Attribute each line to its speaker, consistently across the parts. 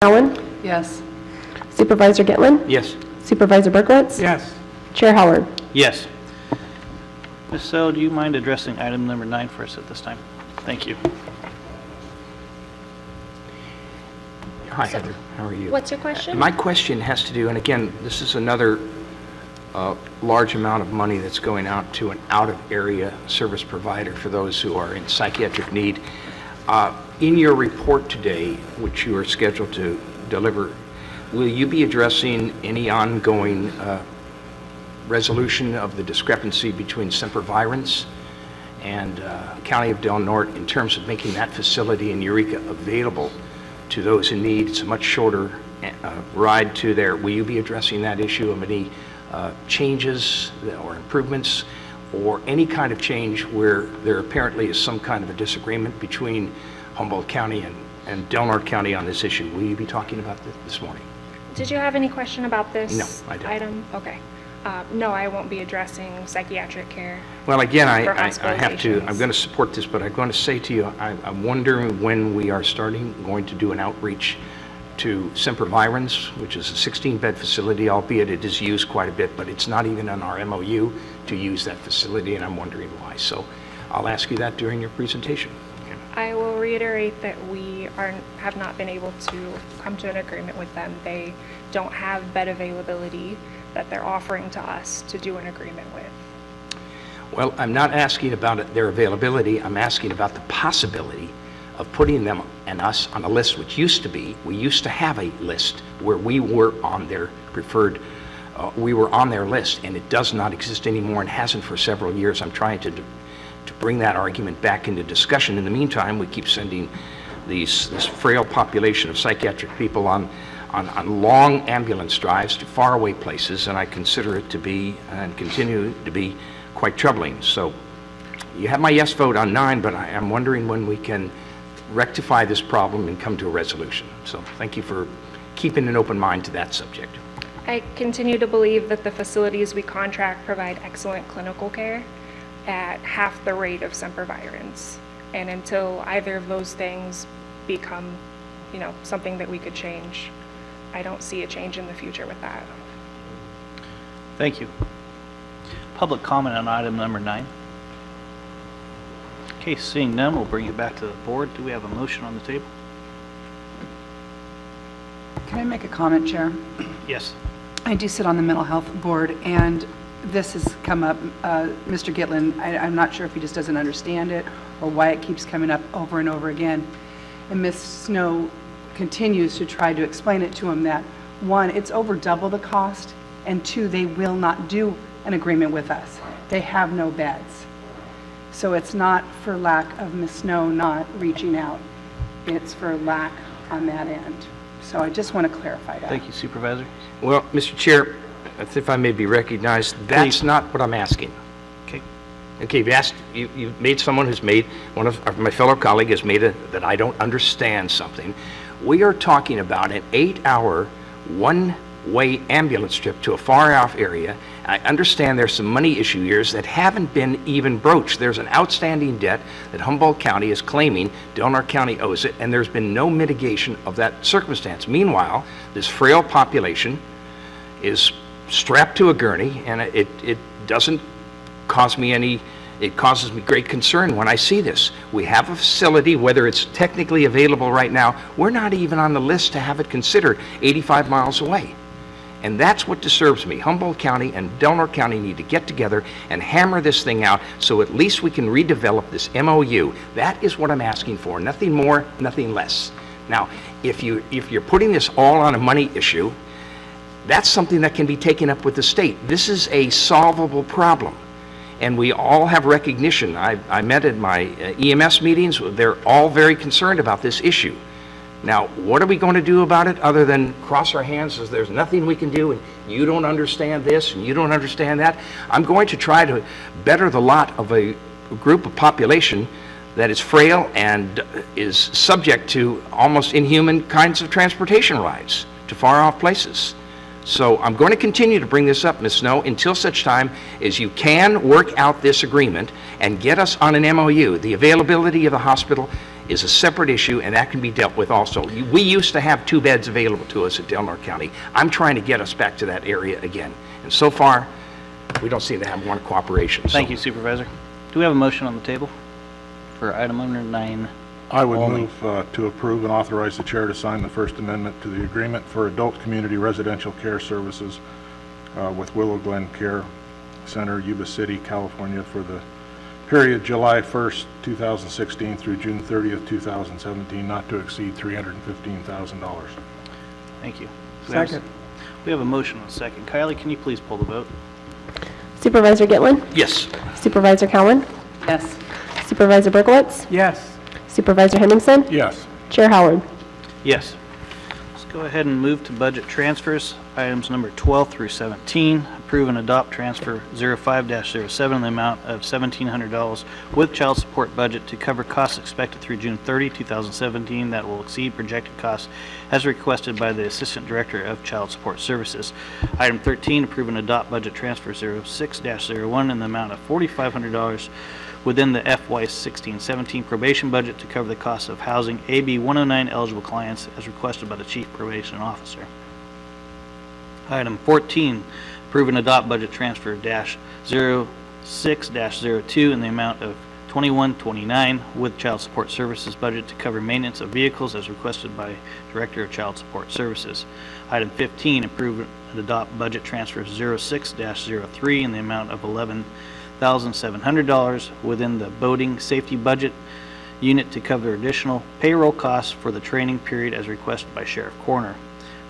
Speaker 1: Allen?
Speaker 2: Yes.
Speaker 1: Supervisor Gitlin?
Speaker 3: Yes.
Speaker 1: Supervisor Berkowitz?
Speaker 3: Yes.
Speaker 1: Chair Howard?
Speaker 3: Yes. Ms. So, do you mind addressing item number 9 for us at this time? Thank you.
Speaker 4: Hi, Heather. How are you?
Speaker 5: What's your question?
Speaker 4: My question has to do, and again, this is another large amount of money that's going out to an out-of-area service provider for those who are in psychiatric need. In your report today, which you are scheduled to deliver, will you be addressing any ongoing resolution of the discrepancy between Supervisors and County of Del Norte in terms of making that facility in Eureka available to those in need? It's a much shorter ride to there. Will you be addressing that issue of any changes or improvements or any kind of change where there apparently is some kind of a disagreement between Humboldt County and Del Norte County on this issue? Will you be talking about this morning?
Speaker 5: Did you have any question about this
Speaker 4: No, I don't.
Speaker 5: item? Okay. No, I won't be addressing psychiatric care.
Speaker 4: Well, again, I
Speaker 5: for
Speaker 4: have to,
Speaker 5: hospitalizations.
Speaker 4: I'm going to support this, but I'm going to say to you, I'm wondering when we are going to do an outreach to Supervisors, which is a 16-bed facility, albeit it is used quite a bit, but it's not even on our MOU to use that facility, and I'm wondering why. So I'll ask you that during your presentation.
Speaker 5: I will reiterate that we have not been able to come to an agreement with them. They don't have bed availability that they're offering to us to do an agreement with.
Speaker 4: Well, I'm not asking about their availability. I'm asking about the possibility of putting them and us on a list, which used to be, we used to have a list where we were on their preferred, we were on their list, and it does not exist anymore and hasn't for several years. I'm trying to bring that argument back into discussion. In the meantime, we keep sending this frail population of psychiatric people on long ambulance drives to faraway places, and I consider it to be, and continue to be, quite troubling. So you have my yes vote on 9, but I'm wondering when we can rectify this problem and come to a resolution. So thank you for keeping an open mind to that subject.
Speaker 5: I continue to believe that the facilities we contract provide excellent clinical care at half the rate of Supervisors. And until either of those things become, something that we could change, I don't see a change in the future with that.
Speaker 3: Thank you. Public comment on item number 9. Okay, seeing none, we'll bring it back to the board. Do we have a motion on the table?
Speaker 2: Can I make a comment, Chair?
Speaker 3: Yes.
Speaker 2: I do sit on the mental health board, and this has come up. Mr. Gitlin, I'm not sure if he just doesn't understand it or why it keeps coming up over and over again. And Ms. Snow continues to try to explain it to him that, 1, it's over double the cost, and 2, they will not do an agreement with us. They have no beds. So it's not for lack of Ms. Snow not reaching out. It's for lack on that end. So I just want to clarify that.
Speaker 3: Thank you, Supervisor.
Speaker 4: Well, Mr. Chair, if I may be recognized, that's not what I'm asking.
Speaker 3: Okay.
Speaker 4: Okay, you've made someone who's made, one of my fellow colleague has made that I don't understand something. We are talking about an 8-hour, one-way ambulance trip to a far-off area. I understand there's some money issue years that haven't been even broached. There's an outstanding debt that Humboldt County is claiming Del Norte County owes it, and there's been no mitigation of that circumstance. Meanwhile, this frail population is strapped to a gurney, and it doesn't cause me any, it causes me great concern when I see this. We have a facility, whether it's technically available right now, we're not even on the list to have it considered 85 miles away. And that's what disturbs me. Humboldt County and Del Norte County need to get together and hammer this thing out so at least we can redevelop this MOU. That is what I'm asking for. Nothing more, nothing less. Now, if you're putting this all on a money issue, that's something that can be taken up with the state. This is a solvable problem. And we all have recognition. I met at my EMS meetings. They're all very concerned about this issue. Now, what are we going to do about it other than cross our hands as there's nothing we can do and you don't understand this and you don't understand that? I'm going to try to better the lot of a group of population that is frail and is subject to almost inhuman kinds of transportation rides to far off places. So I'm going to continue to bring this up, Ms. Snow, until such time as you can work out this agreement and get us on an MOU. The availability of the hospital is a separate issue, and that can be dealt with also. We used to have 2 beds available to us at Del Norte County. I'm trying to get us back to that area again. And so far, we don't seem to have one cooperation.
Speaker 3: Thank you, Supervisor. Do we have a motion on the table for item number 9?
Speaker 6: I would
Speaker 3: Only.
Speaker 6: move to approve and authorize the chair to sign the First Amendment to the agreement for adult community residential care services with Willow Glen Care Center, Yuba City, California, for the period July 1st, 2016 through June 30th, 2017, not to exceed $315,000.
Speaker 3: Thank you.
Speaker 1: Second.
Speaker 3: We have a motion and a second. Kylie, can you please pull the vote?
Speaker 1: Supervisor Gitlin?
Speaker 4: Yes.
Speaker 1: Supervisor Cowan?
Speaker 2: Yes.
Speaker 1: Supervisor Berkowitz?
Speaker 2: Yes.
Speaker 1: Supervisor Henningsen?
Speaker 6: Yes.
Speaker 1: Chair Howard?
Speaker 3: Yes. Let's go ahead and move to budget transfers, items number 12 through 17. Approve and adopt transfer 05-07 in the amount of $1,700 with child support budget to cover costs expected through June 30, 2017 that will exceed projected costs as requested by the Assistant Director of Child Support Services. Item 13, approve and adopt budget transfer 06-01 in the amount of $4,500 within the FY16-17 probation budget to cover the cost of housing AB 109 eligible clients as requested by the Chief Probation Officer. Item 14, approve and adopt budget transfer -06-02 in the amount of $2129 with Child Support Services budget to cover maintenance of vehicles as requested by Director of Child Support Services. Item 15, approve and adopt budget transfer 06-03 in the amount of $11,700 within the boating safety budget unit to cover additional payroll costs for the training period as requested by Sheriff Corner.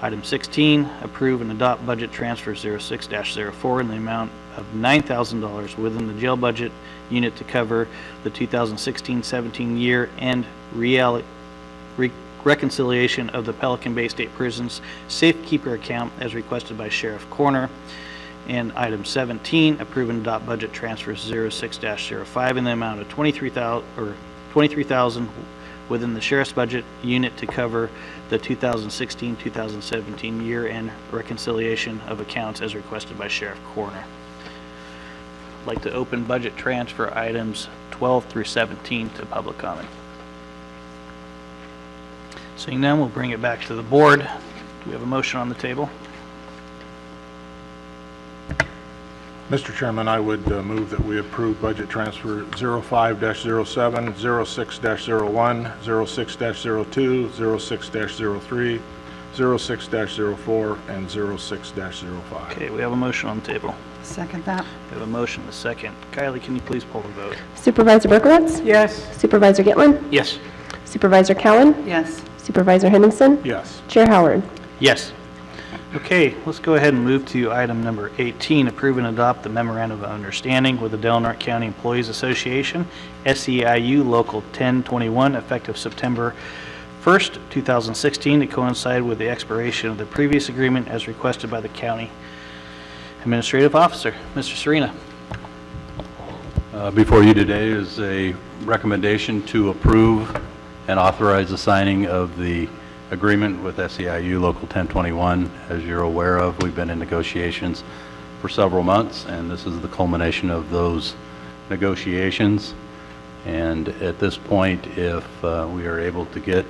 Speaker 3: Item 16, approve and adopt budget transfer 06-04 in the amount of $9,000 within the jail budget unit to cover the 2016-17 year-end reconciliation of the Pelican Bay State Prison's safekeeper account as requested by Sheriff Corner. And item 17, approve and adopt budget transfer 06-05 in the amount of $23,000 within the Sheriff's budget unit to cover the 2016-2017 year-end reconciliation of accounts as requested by Sheriff Corner. I'd like to open budget transfer items 12 through 17 to public comment. Seeing none, we'll bring it back to the board. Do we have a motion on the table?
Speaker 6: Mr. Chairman, I would move that we approve budget transfer 05-07, 06-01, 06-02, 06-03, 06-04, and 06-05.
Speaker 3: Okay, we have a motion on the table.
Speaker 2: Second that.
Speaker 3: We have a motion and a second. Kylie, can you please pull the vote?
Speaker 1: Supervisor Berkowitz?
Speaker 2: Yes.
Speaker 1: Supervisor Gitlin?
Speaker 4: Yes.
Speaker 1: Supervisor Cowan?
Speaker 2: Yes.
Speaker 1: Supervisor Henningsen?
Speaker 6: Yes.
Speaker 1: Chair Howard?
Speaker 3: Yes. Okay, let's go ahead and move to item number 18, approve and adopt the memorandum of understanding with the Del Norte County Employees Association, SEIU Local 1021, effective September 1st, 2016, to coincide with the expiration of the previous agreement as requested by the County Administrative Officer. Mr. Serena.
Speaker 7: Before you today is a recommendation to approve and authorize the signing of the agreement with SEIU Local 1021. As you're aware of, we've been in negotiations for several months, and this is the culmination of those negotiations. And at this point, if we are able to get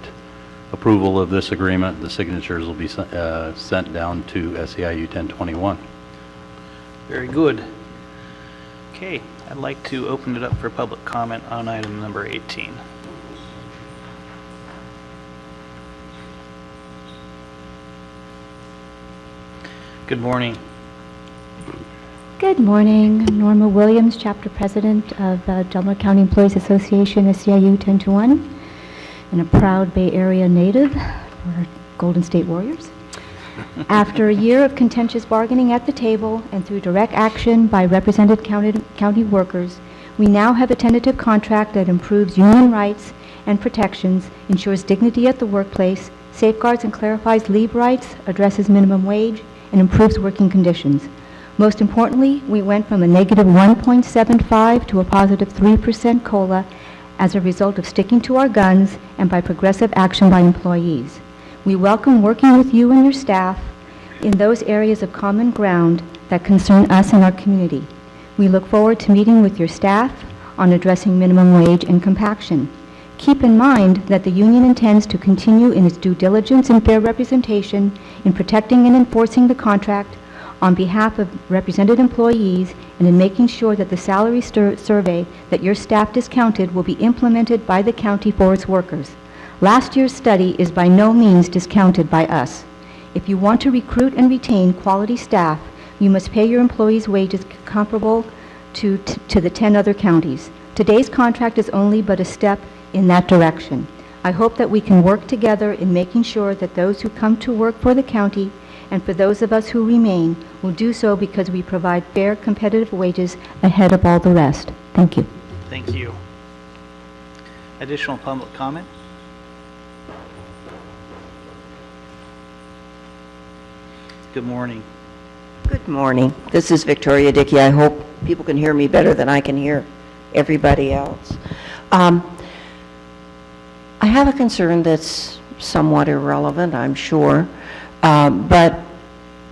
Speaker 7: approval of this agreement, the signatures will be sent down to SEIU 1021.
Speaker 3: Very good. Okay, I'd like to open it up for public comment on item number 18. Good morning.
Speaker 8: Good morning. Norma Williams, Chapter President of Del Norte County Employees Association, SEIU 1021, and a proud Bay Area native for Golden State Warriors. After a year of contentious bargaining at the table and through direct action by represented county workers, we now have a tentative contract that improves union rights and protections, ensures dignity at the workplace, safeguards and clarifies leave rights, addresses minimum wage, and improves working conditions. Most importantly, we went from a negative 1.75 to a positive 3% COLA as a result of sticking to our guns and by progressive action by employees. We welcome working with you and your staff in those areas of common ground that concern us and our community. We look forward to meeting with your staff on addressing minimum wage and compaction. Keep in mind that the union intends to continue in its due diligence and fair representation in protecting and enforcing the contract on behalf of represented employees and in making sure that the salary survey that your staff discounted will be implemented by the county for its workers. Last year's study is by no means discounted by us. If you want to recruit and retain quality staff, you must pay your employees wages comparable to the 10 other counties. Today's contract is only but a step in that direction. I hope that we can work together in making sure that those who come to work for the county and for those of us who remain will do so because we provide fair, competitive wages ahead of all the rest. Thank you.
Speaker 3: Thank you. Additional public comment? Good morning.
Speaker 9: Good morning. This is Victoria Dickey. I hope people can hear me better than I can hear everybody else. I have a concern that's somewhat irrelevant, I'm sure, but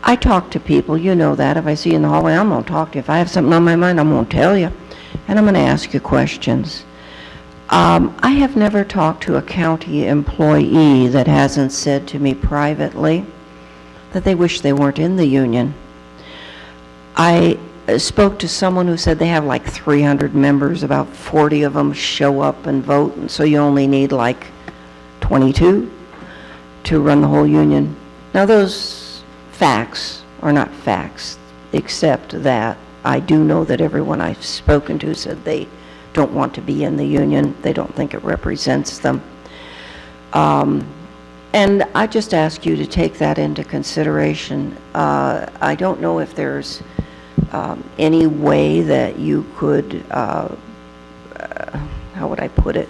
Speaker 9: I talk to people. You know that. If I see you in the hallway, I'm going to talk to you. If I have something on my mind, I'm going to tell you, and I'm going to ask you questions. I have never talked to a county employee that hasn't said to me privately that they wish they weren't in the union. I spoke to someone who said they have like 300 members, about 40 of them show up and vote, and so you only need like 22 to run the whole union. Now those facts are not facts, except that I do know that everyone I've spoken to said they don't want to be in the union. They don't think it represents them. And I just ask you to take that into consideration. I don't know if there's any way that you could, how would I put it,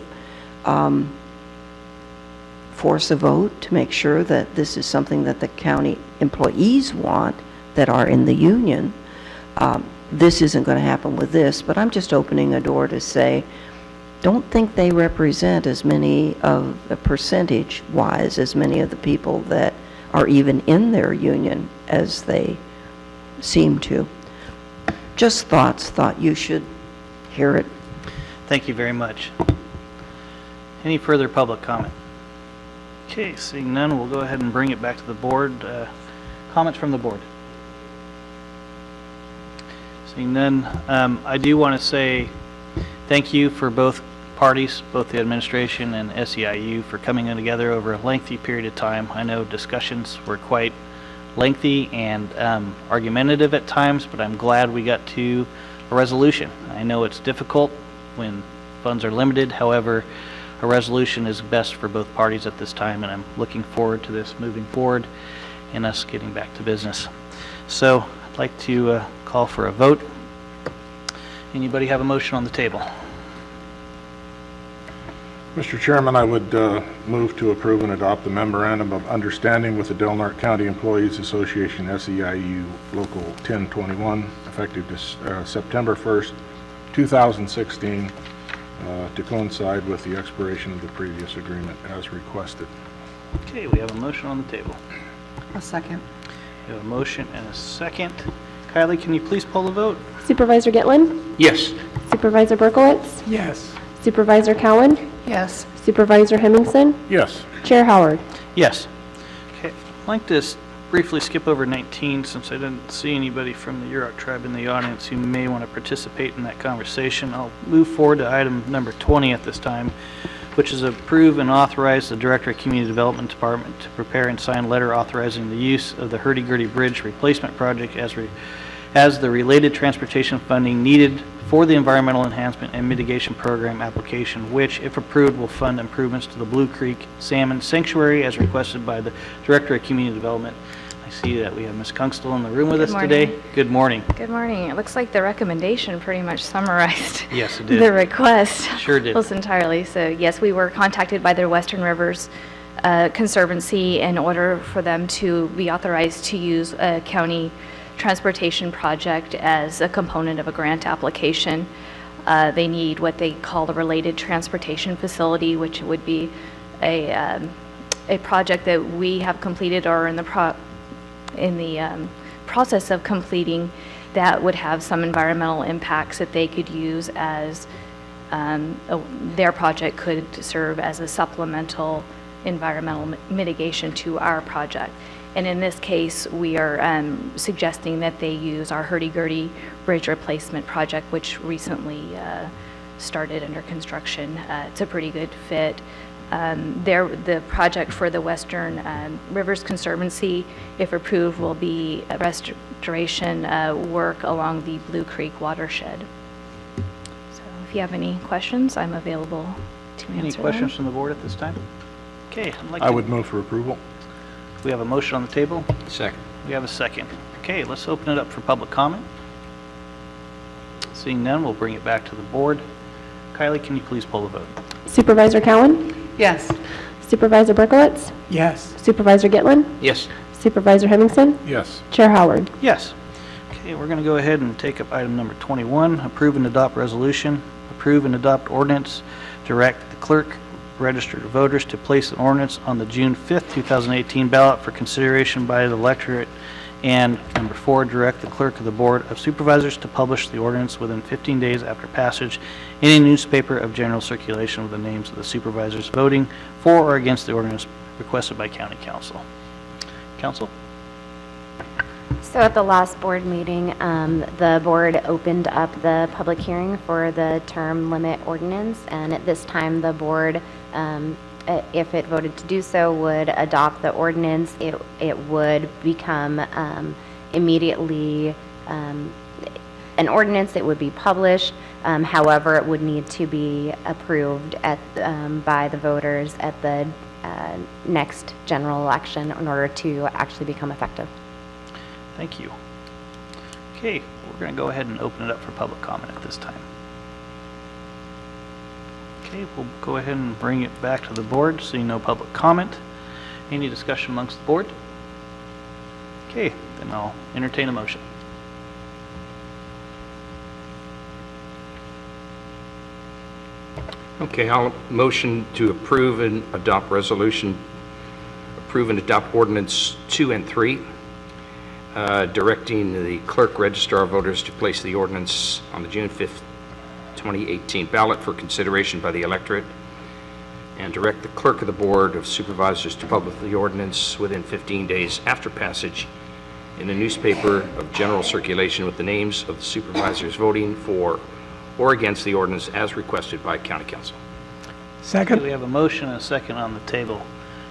Speaker 9: force a vote to make sure that this is something that the county employees want that are in the union. This isn't going to happen with this, but I'm just opening a door to say, don't think they represent as many of the percentage-wise as many of the people that are even in their union as they seem to. Just thoughts, thought you should hear it.
Speaker 3: Thank you very much. Any further public comment? Okay, seeing none, we'll go ahead and bring it back to the board. Comments from the board? Seeing none, I do want to say thank you for both parties, both the administration and SEIU, for coming in together over a lengthy period of time. I know discussions were quite lengthy and argumentative at times, but I'm glad we got to a resolution. I know it's difficult when funds are limited. However, a resolution is best for both parties at this time, and I'm looking forward to this moving forward and us getting back to business. So I'd like to call for a vote. Anybody have a motion on the table?
Speaker 6: Mr. Chairman, I would move to approve and adopt the Memorandum of Understanding with the Del Norte County Employees Association, SEIU Local 1021, effective September 1st, 2016, to coincide with the expiration of the previous agreement as requested.
Speaker 3: Okay, we have a motion on the table.
Speaker 2: A second.
Speaker 3: We have a motion and a second. Kylie, can you please poll the vote?
Speaker 1: Supervisor Gitlin?
Speaker 4: Yes.
Speaker 1: Supervisor Berkowitz?
Speaker 6: Yes.
Speaker 1: Supervisor Cowan?
Speaker 2: Yes.
Speaker 1: Supervisor Hemmingson?
Speaker 6: Yes.
Speaker 1: Chair Howard?
Speaker 3: Yes. Okay, I'd like to briefly skip over 19 since I didn't see anybody from the Yurok tribe in the audience who may want to participate in that conversation. I'll move forward to item number 20 at this time, which is approve and authorize the Director of Community Development Department to prepare and sign a letter authorizing the use of the Hurdy-Gurdy Bridge Replacement Project as the related transportation funding needed for the Environmental Enhancement and Mitigation Program application, which, if approved, will fund improvements to the Blue Creek Salmon Sanctuary as requested by the Director of Community Development. I see that we have Ms. Kunstl in the room with us today. Good morning.
Speaker 10: Good morning. It looks like the recommendation pretty much summarized
Speaker 3: Yes, it did.
Speaker 10: the request.
Speaker 3: Sure did.
Speaker 10: Almost entirely. So yes, we were contacted by the Western Rivers Conservancy in order for them to be authorized to use a county transportation project as a component of a grant application. They need what they call the related transportation facility, which would be a project that we have completed or in the process of completing that would have some environmental impacts that they could use as their project could serve as a supplemental environmental mitigation to our project. And in this case, we are suggesting that they use our hurdy-gurdy bridge replacement project, which recently started under construction. It's a pretty good fit. The project for the Western Rivers Conservancy, if approved, will be a restoration work along the Blue Creek watershed. So if you have any questions, I'm available to answer them.
Speaker 3: Any questions from the board at this time? Okay,
Speaker 6: I would move for approval.
Speaker 3: We have a motion on the table.
Speaker 4: Second.
Speaker 3: We have a second. Okay, let's open it up for public comment. Seeing none, we'll bring it back to the board. Kylie, can you please pull the vote?
Speaker 1: Supervisor Cowan?
Speaker 2: Yes.
Speaker 1: Supervisor Berkowitz?
Speaker 11: Yes.
Speaker 1: Supervisor Gitlin?
Speaker 4: Yes.
Speaker 1: Supervisor Hemmingson?
Speaker 6: Yes.
Speaker 1: Chair Howard?
Speaker 3: Yes. Okay, we're going to go ahead and take up item number 21, approve and adopt resolution, approve and adopt ordinance, direct the clerk, register of voters to place an ordinance on the June 5th, 2018 ballot for consideration by the electorate. And number 4, direct the clerk of the Board of Supervisors to publish the ordinance within 15 days after passage in a newspaper of general circulation with the names of the supervisors voting for or against the ordinance requested by County Council. Council?
Speaker 12: So at the last board meeting, the board opened up the public hearing for the term limit ordinance, and at this time the board, if it voted to do so, would adopt the ordinance. It would become immediately an ordinance. It would be published. However, it would need to be approved by the voters at the next general election in order to actually become effective.
Speaker 3: Thank you. Okay, we're going to go ahead and open it up for public comment at this time. Okay, we'll go ahead and bring it back to the board, seeing no public comment. Any discussion amongst the board? Okay, then I'll entertain a motion.
Speaker 4: Okay, I'll motion to approve and adopt resolution, approve and adopt ordinance 2 and 3, directing the clerk registrar of voters to place the ordinance on the June 5th, 2018 ballot for consideration by the electorate, and direct the clerk of the Board of Supervisors to publish the ordinance within 15 days after passage in a newspaper of general circulation with the names of the supervisors voting for or against the ordinance as requested by County Council.
Speaker 11: Second.
Speaker 3: We have a motion and a second on the table.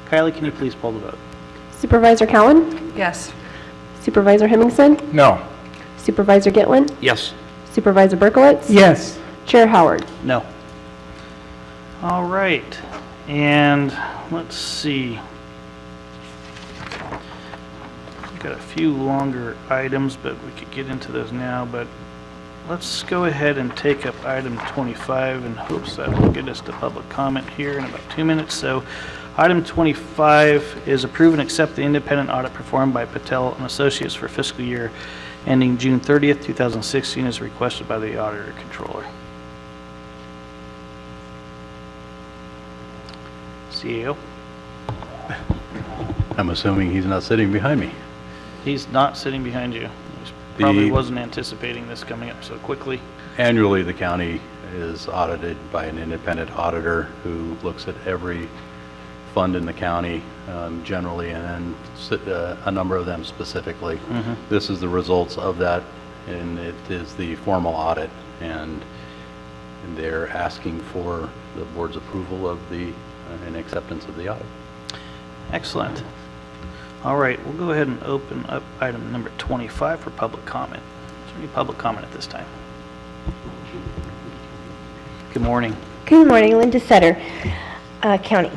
Speaker 3: Kylie, can you please pull the vote?
Speaker 1: Supervisor Cowan?
Speaker 2: Yes.
Speaker 1: Supervisor Hemmingson?
Speaker 6: No.
Speaker 1: Supervisor Gitlin?
Speaker 4: Yes.
Speaker 1: Supervisor Berkowitz?
Speaker 11: Yes.
Speaker 1: Chair Howard?
Speaker 3: No. All right, and let's see. We've got a few longer items, but we could get into those now, but let's go ahead and take up item 25 in hopes that will get us to public comment here in about 2 minutes. So item 25 is approve and accept the independent audit performed by Patel and Associates for fiscal year ending June 30th, 2016 as requested by the Auditor Controller. CEO?
Speaker 7: I'm assuming he's not sitting behind me.
Speaker 3: He's not sitting behind you. He probably wasn't anticipating this coming up so quickly.
Speaker 7: Annually, the county is audited by an independent auditor who looks at every fund in the county generally, and then a number of them specifically. This is the results of that, and it is the formal audit, and they're asking for the board's approval of the and acceptance of the audit.
Speaker 3: Excellent. All right, we'll go ahead and open up item number 25 for public comment. Is there any public comment at this time? Good morning.
Speaker 13: Good morning, Linda Sutter, County.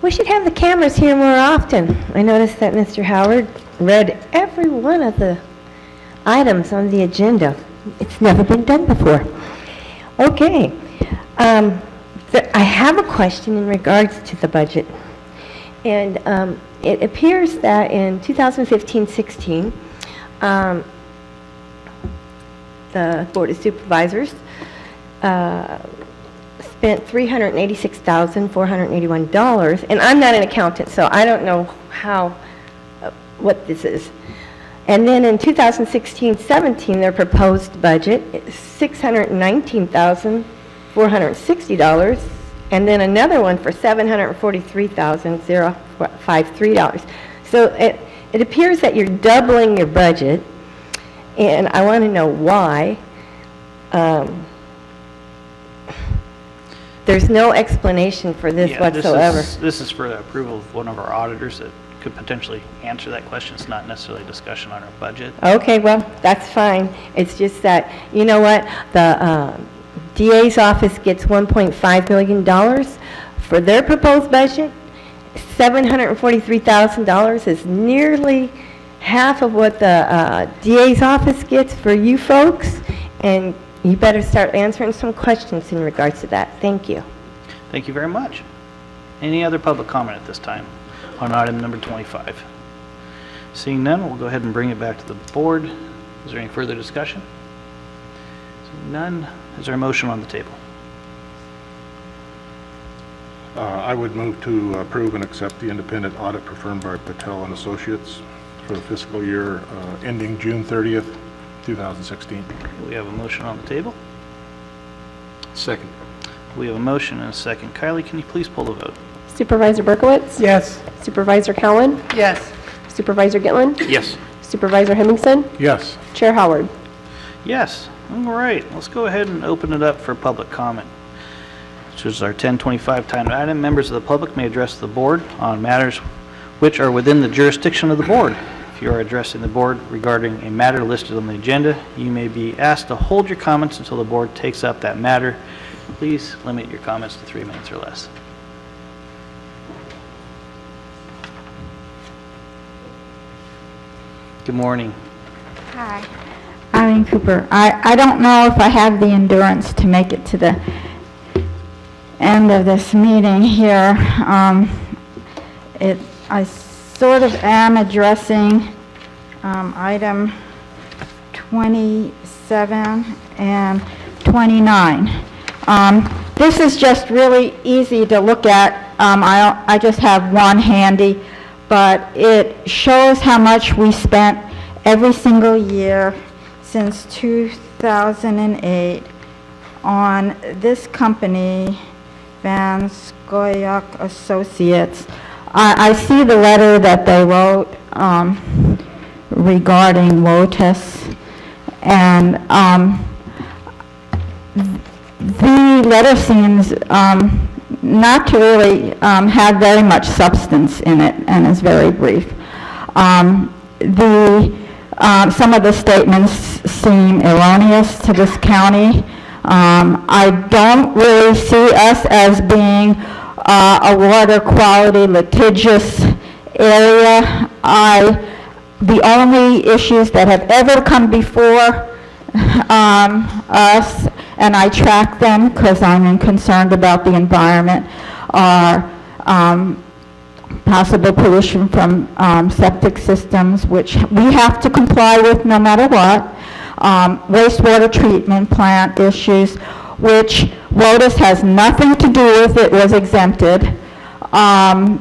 Speaker 13: We should have the cameras here more often. I noticed that Mr. Howard read every one of the items on the agenda. It's never been done before. Okay. I have a question in regards to the budget. And it appears that in 2015-16, the Board of Supervisors spent $386,481, and I'm not an accountant, so I don't know what this is. And then in 2016-17, their proposed budget is $619,460, and then another one for $743,053. So it appears that you're doubling your budget, and I want to know why. There's no explanation for this
Speaker 3: Yeah,
Speaker 13: whatsoever.
Speaker 3: This is for the approval of one of our auditors that could potentially answer that question. It's not necessarily a discussion on our budget.
Speaker 13: Okay, well, that's fine. It's just that, you know what, the DA's office gets $1.5 million for their proposed budget. $743,000 is nearly half of what the DA's office gets for you folks, and you better start answering some questions in regards to that. Thank you.
Speaker 3: Thank you very much. Any other public comment at this time on item number 25? Seeing none, we'll go ahead and bring it back to the board. Is there any further discussion? Seeing none, is there a motion on the table?
Speaker 6: I would move to approve and accept the independent audit performed by Patel and Associates for the fiscal year ending June 30th, 2016.
Speaker 3: We have a motion on the table.
Speaker 4: Second.
Speaker 3: We have a motion and a second. Kylie, can you please pull the vote?
Speaker 1: Supervisor Berkowitz?
Speaker 2: Yes.
Speaker 1: Supervisor Cowan?
Speaker 2: Yes.
Speaker 1: Supervisor Gitlin?
Speaker 4: Yes.
Speaker 1: Supervisor Hemmingson?
Speaker 6: Yes.
Speaker 1: Chair Howard?
Speaker 3: Yes. All right. Let's go ahead and open it up for public comment, which is our 10:25 timed item. Members of the public may address the board on matters which are within the jurisdiction of the board. If you are addressing the board regarding a matter listed on the agenda, you may be asked to hold your comments until the board takes up that matter. Please limit your comments to 3 minutes or less. Good morning.
Speaker 11: Hi, Eileen Cooper. I don't know if I have the endurance to make it to the end of this meeting here. I sort of am addressing item 27 and 29. This is just really easy to look at. I just have one handy, but it shows how much we spent every single year since 2008 on this company, Van Scoyoc Associates. I see the letter that they wrote regarding WOTUS, and the letter seems not to really have very much substance in it, and is very brief. Some of the statements seem erroneous to this county. I don't really see us as being a water quality litigious area. The only issues that have ever come before us, and I track them because I'm concerned about the environment, are possible pollution from septic systems, which we have to comply with no matter what, wastewater treatment plant issues, which WOTUS has nothing to do with. It was exempted, and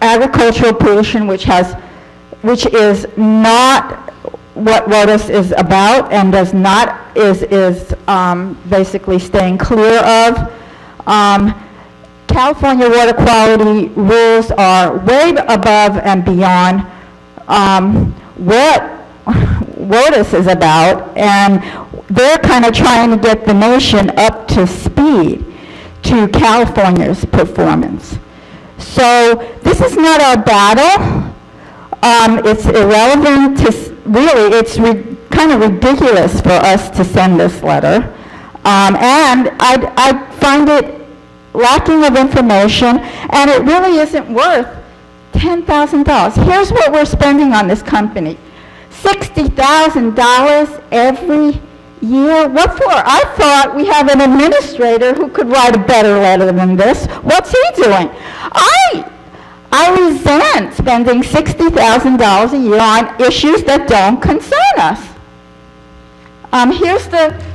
Speaker 11: agricultural pollution, which is not what WOTUS is about, and does not is basically staying clear of. California water quality rules are way above and beyond what WOTUS is about, and they're kind of trying to get the nation up to speed to California's performance. So this is not our battle. It's irrelevant to, really, it's kind of ridiculous for us to send this letter. And I find it lacking of information, and it really isn't worth $10,000. Here's what we're spending on this company. $60,000 every year. What for? I thought we have an administrator who could write a better letter than this. What's he doing? I resent spending $60,000 a year on issues that don't concern us.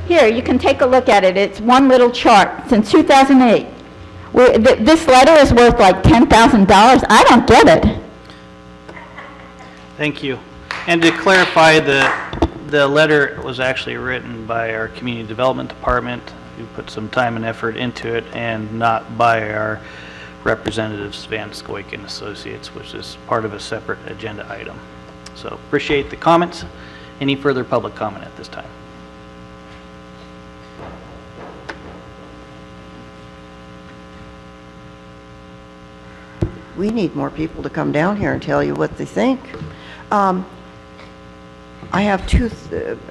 Speaker 11: Here, you can take a look at it. It's one little chart since 2008. This letter is worth like $10,000. I don't get it.
Speaker 3: Thank you. And to clarify, the letter was actually written by our Community Development Department, who put some time and effort into it, and not by our representatives, Van Scoik and Associates, which is part of a separate agenda item. So appreciate the comments. Any further public comment at this time?
Speaker 9: We need more people to come down here and tell you what they think. I have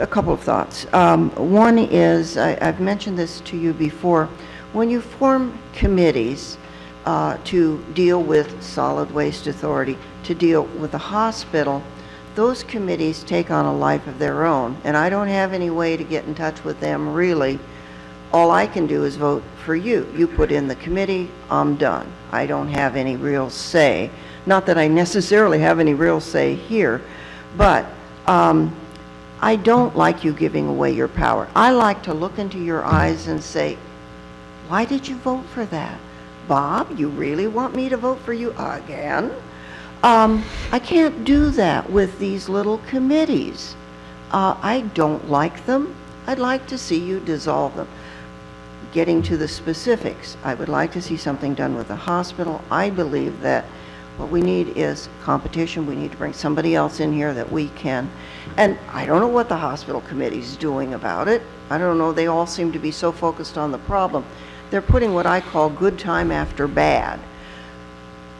Speaker 9: a couple of thoughts. One is, I've mentioned this to you before, when you form committees to deal with solid waste authority, to deal with the hospital, those committees take on a life of their own, and I don't have any way to get in touch with them really. All I can do is vote for you. You put in the committee, I'm done. I don't have any real say. Not that I necessarily have any real say here, but I don't like you giving away your power. I like to look into your eyes and say, why did you vote for that? Bob, you really want me to vote for you again? I can't do that with these little committees. I don't like them. I'd like to see you dissolve them. Getting to the specifics, I would like to see something done with the hospital. I believe that what we need is competition. We need to bring somebody else in here that we can. And I don't know what the hospital committee is doing about it. I don't know. They all seem to be so focused on the problem. They're putting what I call good time after bad.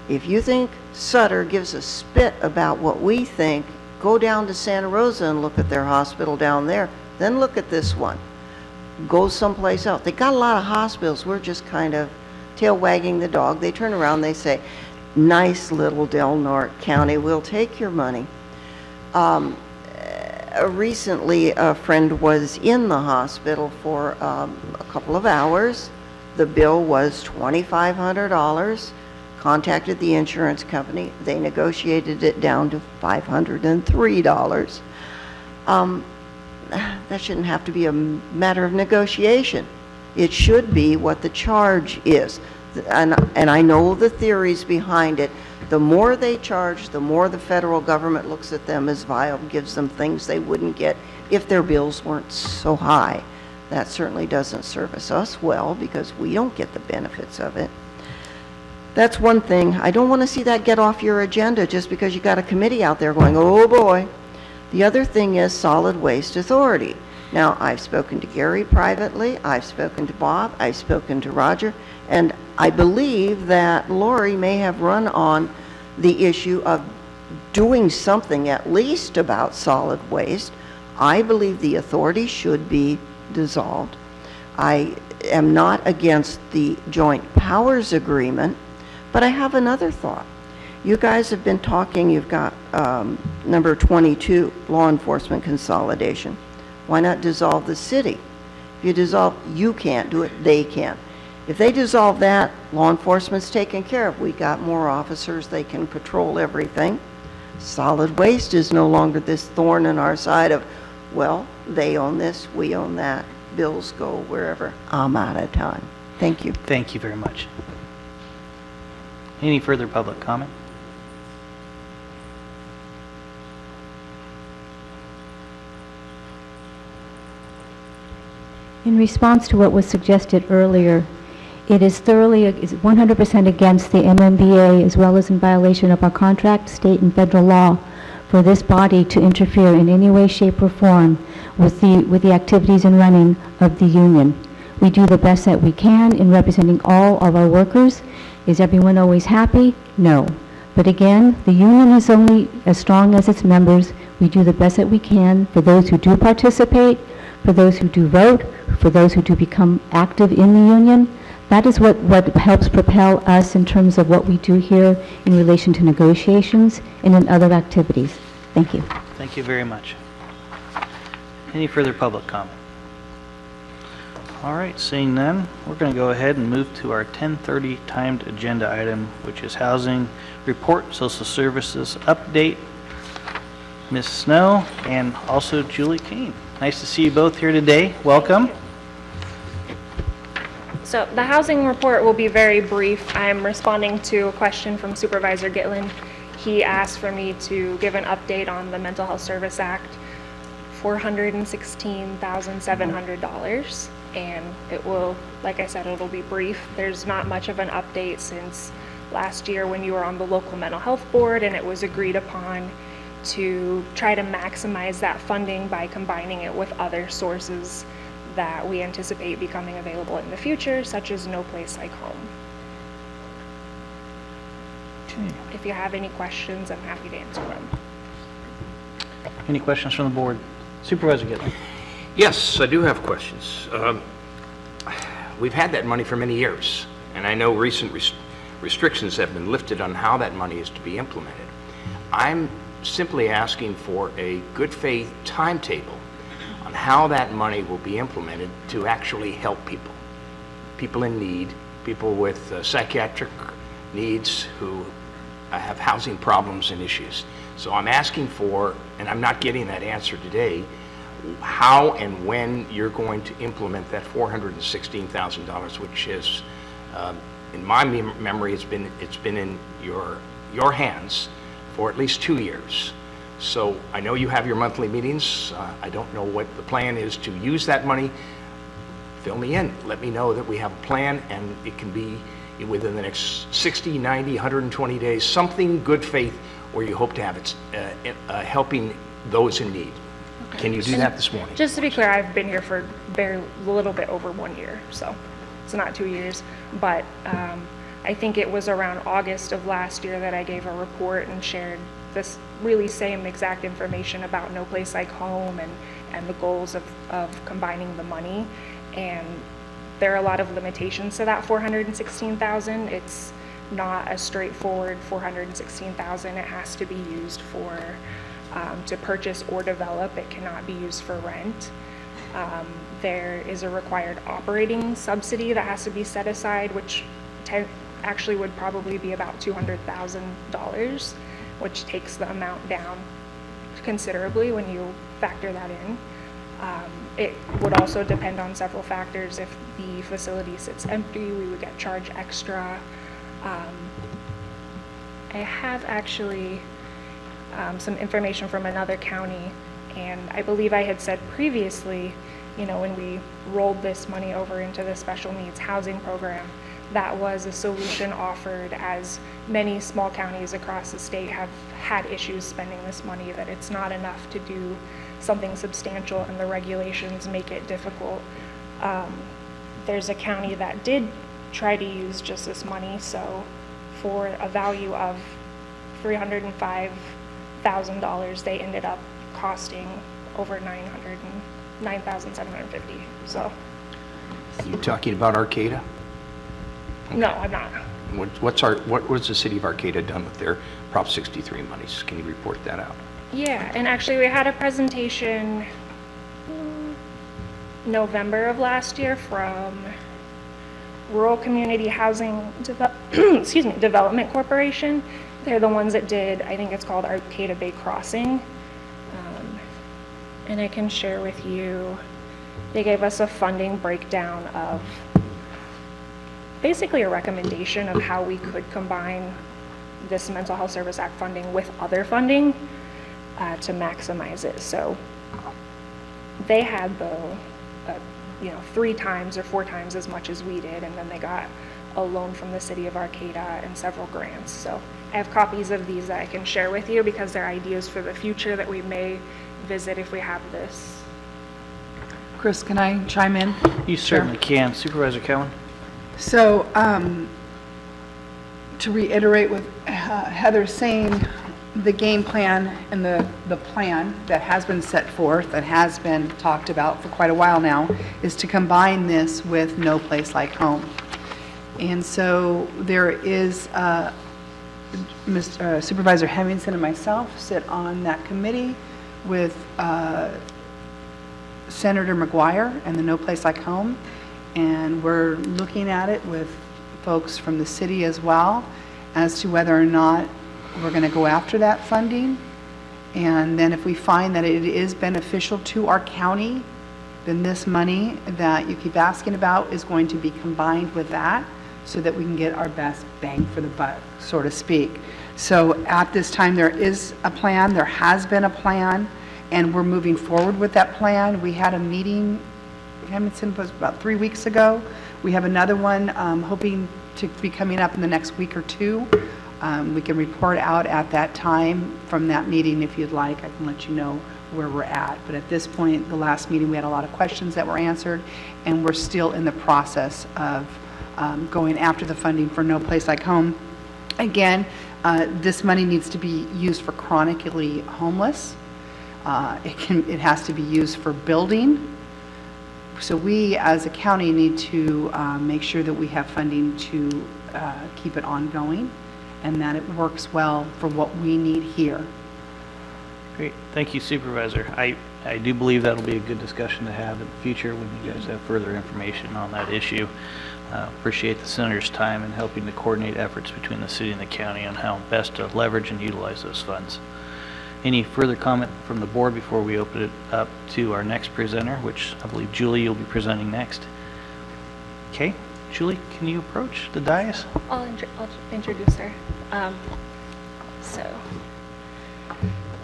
Speaker 9: If you think Sutter gives a spit about what we think, go down to Santa Rosa and look at their hospital down there. Then look at this one. Go someplace else. They got a lot of hospitals. We're just kind of tail wagging the dog. They turn around, they say, nice little Del Norte County, we'll take your money. Recently, a friend was in the hospital for a couple of hours. The bill was $2,500. Contacted the insurance company. They negotiated it down to $503. That shouldn't have to be a matter of negotiation. It should be what the charge is. And I know the theories behind it. The more they charge, the more the federal government looks at them as viable, gives them things they wouldn't get if their bills weren't so high. That certainly doesn't service us well because we don't get the benefits of it. That's one thing. I don't want to see that get off your agenda just because you got a committee out there going, oh boy. The other thing is solid waste authority. Now, I've spoken to Gary privately, I've spoken to Bob, I've spoken to Roger, and I believe that Lori may have run on the issue of doing something at least about solid waste. I believe the authority should be dissolved. I am not against the joint powers agreement, but I have another thought. You guys have been talking, you've got number 22, law enforcement consolidation. Why not dissolve the city? If you dissolve, you can't do it, they can. If they dissolve that, law enforcement's taken care of. We got more officers, they can patrol everything. Solid waste is no longer this thorn in our side of, well, they own this, we own that, bills go wherever. I'm out of time. Thank you.
Speaker 3: Thank you very much. Any further public comment?
Speaker 8: In response to what was suggested earlier, it is 100% against the MMBA as well as in violation of our contract, state and federal law for this body to interfere in any way, shape, or form with the activities and running of the union. We do the best that we can in representing all of our workers. Is everyone always happy? No. But again, the union is only as strong as its members. We do the best that we can for those who do participate, for those who do vote, for those who do become active in the union. That is what helps propel us in terms of what we do here in relation to negotiations and in other activities. Thank you.
Speaker 3: Thank you very much. Any further public comment? All right, seeing none, we're going to go ahead and move to our 10:30 timed agenda item, which is housing report, social services update. Ms. Snow and also Julie Kane. Nice to see you both here today. Welcome.
Speaker 5: So the housing report will be very brief. I'm responding to a question from Supervisor Gitlin. he asked for me to give an update on the Mental Health Service Act, $416,700. And it will, like I said, it'll be brief. There's not much of an update since last year when you were on the local mental health board, and it was agreed upon to try to maximize that funding by combining it with other sources that we anticipate becoming available in the future, such as No Place Like Home.
Speaker 3: Okay.
Speaker 5: If you have any questions, I'm happy to answer them.
Speaker 3: Any questions from the board? Supervisor Gitlin.
Speaker 4: Yes, I do have questions. We've had that money for many years, and I know recent restrictions have been lifted on how that money is to be implemented. I'm simply asking for a good faith timetable on how that money will be implemented to actually help people in need, people with psychiatric needs who have housing problems and issues. So I'm asking for, and I'm not getting that answer today, how and when you're going to implement that $416,000, which is, in my memory, it's been in your hands for at least 2 years. So I know you have your monthly meetings. I don't know what the plan is to use that money. Fill me in. Let me know that we have a plan, and it can be within the next 60, 90, 120 days, something good faith where you hope to have it helping those in need. Can you do that this morning?
Speaker 5: Just to be clear, I've been here for a little bit over 1 year, so it's not 2 years. But I think it was around August of last year that I gave a report and shared this really same exact information about No Place Like Home and the goals of combining the money. And there are a lot of limitations to that $416,000. It's not a straightforward $416,000. It has to be used for to purchase or develop. It cannot be used for rent. There is a required operating subsidy that has to be set aside, which actually would probably be about $200,000, which takes the amount down considerably when you factor that in. It would also depend on several factors. If the facility sits empty, we would get charged extra. I have actually some information from another county, and I believe I had said previously, you know, when we rolled this money over into the special needs housing program, that was a solution offered, as many small counties across the state have had issues spending this money, that it's not enough to do something substantial and the regulations make it difficult. There's a county that did try to use just this money, so for a value of $305,000, they ended up costing over $9,750. So.
Speaker 4: You talking about Arcata?
Speaker 5: No, I'm not.
Speaker 4: What was the city of Arcata done with their Prop 63 monies? Can you report that out?
Speaker 5: Yeah, and actually we had a presentation November of last year from Rural Community Housing Development Corporation. They're the ones that did, I think it's called Arcata Bay Crossing. And I can share with you, they gave us a funding breakdown of basically a recommendation of how we could combine this Mental Health Service Act funding with other funding to maximize it. So they had the 3 times or 4 times as much as we did, and then they got a loan from the city of Arcata and several grants. So I have copies of these that I can share with you because they're ideas for the future that we may visit if we have this.
Speaker 2: Chris, can I chime in?
Speaker 3: You certainly can. Supervisor Cowan.
Speaker 2: So, to reiterate what Heather's saying, the game plan and the plan that has been set forth, that has been talked about for quite a while now, is to combine this with No Place Like Home. And so there is Supervisor Hemmingson and myself sit on that committee with Senator McGuire and the No Place Like Home, and we're looking at it with folks from the city as well as to whether or not we're going to go after that funding. And then if we find that it is beneficial to our county, then this money that you keep asking about is going to be combined with that, so that we can get our best bang for the buck, so to speak. So at this time, there is a plan, there has been a plan, and we're moving forward with that plan. We had a meeting, Hamilton was about 3 weeks ago. We have another one hoping to be coming up in the next week or two. We can report out at that time from that meeting if you'd like. I can let you know where we're at. But at this point, the last meeting, we had a lot of questions that were answered, and we're still in the process of going after the funding for No Place Like Home. Again, this money needs to be used for chronically homeless. It has to be used for building. So we, as a county, need to make sure that we have funding to keep it ongoing and that it works well for what we need here.
Speaker 3: Great. Thank you, Supervisor. I do believe that'll be a good discussion to have in the future when you guys have further information on that issue. Appreciate the Senator's time in helping to coordinate efforts between the city and the county on how best to leverage and utilize those funds. Any further comment from the board before we open it up to our next presenter, which I believe Julie you'll be presenting next. Okay, Julie, can you approach the dais?
Speaker 5: I'll introduce her.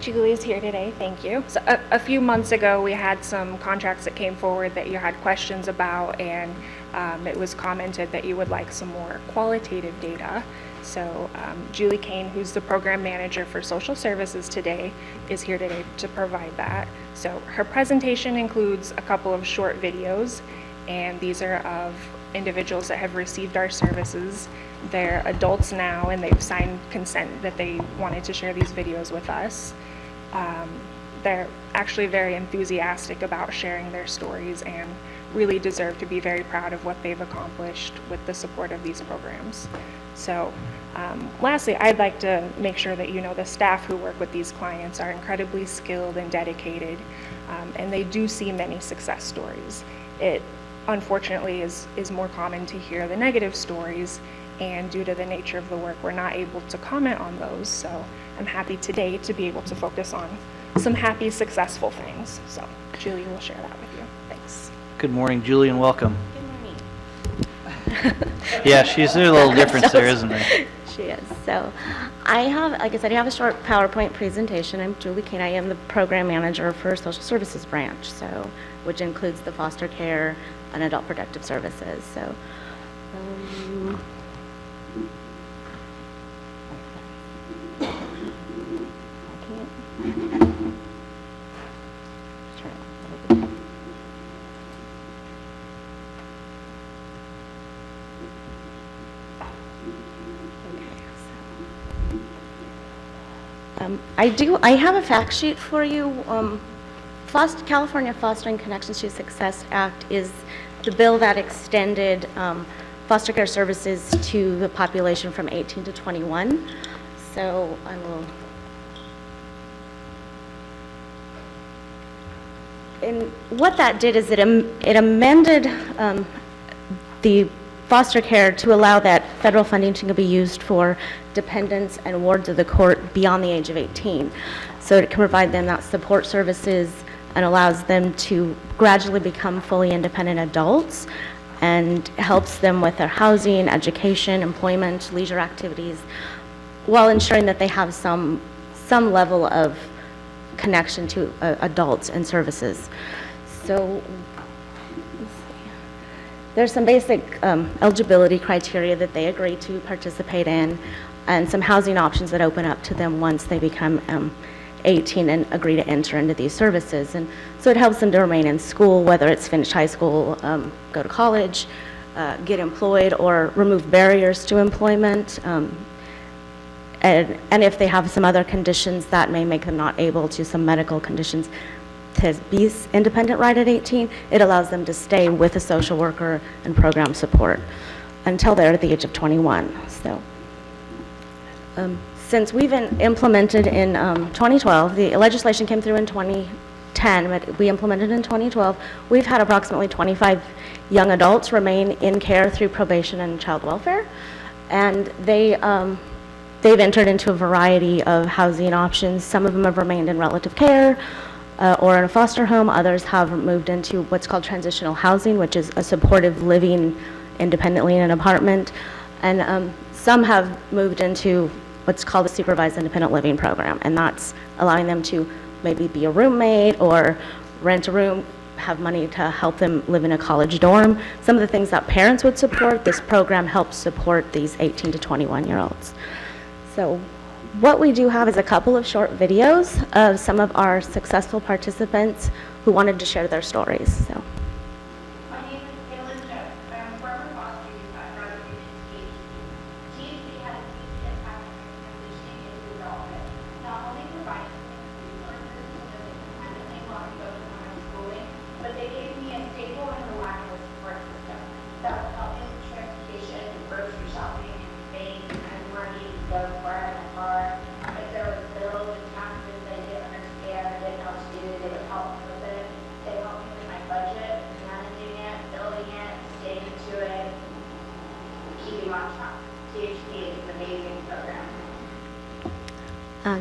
Speaker 5: Julie's here today, thank you. So a few months ago, we had some contracts that came forward that you had questions about, and it was commented that you would like some more qualitative data. So Julie Kane, who's the program manager for social services today, is here today to provide that. So her presentation includes a couple of short videos, and these are of individuals that have received our services. They're adults now, and they've signed consent that they wanted to share these videos with us. They're actually very enthusiastic about sharing their stories and really deserve to be very proud of what they've accomplished with the support of these programs. So lastly, I'd like to make sure that you know the staff who work with these clients are incredibly skilled and dedicated, and they do see many success stories. It unfortunately is more common to hear the negative stories, and due to the nature of the work, we're not able to comment on those. So I'm happy today to be able to focus on some happy, successful things. So Julie will share that with you. Thanks.
Speaker 3: Good morning, Julie, and welcome.
Speaker 12: Good morning.
Speaker 3: Yeah, there's a little difference there, isn't there?
Speaker 12: She is. So I have, like I said, I have a short PowerPoint presentation. I'm Julie Kane. I am the program manager for social services branch, so which includes the foster care and adult protective services. So I have a fact sheet for you. California Fostering Connections to Success Act is the bill that extended foster care services to the population from 18 to 21. So I will. And what that did is it amended the foster care to allow that federal funding to be used for dependents and wards of the court beyond the age of 18. So it can provide them that support services and allows them to gradually become fully independent adults, and helps them with their housing, education, employment, leisure activities, while ensuring that they have some level of connection to adults and services. So there's some basic eligibility criteria that they agree to participate in, and some housing options that open up to them once they become 18 and agree to enter into these services. And so it helps them to remain in school, whether it's finish high school, go to college, get employed, or remove barriers to employment. And if they have some other conditions that may make them not able to, some medical conditions, to be independent right at 18, it allows them to stay with a social worker and program support until they're at the age of 21. So since we've implemented in 2012, the legislation came through in 2010, but we implemented in 2012, we've had approximately 25 young adults remain in care through probation and child welfare, and they've entered into a variety of housing options. Some of them have remained in relative care or in a foster home. Others have moved into what's called transitional housing, which is a supportive living
Speaker 14: independently in an apartment, and some have moved into what's called the Supervised Independent Living Program, and that's allowing them to maybe be a roommate or rent a room, have money to help them live in a college dorm. Some of the things that parents would support, this program helps support these 18 to 21-year-olds. So what we do have is a couple of short videos of some of our successful participants who wanted to share their stories. So.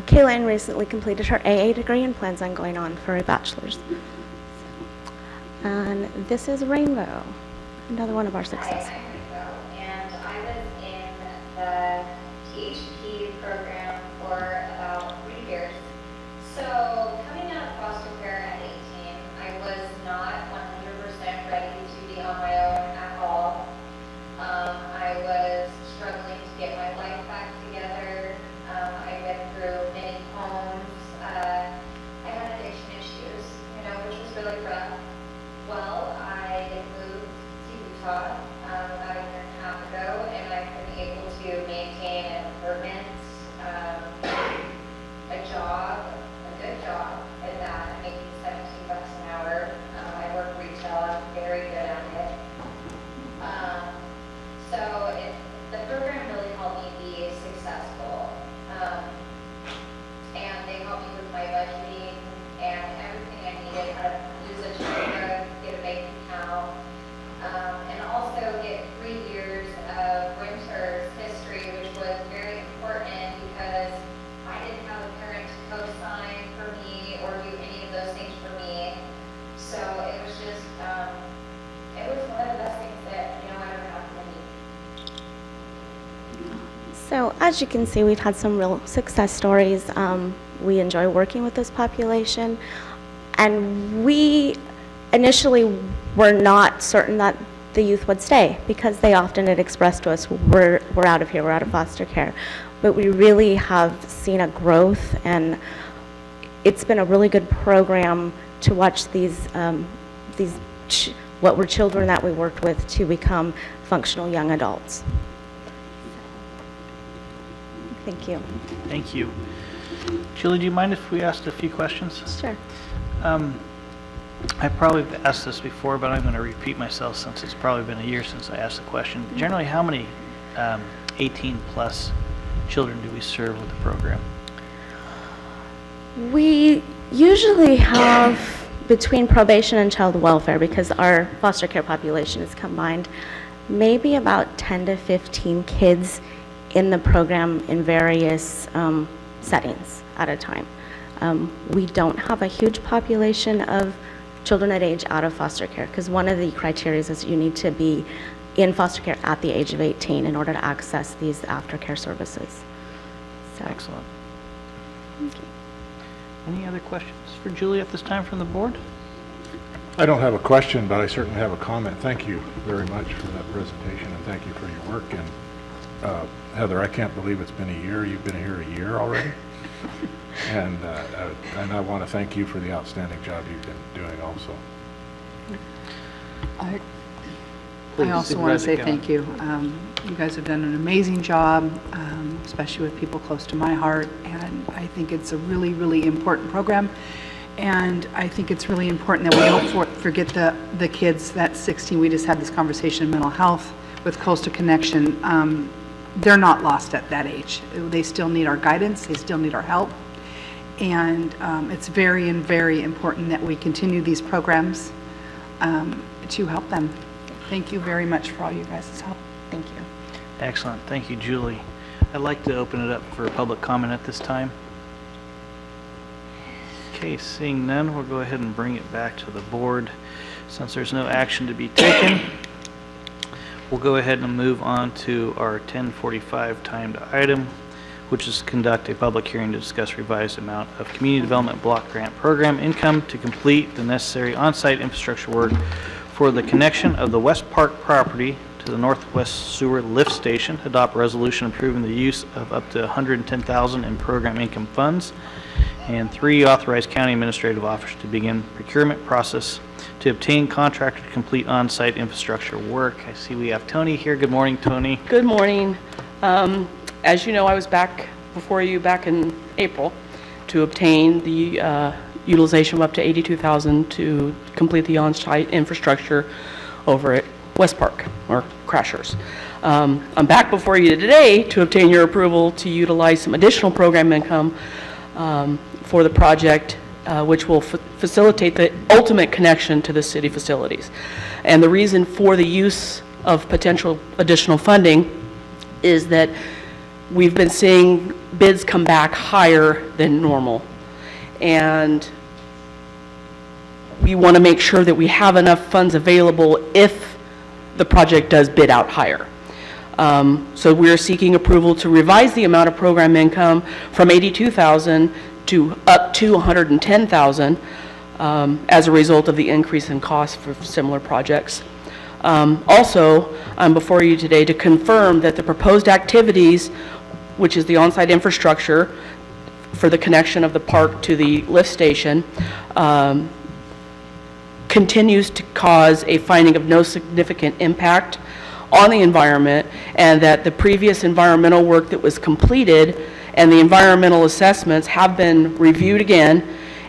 Speaker 14: Kaylan recently completed her AA degree and plans on going on for a bachelor's. And this is Rainbow, another one of our successes.
Speaker 15: Hi, I'm Rainbow, and I was in the THP program for about 3 years. So coming out of foster care at 18, I was not 100% ready to be on my own at all. I was struggling to get my life back together. I went through many homes. I had addiction issues, which was really rough. Well, I moved to Utah about 1.5 years ago, and I've been able to maintain an apartment, a job, a good job at that. I'm making $17 an hour. I work retail. I'm very good at it. So the program really helped me be successful. And they helped me with my budgeting and everything I needed, how to use a checkbook, get a bank account, and also get 3 years of renter's history, which was very important because I didn't have a parent to co-sign for me or do any of those things for me. So it was just, it was one of the best things that, I ever happened to me.
Speaker 14: So as you can see, we've had some real success stories. We enjoy working with this population, and we initially were not certain that the youth would stay because they often had expressed to us, we're out of here, we're out of foster care. But we really have seen a growth, and it's been a really good program to watch these what were children that we worked with to become functional young adults. Thank you.
Speaker 3: Thank you. Julie, do you mind if we asked a few questions?
Speaker 14: Sure.
Speaker 3: I probably have asked this before, but I'm going to repeat myself since it's probably been a year since I asked the question. Generally, how many 18-plus children do we serve with the program?
Speaker 14: We usually have, between probation and child welfare, because our foster care population is combined, maybe about 10 to 15 kids in the program in various settings at a time. We don't have a huge population of children at age out of foster care because one of the criteria is you need to be in foster care at the age of 18 in order to access these aftercare services. So.
Speaker 3: Excellent. Okay. Any other questions for Julie at this time from the board?
Speaker 6: I don't have a question, but I certainly have a comment. Thank you very much for that presentation, and thank you for your work. And Heather, I can't believe it's been a year. You've been here a year already. And I want to thank you for the outstanding job you've been doing also.
Speaker 2: I also want to say thank you. You guys have done an amazing job, especially with people close to my heart, and I think it's a really, really important program. And I think it's really important that we don't forget the kids that 16. We just had this conversation in mental health with Coastal Connection. They're not lost at that age. They still need our guidance. They still need our help. And it's very, very important that we continue these programs to help them. Thank you very much for all you guys' help. Thank you.
Speaker 3: Excellent. Thank you, Julie. I'd like to open it up for public comment at this time. Okay, seeing none, we'll go ahead and bring it back to the board. Since there's no action to be taken, We'll go ahead and move on to our 10:45 timed item, which is conduct a public hearing to discuss revised amount of community development block grant program income to complete the necessary on-site infrastructure work for the connection of the West Park property to the Northwest Sewer Lift Station, adopt resolution approving the use of up to $110,000 in program income funds, and 3, authorize county administrative officer to begin procurement process to obtain contractor to complete on-site infrastructure work. I see we have Tony here. Good morning, Tony.
Speaker 16: Good morning. As you know, I was back before you back in April to obtain the utilization of up to $82,000 to complete the on-site infrastructure over at West Park, or Crashers. I'm back before you today to obtain your approval to utilize some additional program income for the project, which will facilitate the ultimate connection to the city facilities. And the reason for the use of potential additional funding is that we've been seeing bids come back higher than normal. And we want to make sure that we have enough funds available if the project does bid out higher. So we're seeking approval to revise the amount of program income from $82,000 to up to $110,000 as a result of the increase in cost for similar projects. Also, I'm before you today to confirm that the proposed activities, which is the on-site infrastructure for the connection of the park to the lift station, continues to cause a finding of no significant impact on the environment, and that the previous environmental work that was completed and the environmental assessments have been reviewed again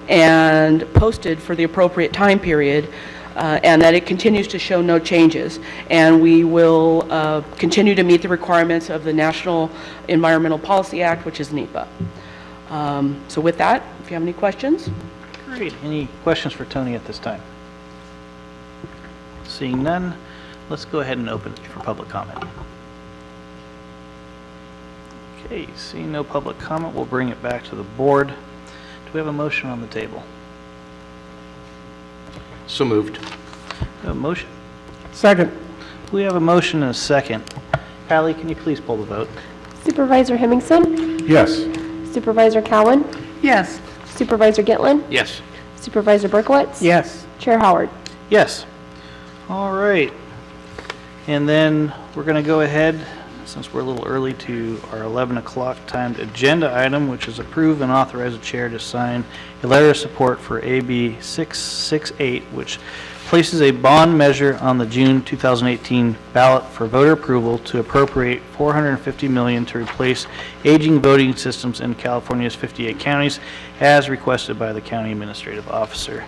Speaker 16: and posted for the appropriate time period, and that it continues to show no changes. And we will continue to meet the requirements of the National Environmental Policy Act, which is NEPA. So with that, if you have any questions.
Speaker 3: Great. Any questions for Tony at this time? Seeing none, let's go ahead and open it for public comment. Okay, seeing no public comment, we'll bring it back to the board. Do we have a motion on the table?
Speaker 4: So moved.
Speaker 3: A motion?
Speaker 1: Second.
Speaker 3: We have a motion and a second. Hallie, can you please pull the vote?
Speaker 1: Supervisor Hemmingson?
Speaker 6: Yes.
Speaker 1: Supervisor Cowan?
Speaker 2: Yes.
Speaker 1: Supervisor Gitlin?
Speaker 4: Yes.
Speaker 1: Supervisor Berkowitz?
Speaker 16: Yes.
Speaker 1: Chair Howard?
Speaker 3: Yes. All right. And then we're going to go ahead, since we're a little early, to our 11 o'clock timed agenda item, which is approve and authorize the chair to sign a letter of support for AB 668, which places a bond measure on the June 2018 ballot for voter approval to appropriate $450 million to replace aging voting systems in California's 58 counties, as requested by the county administrative officer.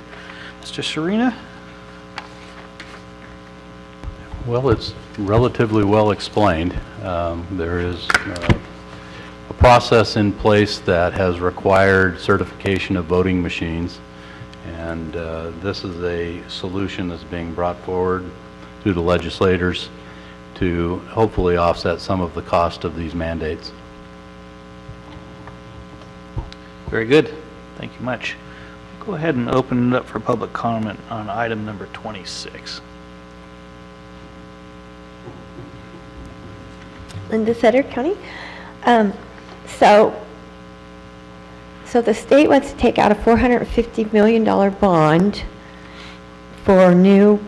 Speaker 3: Mr. Serena?
Speaker 7: Well, it's relatively well explained. There is a process in place that has required certification of voting machines, and this is a solution that's being brought forward through the legislators to hopefully offset some of the cost of these mandates.
Speaker 3: Very good. Thank you much. Go ahead and open it up for public comment on item number 26.
Speaker 13: Linda Sutter, County. So the state wants to take out a $450 million bond for new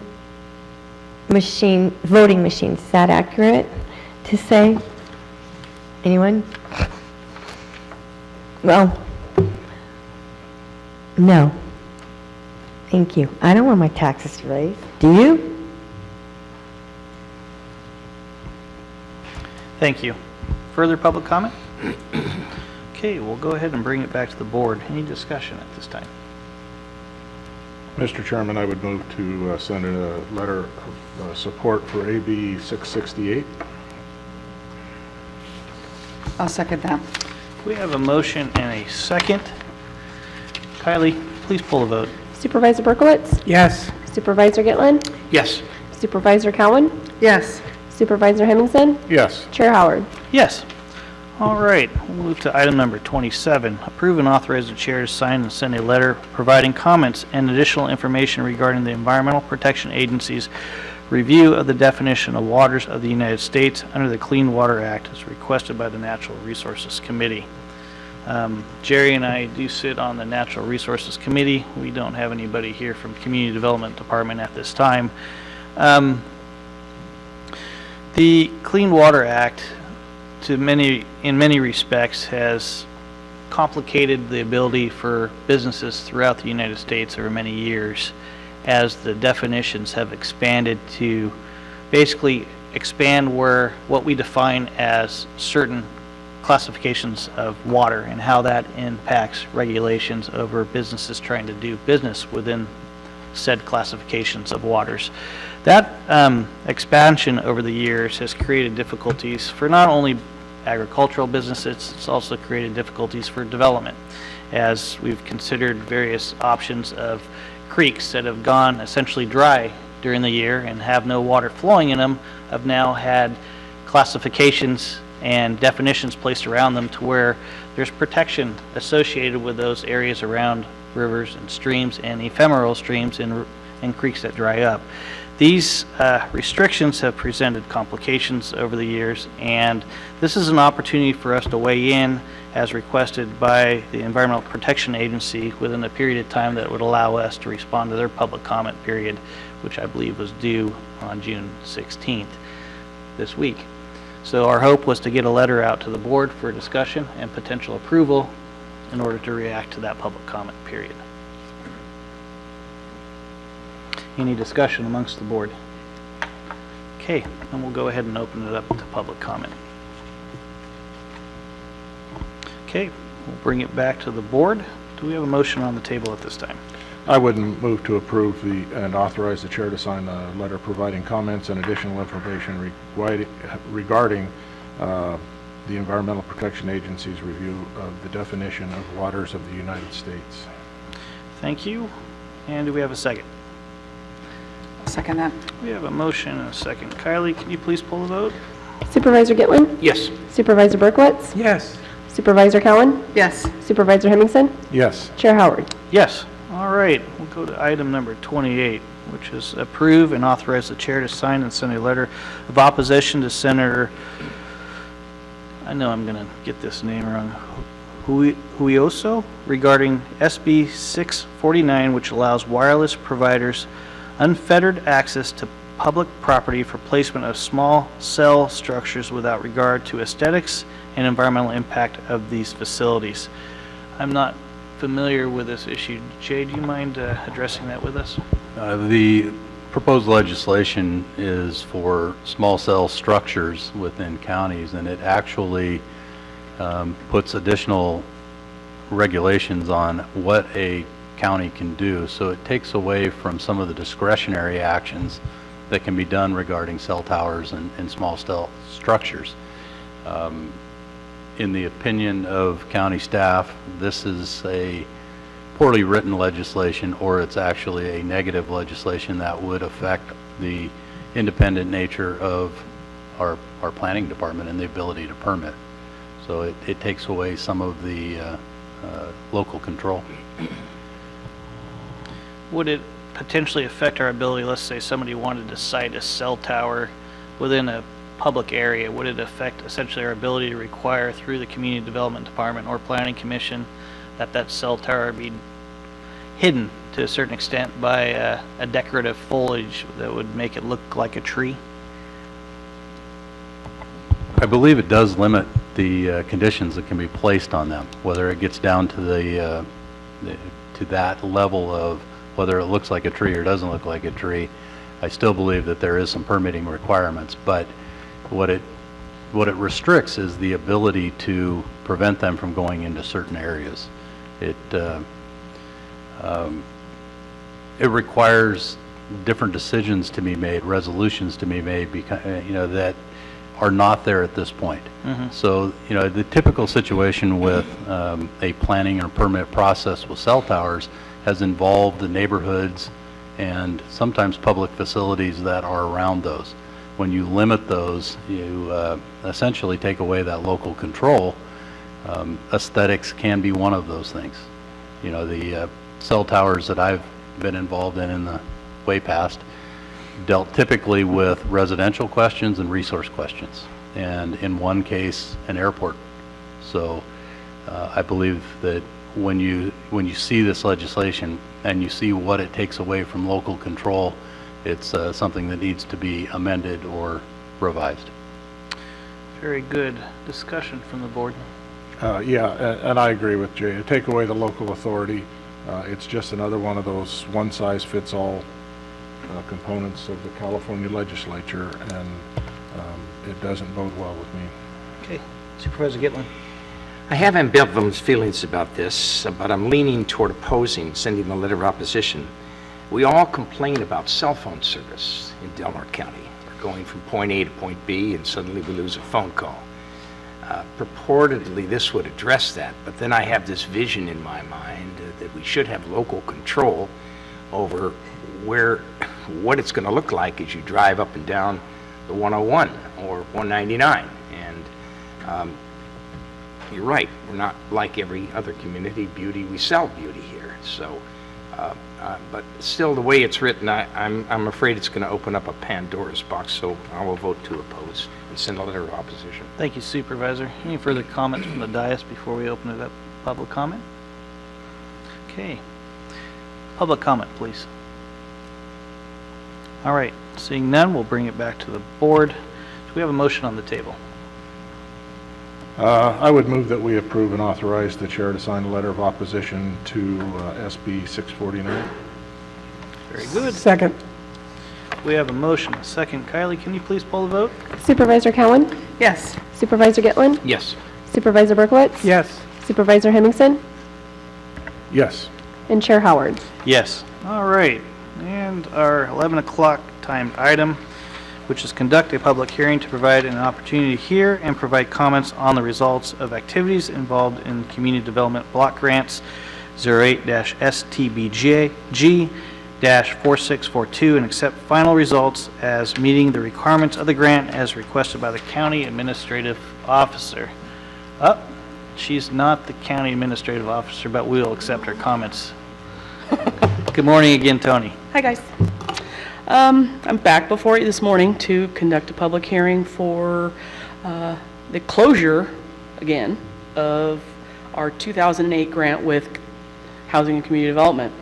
Speaker 13: voting machines. Is that accurate to say? Anyone? Well, no. Thank you. I don't want my taxes to raise. Do you?
Speaker 3: Thank you. Further public comment? Okay, we'll go ahead and bring it back to the board. Any discussion at this time?
Speaker 6: Mr. Chairman, I would move to send a letter of support for AB 668.
Speaker 2: I'll second that.
Speaker 3: We have a motion and a second. Kylie, please pull the vote.
Speaker 1: Supervisor Berkowitz?
Speaker 16: Yes.
Speaker 1: Supervisor Gitlin?
Speaker 4: Yes.
Speaker 1: Supervisor Cowan?
Speaker 2: Yes.
Speaker 1: Supervisor Hemmingson?
Speaker 6: Yes.
Speaker 1: Chair Howard?
Speaker 3: Yes. All right, we'll move to item number 27. Approve and authorize the chair to sign and send a letter providing comments and additional information regarding the Environmental Protection Agency's review of the definition of waters of the United States under the Clean Water Act as requested by the Natural Resources Committee. Jerry and I do sit on the Natural Resources Committee. We don't have anybody here from Community Development Department at this time. The Clean Water Act, in many respects, has complicated the ability for businesses throughout the United States over many years, as the definitions have expanded to basically expand what we define as certain classifications of water and how that impacts regulations over businesses trying to do business within said classifications of waters. That expansion over the years has created difficulties for not only agricultural businesses, it's also created difficulties for development, as we've considered various options of creeks that have gone essentially dry during the year and have no water flowing in them, have now had classifications and definitions placed around them to where there's protection associated with those areas around rivers and streams and ephemeral streams and creeks that dry up. These restrictions have presented complications over the years, and this is an opportunity for us to weigh in as requested by the Environmental Protection Agency within a period of time that would allow us to respond to their public comment period, which I believe was due on June 16th this week. So our hope was to get a letter out to the board for discussion and potential approval in order to react to that public comment period. Any discussion amongst the board? Okay, then we'll go ahead and open it up to public comment. Okay, we'll bring it back to the board. Do we have a motion on the table at this time?
Speaker 6: I would move to approve and authorize the chair to sign the letter providing comments and additional information regarding the Environmental Protection Agency's review of the definition of waters of the United States.
Speaker 3: Thank you. And do we have a second?
Speaker 2: I'll second that.
Speaker 3: We have a motion and a second. Kylie, can you please pull the vote?
Speaker 1: Supervisor Gitlin?
Speaker 4: Yes.
Speaker 1: Supervisor Berkowitz?
Speaker 6: Yes.
Speaker 1: Supervisor Cowan?
Speaker 2: Yes.
Speaker 1: Supervisor Hemmingson?
Speaker 6: Yes.
Speaker 1: Chair Howard?
Speaker 3: Yes. All right, we'll go to item number 28, which is approve and authorize the chair to sign and send a letter of opposition to Senator, I know I'm going to get this name wrong, Huioso, regarding SB 649, which allows wireless providers unfettered access to public property for placement of small cell structures without regard to aesthetics and environmental impact of these facilities. I'm not familiar with this issue. Jay, do you mind addressing that with us?
Speaker 7: The proposed legislation is for small cell structures within counties, and it actually puts additional regulations on what a county can do. So it takes away from some of the discretionary actions that can be done regarding cell towers and small cell structures. In the opinion of county staff, this is a poorly written legislation, or it's actually a negative legislation that would affect the independent nature of our planning department and the ability to permit. So it takes away some of the local control.
Speaker 3: Would it potentially affect our ability, let's say somebody wanted to site a cell tower within a public area, would it affect essentially our ability to require through the Community Development Department or Planning Commission that that cell tower be hidden to a certain extent by a decorative foliage that would make it look like a tree?
Speaker 7: I believe it does limit the conditions that can be placed on them, whether it gets down to to that level of whether it looks like a tree or doesn't look like a tree. I still believe that there is some permitting requirements, but what it restricts is the ability to prevent them from going into certain areas. It requires different decisions to be made, resolutions to be made, because, that are not there at this point.
Speaker 3: Mm-hmm.
Speaker 7: So, the typical situation with a planning or permit process with cell towers has involved the neighborhoods and sometimes public facilities that are around those. When you limit those, you essentially take away that local control. Aesthetics can be one of those things. The cell towers that I've been involved in the way past, dealt typically with residential questions and resource questions, and in one case, an airport. So I believe that when you see this legislation and you see what it takes away from local control, it's something that needs to be amended or revised.
Speaker 3: Very good discussion from the board.
Speaker 6: Yeah, and I agree with Jay. Take away the local authority. It's just another one of those one-size-fits-all components of the California legislature, and it doesn't bode well with me.
Speaker 3: Okay, Supervisor Gitlin.
Speaker 4: I have ambivalent feelings about this, but I'm leaning toward opposing sending the letter of opposition. We all complain about cell phone service in Delaware County. We're going from point A to point B, and suddenly we lose a phone call. Purportedly, this would address that, but then I have this vision in my mind that we should have local control over what it's going to look like as you drive up and down the 101 or 199. And you're right, we're not like every other community. We sell beauty here. So, but still, the way it's written, I'm afraid it's going to open up a Pandora's box. So I will vote to oppose and send a letter of opposition.
Speaker 3: Thank you, Supervisor. Any further comments from the dais before we open it up? Public comment? Okay. Public comment, please. All right. Seeing none, we'll bring it back to the board. So we have a motion on the table.
Speaker 6: I would move that we approve and authorize the chair to sign a letter of opposition to SB 649.
Speaker 3: Very good.
Speaker 1: Second.
Speaker 3: We have a motion, a second. Kylie, can you please poll the vote?
Speaker 1: Supervisor Cowan?
Speaker 2: Yes.
Speaker 1: Supervisor Gitlin?
Speaker 4: Yes.
Speaker 1: Supervisor Berkowitz?
Speaker 2: Yes.
Speaker 1: Supervisor Hemmingson?
Speaker 6: Yes.
Speaker 1: And Chair Howard?
Speaker 3: Yes. All right. And our 11 o'clock timed item, which is conduct a public hearing to provide an opportunity to hear and provide comments on the results of activities involved in community development block grants 08-STBG-4642 and accept final results as meeting the requirements of the grant as requested by the county administrative officer. She's not the county administrative officer, but we'll accept her comments. Good morning again, Tony.
Speaker 16: Hi, guys. I'm back before you this morning to conduct a public hearing for the closure, again, of our 2008 grant with Housing and Community Development.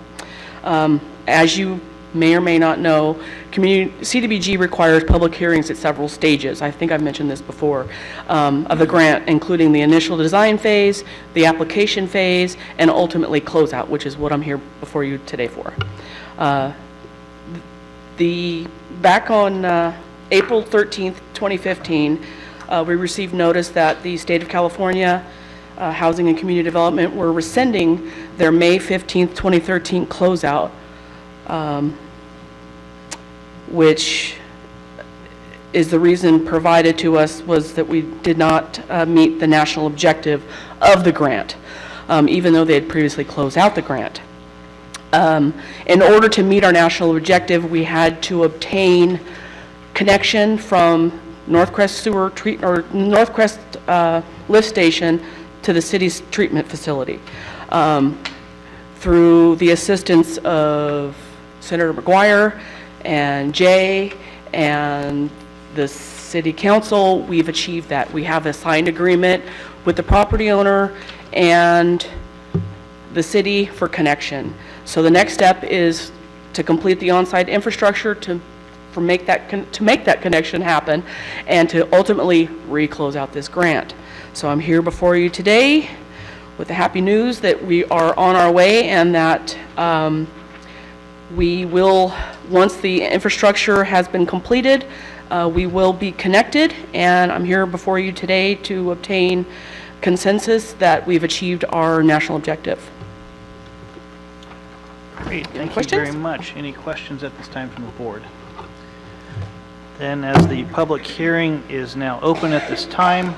Speaker 16: As you may or may not know, CDBG requires public hearings at several stages. I think I've mentioned this before, of the grant, including the initial design phase, the application phase, and ultimately closeout, which is what I'm here before you today for. Back on April 13th, 2015, we received notice that the State of California Housing and Community Development were rescinding their May 15th, 2013 closeout, which is the reason provided to us was that we did not meet the national objective of the grant, even though they had previously closed out the grant. In order to meet our national objective, we had to obtain connection from Northcrest lift station to the city's treatment facility. Through the assistance of Senator McGuire and Jay and the city council, we've achieved that. We have a signed agreement with the property owner and the city for connection. So the next step is to complete the on-site infrastructure to make that connection happen and to ultimately re-close out this grant. So I'm here before you today with the happy news that we are on our way and that we will, once the infrastructure has been completed, we will be connected, and I'm here before you today to obtain consensus that we've achieved our national objective.
Speaker 3: Great, thank you very much. Any questions at this time from the board? Then, as the public hearing is now open at this time,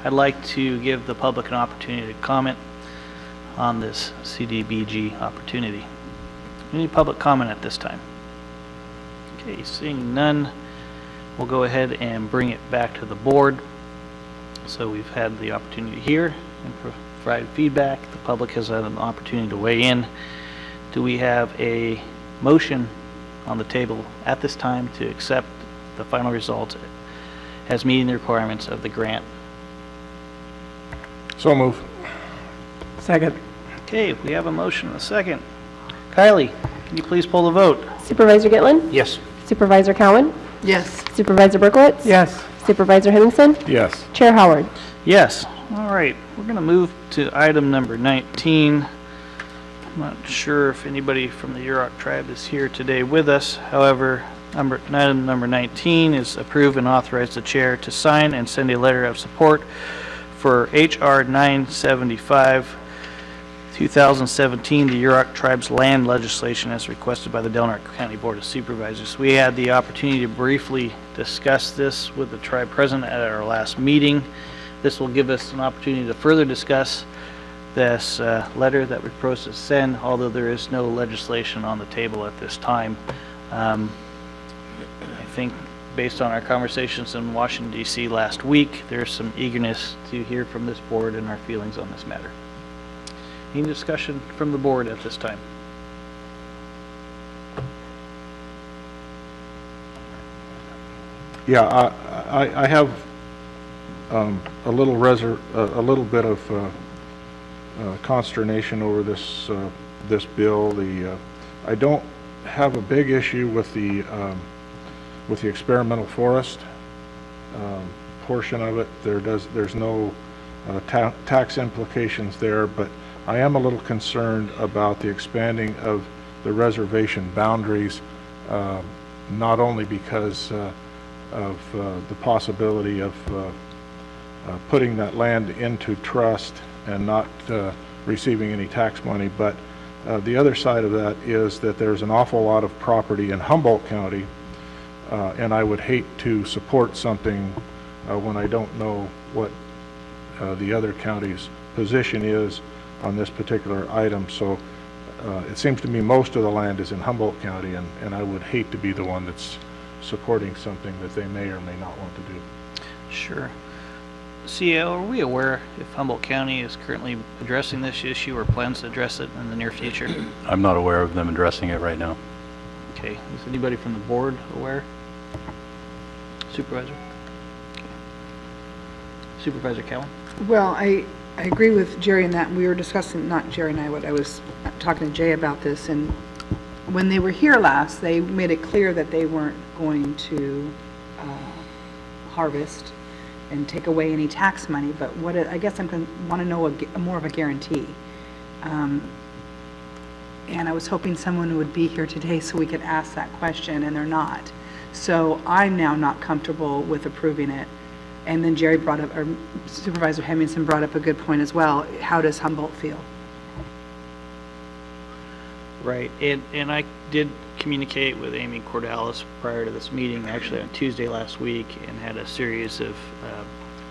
Speaker 3: I'd like to give the public an opportunity to comment on this CDBG opportunity. Any public comment at this time? Okay, seeing none, we'll go ahead and bring it back to the board. So we've had the opportunity to hear and provide feedback. The public has had an opportunity to weigh in. Do we have a motion on the table at this time to accept the final results as meeting the requirements of the grant.
Speaker 6: So move.
Speaker 3: Second. Okay, we have a motion and a second. Kylie, can you please pull the vote?
Speaker 1: Supervisor Gitlin?
Speaker 4: Yes.
Speaker 1: Supervisor Cowan?
Speaker 2: Yes.
Speaker 1: Supervisor Berkowitz?
Speaker 6: Yes.
Speaker 1: Supervisor Hemmingson?
Speaker 6: Yes.
Speaker 1: Chair Howard?
Speaker 3: Yes. All right, we're going to move to item number 19. I'm not sure if anybody from the Yurok tribe is here today with us. However, item number 19 is approve and authorize the chair to sign and send a letter of support for H.R. 975, 2017, the Yurok tribe's land legislation as requested by the Delaware County Board of Supervisors. We had the opportunity to briefly discuss this with the tribe president at our last meeting. This will give us an opportunity to further discuss this letter that we propose to send, although there is no legislation on the table at this time. I think based on our conversations in Washington, D.C. last week, there's some eagerness to hear from this board and our feelings on this matter. Any discussion from the board at this time?
Speaker 6: Yeah, I have a little bit of consternation over this bill. I don't have a big issue with the experimental forest portion of it. There's no tax implications there, but I am a little concerned about the expanding of the reservation boundaries, not only because of the possibility of putting that land into trust and not receiving any tax money, but the other side of that is that there's an awful lot of property in Humboldt County, and I would hate to support something when I don't know what the other county's position is on this particular item. So it seems to me most of the land is in Humboldt County, and I would hate to be the one that's supporting something that they may or may not want to do.
Speaker 3: Sure. CEO, are we aware if Humboldt County is currently addressing this issue or plans to address it in the near future?
Speaker 7: I'm not aware of them addressing it right now.
Speaker 3: Okay. Is anybody from the board aware? Supervisor? Okay. Supervisor Cowan?
Speaker 2: Well, I agree with Jerry in that we were discussing, not Jerry and I, but I was talking to Jay about this, and when they were here last, they made it clear that they weren't going to harvest and take away any tax money, but I guess I'm going to want to know more of a guarantee. And I was hoping someone would be here today so we could ask that question, and they're not. So I'm now not comfortable with approving it. And then Jerry brought up, or Supervisor Hemmingson brought up a good point as well. How does Humboldt feel?
Speaker 3: Right, and I did communicate with Amy Cordalis prior to this meeting, actually on Tuesday last week, and had a series of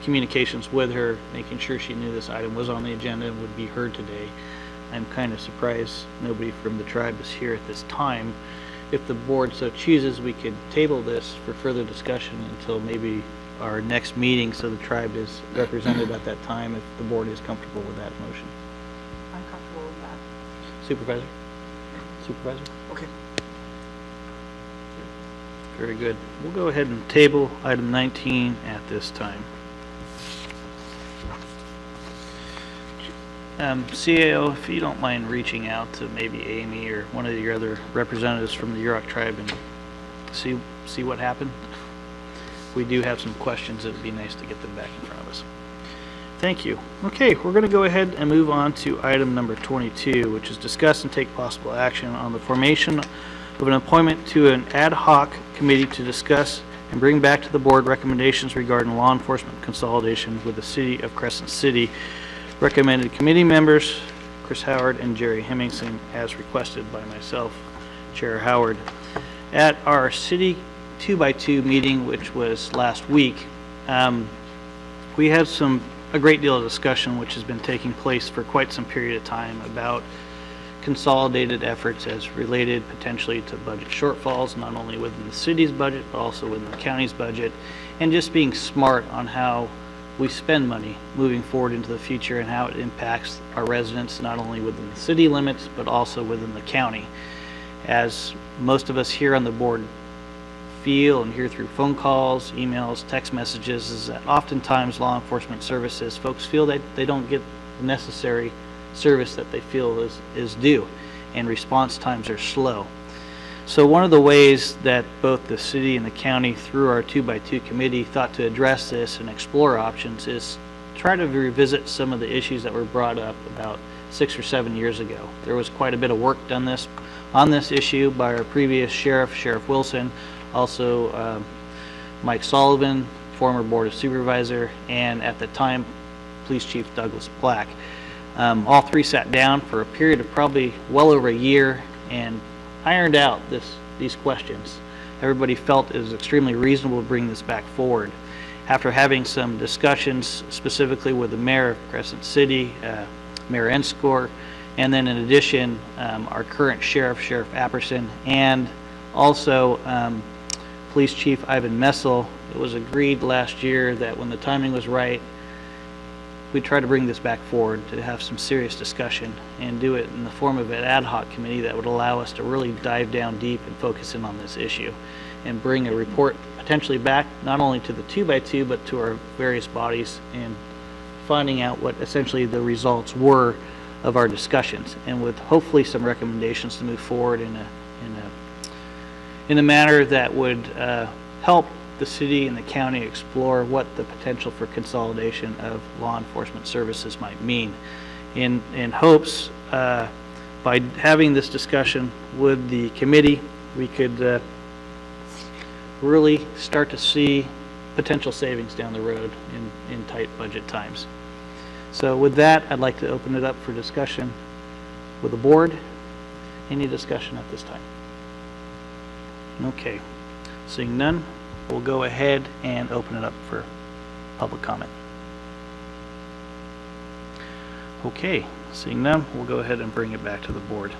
Speaker 3: communications with her, making sure she knew this item was on the agenda and would be heard today. I'm kind of surprised nobody from the tribe is here at this time. If the board so chooses, we could table this for further discussion until maybe our next meeting, so the tribe is represented at that time, if the board is comfortable with that motion.
Speaker 2: I'm comfortable with that.
Speaker 3: Supervisor? Supervisor?
Speaker 2: Okay.
Speaker 3: Very good. We'll go ahead and table item 19 at this time. CAO, if you don't mind reaching out to maybe Amy or one of your other representatives from the Yurok tribe and see what happened. We do have some questions. It'd be nice to get them back in front of us. Thank you. Okay, we're going to go ahead and move on to item number 22, which is discuss and take possible action on the formation of an appointment to an ad hoc committee to discuss and bring back to the board recommendations regarding law enforcement consolidation with the city of Crescent City. Recommended committee members, Chris Howard and Jerry Hemmingson, as requested by myself, Chair Howard. At our city 2x2 meeting, which was last week, we had a great deal of discussion which has been taking place for quite some period of time about consolidated efforts as related potentially to budget shortfalls, not only within the city's budget, but also within the county's budget, and just being smart on how we spend money moving forward into the future and how it impacts our residents, not only within the city limits, but also within the county. As most of us here on the board feel and hear through phone calls, emails, text messages, is that oftentimes law enforcement services, folks feel that they don't get the necessary service that they feel is due, and response times are slow. So one of the ways that both the city and the county, through our 2x2 committee, thought to address this and explore options is try to revisit some of the issues that were brought up about 6 or 7 years ago. There was quite a bit of work done on this issue by our previous sheriff, Sheriff Wilson, also Mike Sullivan, former Board of Supervisor, and at the time, Police Chief Douglas Black. All three sat down for a period of probably well over a year and ironed out these questions. Everybody felt it was extremely reasonable to bring this back forward. After having some discussions specifically with the mayor of Crescent City, Mayor Enscore, and then in addition, our current sheriff, Sheriff Apperson, and also Police Chief Ivan Messel, it was agreed last year that when the timing was right, we try to bring this back forward to have some serious discussion and do it in the form of an ad hoc committee that would allow us to really dive down deep and focus in on this issue and bring a report potentially back not only to the 2x2 but to our various bodies and finding out what essentially the results were of our discussions, and with hopefully some recommendations to move forward in a manner that would help the city and the county explore what the potential for consolidation of law enforcement services might mean. In hopes, by having this discussion with the committee, we could really start to see potential savings down the road in tight budget times. So with that, I'd like to open it up for discussion with the board. Any discussion at this time? Okay, seeing none, we'll go ahead and open it up for public comment. Okay, seeing none, we'll go ahead and bring it back to the board.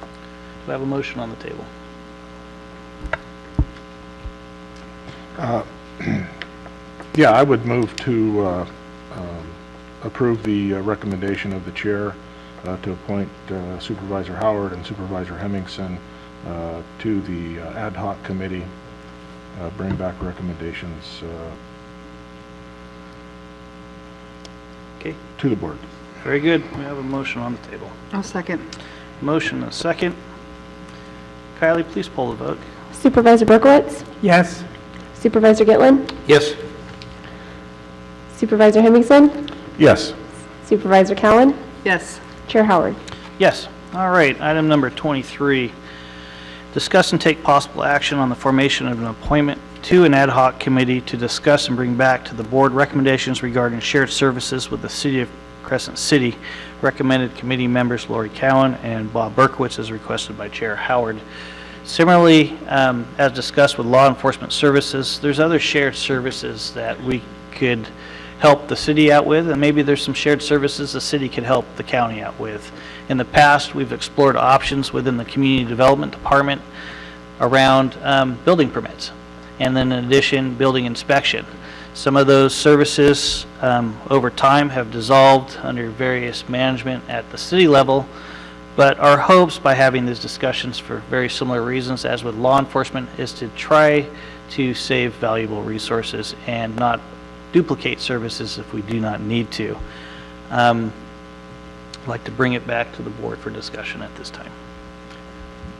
Speaker 3: Do I have a motion on the table?
Speaker 6: Yeah, I would move to approve the recommendation of the chair to appoint Supervisor Howard and Supervisor Hemmingson to the ad hoc committee, bring back recommendations
Speaker 3: Okay.
Speaker 6: to the board.
Speaker 3: Very good. We have a motion on the table.
Speaker 2: I'll second.
Speaker 3: Motion and a second. Kylie, please poll the vote.
Speaker 1: Supervisor Berkowitz?
Speaker 2: Yes.
Speaker 1: Supervisor Gitlin?
Speaker 4: Yes.
Speaker 1: Supervisor Hemmingson?
Speaker 6: Yes.
Speaker 1: Supervisor Cowan?
Speaker 2: Yes.
Speaker 1: Chair Howard?
Speaker 3: Yes. All right. Item number 23. Discuss and take possible action on the formation of an appointment to an ad hoc committee to discuss and bring back to the board recommendations regarding shared services with the City of Crescent City. Recommended committee members Lori Cowan and Bob Berkowitz as requested by Chair Howard. Similarly, as discussed with law enforcement services, there's other shared services that we could help the city out with, and maybe there's some shared services the city could help the county out with. In the past, we've explored options within the community development department around building permits, and then in addition, building inspection. Some of those services over time have dissolved under various management at the city level, but our hopes by having these discussions for very similar reasons as with law enforcement is to try to save valuable resources and not duplicate services if we do not need to. I'd like to bring it back to the board for discussion at this time.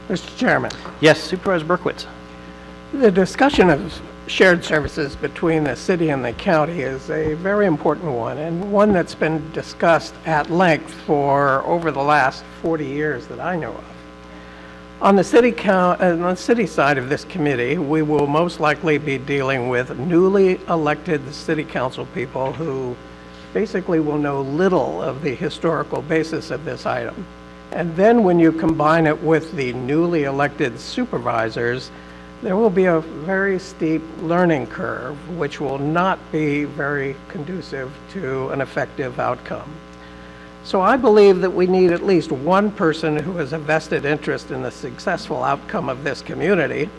Speaker 17: Mr. Chairman,
Speaker 3: Yes, Supervisor Berkowitz.
Speaker 17: the discussion of shared services between the city and the county is a very important one, and one that's been discussed at length for over the last 40 years that I know of. On the city side of this committee, we will most likely be dealing with newly elected city council people who basically will know little of the historical basis of this item. And then when you combine it with the newly elected supervisors, there will be a very steep learning curve, which will not be very conducive to an effective outcome. So I believe that we need at least one person who has a vested interest in the successful outcome of this community,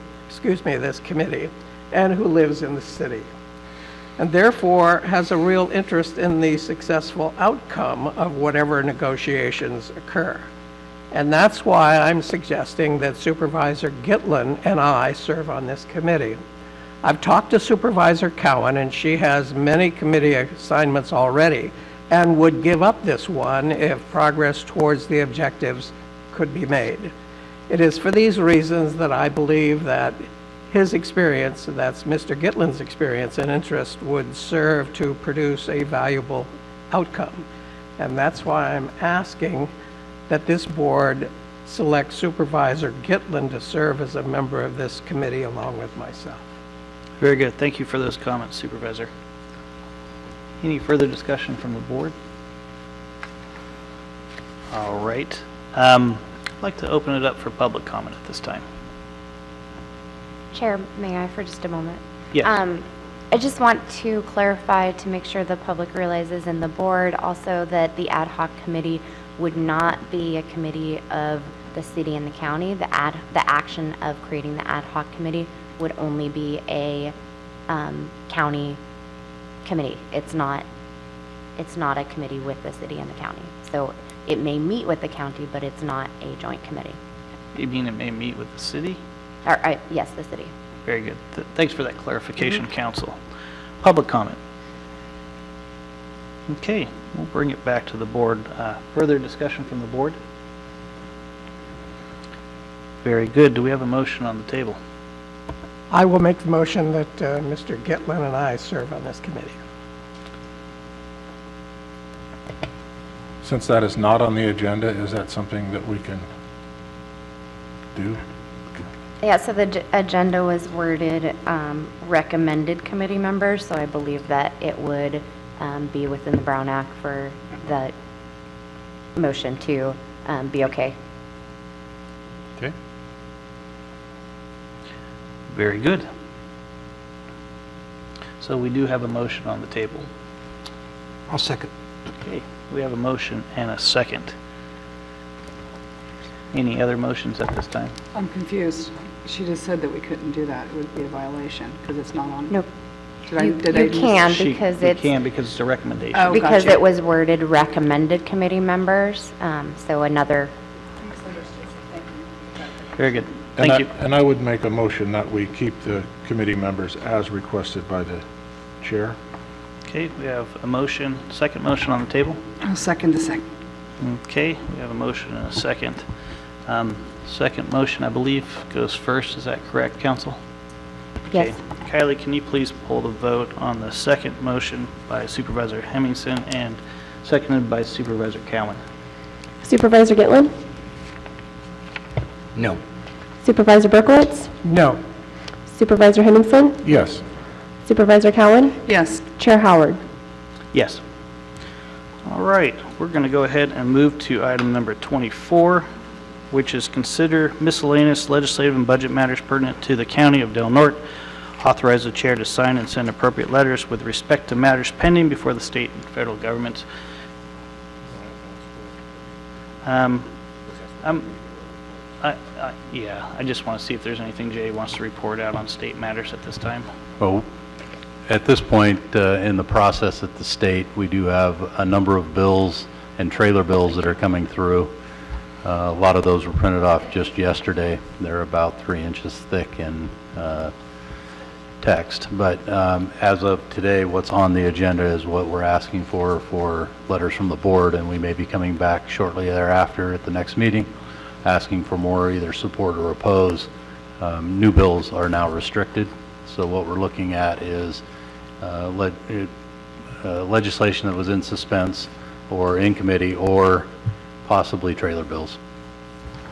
Speaker 17: this committee, and who lives in the city, and therefore has a real interest in the successful outcome of whatever negotiations occur. And that's why I'm suggesting that Supervisor Gitlin and I serve on this committee. I've talked to Supervisor Cowan, and she has many committee assignments already, and would give up this one if progress towards the objectives could be made. It is for these reasons that I believe that his experience, that's Mr. Gitlin's experience and interest, would serve to produce a valuable outcome. And that's why I'm asking that this board select Supervisor Gitlin to serve as a member of this committee along with myself.
Speaker 3: Very good. Thank you for those comments, Supervisor. Any further discussion from the board? All right. I'd like to open it up for public comment at this time.
Speaker 12: Chair, may I for just a moment?
Speaker 3: Yes.
Speaker 12: I just want to clarify to make sure the public realizes and the board also that the ad hoc committee would not be a committee of the city and the county. The action of creating the ad hoc committee would only be a county committee. It's not a committee with the city and the county. So it may meet with the county, but it's not a joint committee.
Speaker 3: You mean it may meet with the city?
Speaker 12: Yes, the city.
Speaker 3: Very good. Thanks for that clarification, Council. Public comment. Okay, we'll bring it back to the board. Further discussion from the board? Very good. Do we have a motion on the table?
Speaker 17: I will make the motion that Mr. Gitlin and I serve on this committee.
Speaker 6: Since that is not on the agenda, is that something that we can do?
Speaker 12: Yeah, so the agenda was worded recommended committee members, so I believe that it would be within the Brown Act for the motion to be okay.
Speaker 6: Okay.
Speaker 3: Very good. So we do have a motion on the table.
Speaker 4: I'll second.
Speaker 3: Okay, we have a motion and a second. Any other motions at this time?
Speaker 2: I'm confused. She just said that we couldn't do that. It would be a violation because it's not on.
Speaker 12: Nope.
Speaker 2: You
Speaker 12: can because
Speaker 3: You can because it's a recommendation.
Speaker 2: Oh,
Speaker 12: because
Speaker 2: gotcha.
Speaker 12: it was worded recommended committee members, so another.
Speaker 3: Very good. Thank you.
Speaker 6: And I would make a motion that we keep the committee members as requested by the chair.
Speaker 3: Okay, we have a motion, second motion on the table.
Speaker 2: I'll second the second.
Speaker 3: Okay, we have a motion and a second. Second motion, I believe, goes first. Is that correct, Council?
Speaker 12: Yes.
Speaker 3: Okay. Kylie, can you please pull the vote on the second motion by Supervisor Hemmingson and seconded by Supervisor Cowan?
Speaker 1: Supervisor Gitlin?
Speaker 4: No.
Speaker 1: Supervisor Berkowitz?
Speaker 17: No.
Speaker 1: Supervisor Hemmingson?
Speaker 6: Yes.
Speaker 1: Supervisor Cowan?
Speaker 2: Yes.
Speaker 1: Chair Howard?
Speaker 3: Yes. All right, we're going to go ahead and move to item number 24, which is consider miscellaneous legislative and budget matters pertinent to the County of Del Norte. Authorize the chair to sign and send appropriate letters with respect to matters pending before the state and federal governments. Yeah, I just want to see if there's anything Jay wants to report out on state matters at this time.
Speaker 7: Well, at this point in the process at the state, we do have a number of bills and trailer bills that are coming through. A lot of those were printed off just yesterday. They're about 3 inches thick in text. But as of today, what's on the agenda is what we're asking for letters from the board, and we may be coming back shortly thereafter at the next meeting, asking for more either support or oppose. New bills are now restricted, so what we're looking at is legislation that was in suspense or in committee or possibly trailer bills.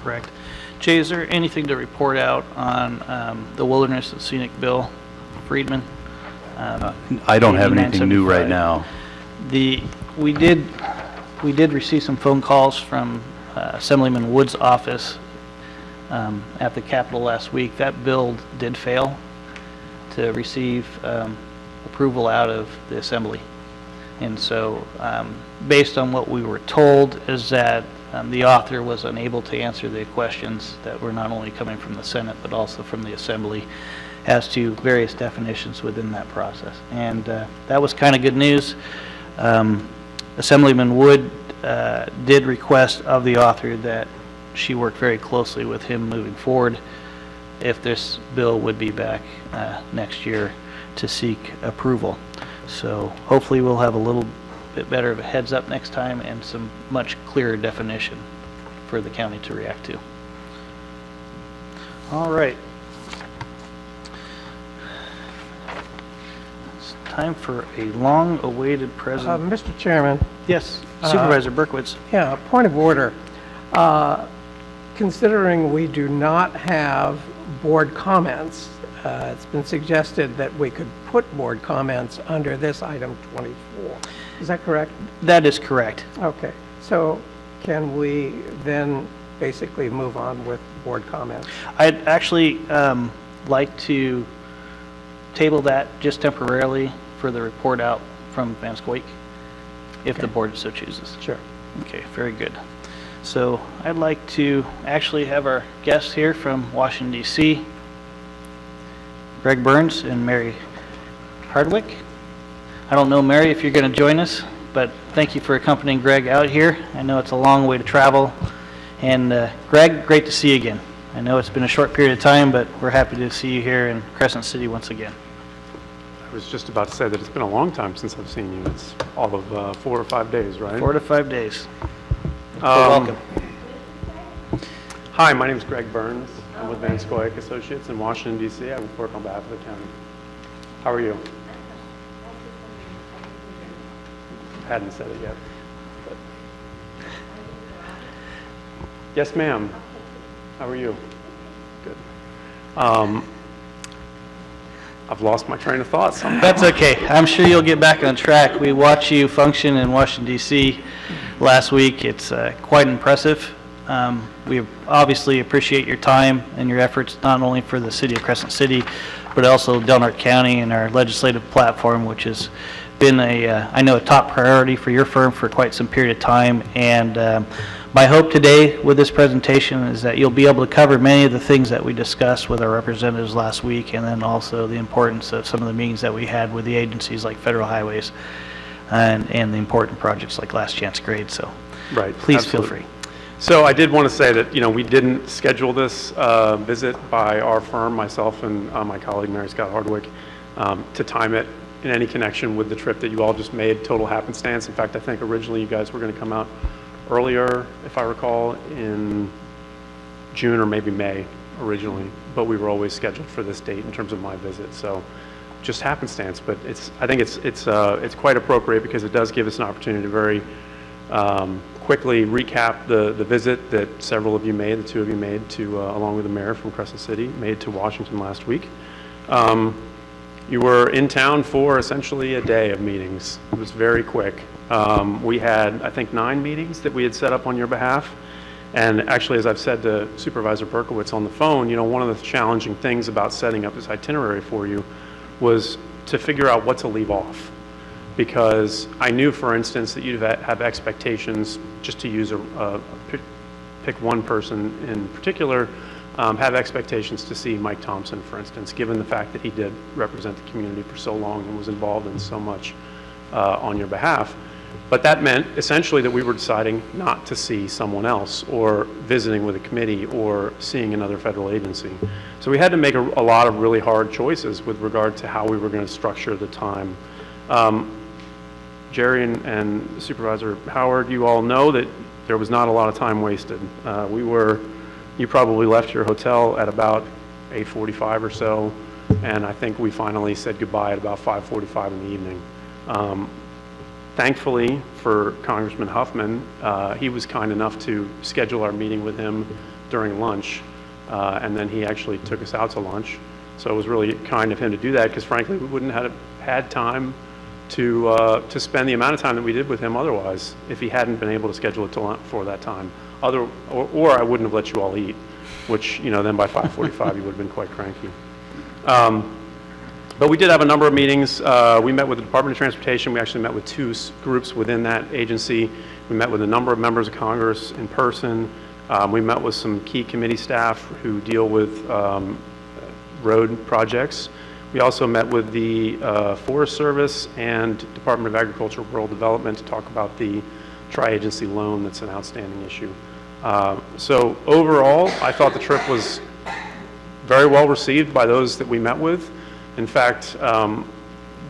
Speaker 3: Correct. Jay, is there anything to report out on the Wilderness and Scenic Bill, Friedman?
Speaker 7: I don't have anything new right now.
Speaker 3: We did receive some phone calls from Assemblyman Wood's office at the Capitol last week. That bill did fail to receive approval out of the Assembly. And so based on what we were told is that the author was unable to answer the questions that were not only coming from the Senate but also from the Assembly as to various definitions within that process. And that was kind of good news. Assemblyman Wood did request of the author that she worked very closely with him moving forward if this bill would be back next year to seek approval. So hopefully we'll have a little bit better of a heads up next time and some much clearer definition for the county to react to. All right. It's time for a long-awaited presentation.
Speaker 17: Mr. Chairman.
Speaker 3: Yes, Supervisor Berkowitz.
Speaker 17: Yeah, point of order. Considering we do not have board comments, it's been suggested that we could put board comments under this item 24. Is that correct?
Speaker 3: That is correct.
Speaker 17: Okay. So can we then basically move on with board comments?
Speaker 3: I'd actually like to table that just temporarily for the report out from Van Scoik, if the board so chooses.
Speaker 17: Sure.
Speaker 3: Okay, very good. So I'd like to actually have our guests here from Washington, D.C., Greg Burns and Mary Hardwick. I don't know, Mary, if you're going to join us, but thank you for accompanying Greg out here. I know it's a long way to travel. And Greg, great to see you again. I know it's been a short period of time, but we're happy to see you here in Crescent City once again.
Speaker 18: I was just about to say that it's been a long time since I've seen you. It's all of 4 or 5 days, right?
Speaker 3: 4 to 5 days. Welcome.
Speaker 18: Hi, my name is Greg Burns. I'm with Van Scoik Associates in Washington, D.C. I work on behalf of the county. How are you? I hadn't said it yet. But. Yes, ma'am. How are you? Good. I've lost my train of thought somehow.
Speaker 3: That's okay. I'm sure you'll get back on track. We watched you function in Washington, D.C. last week. It's quite impressive. We obviously appreciate your time and your efforts, not only for the city of Crescent City, but also Del Norte County and our legislative platform, which has been I know, a top priority for your firm for quite some period of time. And my hope today with this presentation is that you'll be able to cover many of the things that we discussed with our representatives last week, and then also the importance of some of the meetings that we had with the agencies like Federal Highways and the important projects like Last Chance Grade. So
Speaker 18: right,
Speaker 3: please
Speaker 18: absolutely.
Speaker 3: feel free.
Speaker 18: So I did want to say that, we didn't schedule this visit by our firm, myself and my colleague Mary Scott Hardwick, to time it in any connection with the trip that you all just made, total happenstance. In fact, I think originally you guys were going to come out earlier, if I recall, in June or maybe May originally, but we were always scheduled for this date in terms of my visit. So just happenstance, but I think it's quite appropriate because it does give us an opportunity to very quickly recap the visit that several of you made, the two of you made to, along with the mayor from Crescent City, made to Washington last week. You were in town for essentially a day of meetings. It was very quick. We had, I think, 9 meetings that we had set up on your behalf. And actually, as I've said to Supervisor Berkowitz on the phone, one of the challenging things about setting up this itinerary for you was to figure out what to leave off. Because I knew, for instance, that you'd have expectations, just to use pick one person in particular, have expectations to see Mike Thompson, for instance, given the fact that he did represent the community for so long and was involved in so much on your behalf. But that meant essentially that we were deciding not to see someone else or visiting with a committee or seeing another federal agency. So we had to make a lot of really hard choices with regard to how we were going to structure the time. Jerry and Supervisor Howard, you all know that there was not a lot of time wasted. You probably left your hotel at about 8:45 or so, and I think we finally said goodbye at about 5:45 in the evening. Thankfully for Congressman Huffman, he was kind enough to schedule our meeting with him during lunch, and then he actually took us out to lunch. So it was really kind of him to do that, because frankly, we wouldn't have had time to spend the amount of time that we did with him otherwise if he hadn't been able to schedule it for that time. Or I wouldn't have let you all eat, which, then by 5:45 you would have been quite cranky. But we did have a number of meetings. We met with the Department of Transportation. We actually met with 2 groups within that agency. We met with a number of members of Congress in person. We met with some key committee staff who deal with road projects. We also met with the Forest Service and Department of Agriculture Rural Development to talk about the tri-agency loan that's an outstanding issue. So overall, I thought the trip was very well received by those that we met with. In fact,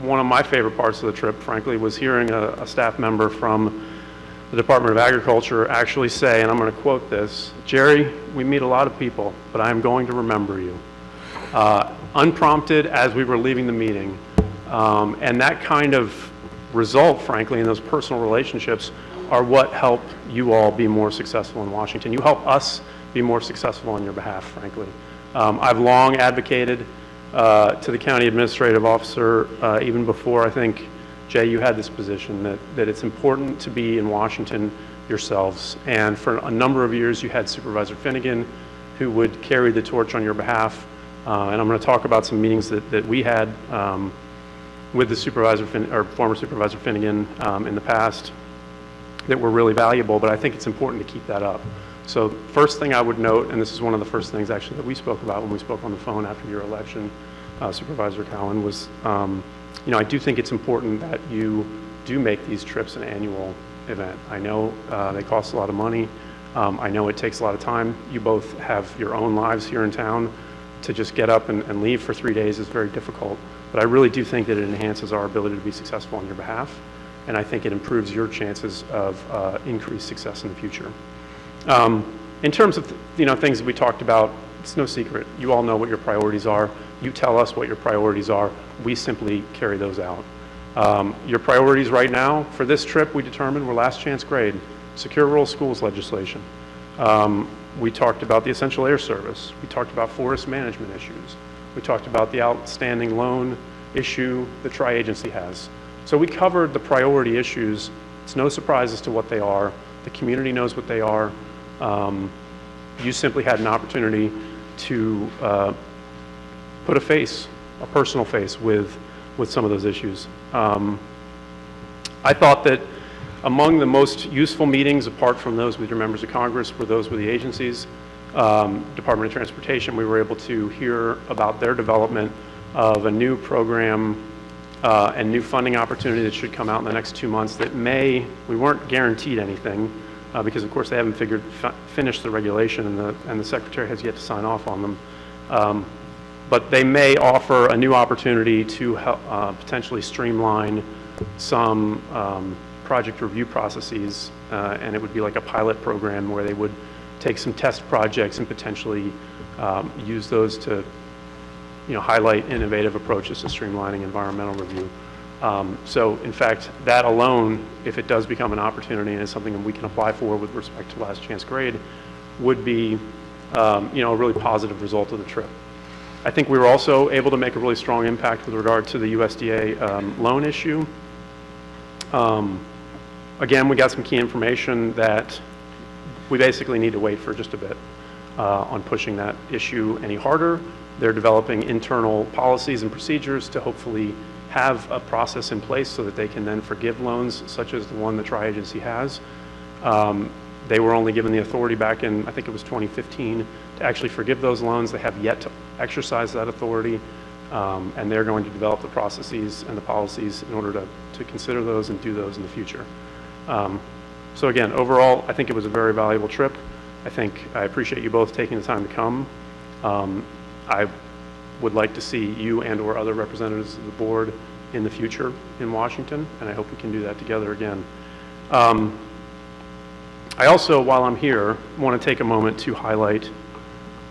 Speaker 18: one of my favorite parts of the trip, frankly, was hearing a staff member from the Department of Agriculture actually say, and I'm going to quote this, "Jerry, we meet a lot of people, but I am going to remember you." Unprompted as we were leaving the meeting. And that kind of result, frankly, in those personal relationships are what help you all be more successful in Washington. You help us be more successful on your behalf, frankly. I've long advocated to the county administrative officer, even before I think, Jay, you had this position, that it's important to be in Washington yourselves. And for a number of years, you had Supervisor Finnegan, who would carry the torch on your behalf. And I'm going to talk about some meetings that we had with the former Supervisor Finnegan in the past that were really valuable, but I think it's important to keep that up. So first thing I would note, and this is one of the first things actually that we spoke about when we spoke on the phone after your election, Supervisor Cowan, was I do think it's important that you do make these trips an annual event. I know they cost a lot of money. I know it takes a lot of time. You both have your own lives here in town. To just get up and leave for 3 days is very difficult. But I really do think that it enhances our ability to be successful on your behalf. And I think it improves your chances of increased success in the future. In terms of things that we talked about, it's no secret. You all know what your priorities are. You tell us what your priorities are. We simply carry those out. Your priorities right now for this trip, we determined, were last chance grade, secure rural schools legislation. We talked about the essential air service. We talked about forest management issues. We talked about the outstanding loan issue the tri-agency has. So we covered the priority issues. It's no surprise as to what they are. The community knows what they are. You simply had an opportunity to put a face, a personal face with some of those issues. I thought that among the most useful meetings, apart from those with your members of Congress, were those with the agencies. Department of Transportation, we were able to hear about their development of a new program and new funding opportunity that should come out in the next 2 months that we weren't guaranteed anything because of course they haven't finished the regulation and the Secretary has yet to sign off on them. But they may offer a new opportunity to help, potentially streamline some project review processes, and it would be like a pilot program where they would take some test projects and potentially use those to highlight innovative approaches to streamlining environmental review. So in fact, that alone, if it does become an opportunity and is something that we can apply for with respect to last chance grade, would be a really positive result of the trip. I think we were also able to make a really strong impact with regard to the USDA loan issue. Again, we got some key information that we basically need to wait for just a bit on pushing that issue any harder. They're developing internal policies and procedures to hopefully have a process in place so that they can then forgive loans such as the one the tri-agency has. They were only given the authority back in, I think it was 2015, to actually forgive those loans. They have yet to exercise that authority, and they're going to develop the processes and the policies in order to consider those and do those in the future. So again, overall, I think it was a very valuable trip. I appreciate you both taking the time to come. I would like to see you and/or other representatives of the board in the future in Washington, and I hope we can do that together again. I also, while I'm here, want to take a moment to highlight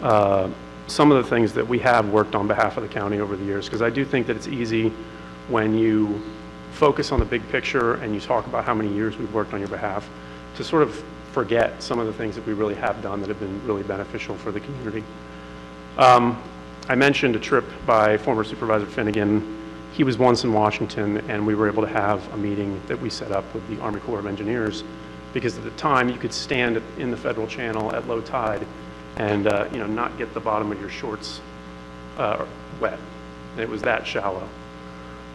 Speaker 18: some of the things that we have worked on behalf of the county over the years, because I do think that it's easy when you focus on the big picture and you talk about how many years we've worked on your behalf to sort of forget some of the things that we really have done that have been really beneficial for the community. I mentioned a trip by former Supervisor Finnegan. He was once in Washington, and we were able to have a meeting that we set up with the Army Corps of Engineers, because at the time you could stand in the federal channel at low tide and not get the bottom of your shorts wet. And it was that shallow.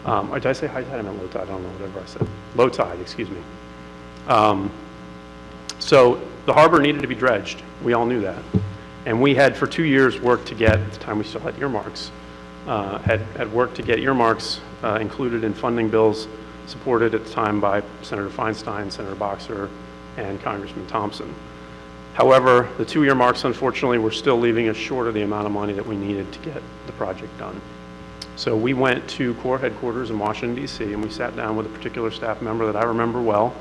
Speaker 18: Or did I say high tide? I meant low tide. I don't know, whatever I said. Low tide, excuse me. So the harbor needed to be dredged. We all knew that. And we had for 2 years worked to get, at the time we still had earmarks, had worked to get earmarks included in funding bills supported at the time by Senator Feinstein, Senator Boxer, and Congressman Thompson. However, the 2-year marks, unfortunately, were still leaving us short of the amount of money that we needed to get the project done. So we went to Corps headquarters in Washington, D.C., and we sat down with a particular staff member that I remember well,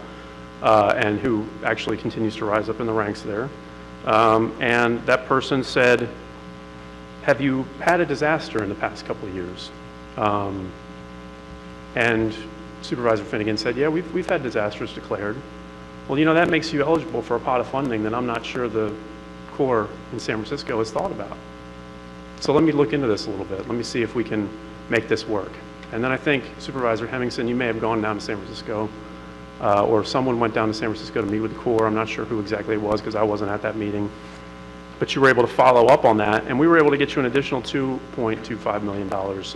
Speaker 18: and who actually continues to rise up in the ranks there. And that person said, have you had a disaster in the past couple of years? And Supervisor Finnegan said, yeah, we've had disasters declared. Well, you know, that makes you eligible for a pot of funding that I'm not sure the Corps in San Francisco has thought about. So let me look into this a little bit. Let me see if we can make this work. And then I think, Supervisor Hemmingson, you may have gone down to San Francisco, or someone went down to San Francisco to meet with the Corps. I'm not sure who exactly it was because I wasn't at that meeting. But you were able to follow up on that, and we were able to get you an additional $2.25 million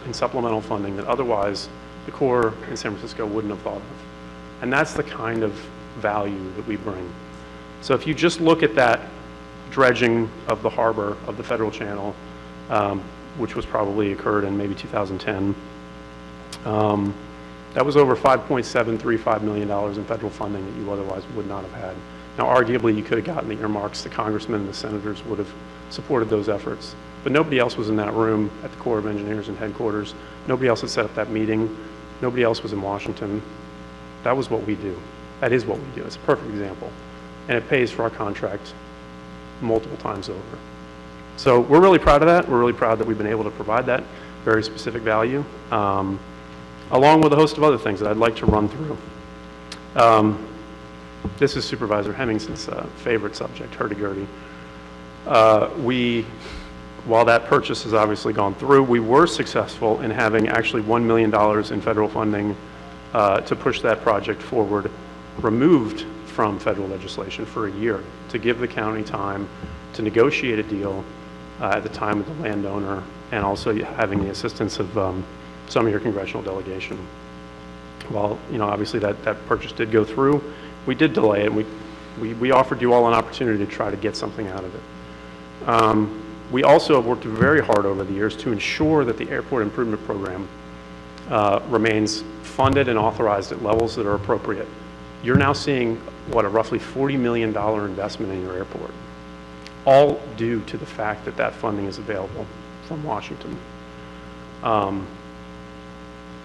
Speaker 18: in supplemental funding that otherwise the Corps in San Francisco wouldn't have thought of. And that's the kind of value that we bring. So if you just look at that dredging of the harbor of the federal channel, which was probably occurred in maybe 2010, that was over $5.735 million in federal funding that you otherwise would not have had. Now, arguably, you could have gotten the earmarks. The congressmen and the senators would have supported those efforts. But nobody else was in that room at the Corps of Engineers and headquarters. Nobody else had set up that meeting. Nobody else was in Washington. That was what we do. That is what we do. It's a perfect example. And it pays for our contract multiple times over. So we're really proud of that. We're really proud that we've been able to provide that very specific value, along with a host of other things that I'd like to run through. This is Supervisor Hemmingson's favorite subject, hurdy-gurdy. While that purchase has obviously gone through, we were successful in having actually $1 million in federal funding to push that project forward, removed from federal legislation for a year to give the county time to negotiate a deal at the time with the landowner, and also having the assistance of some of your congressional delegation. While, you know, obviously that purchase did go through, we did delay it. We offered you all an opportunity to try to get something out of it. We also have worked very hard over the years to ensure that the airport improvement program remains funded and authorized at levels that are appropriate. You're now seeing, what, a roughly $40 million investment in your airport, all due to the fact that that funding is available from Washington.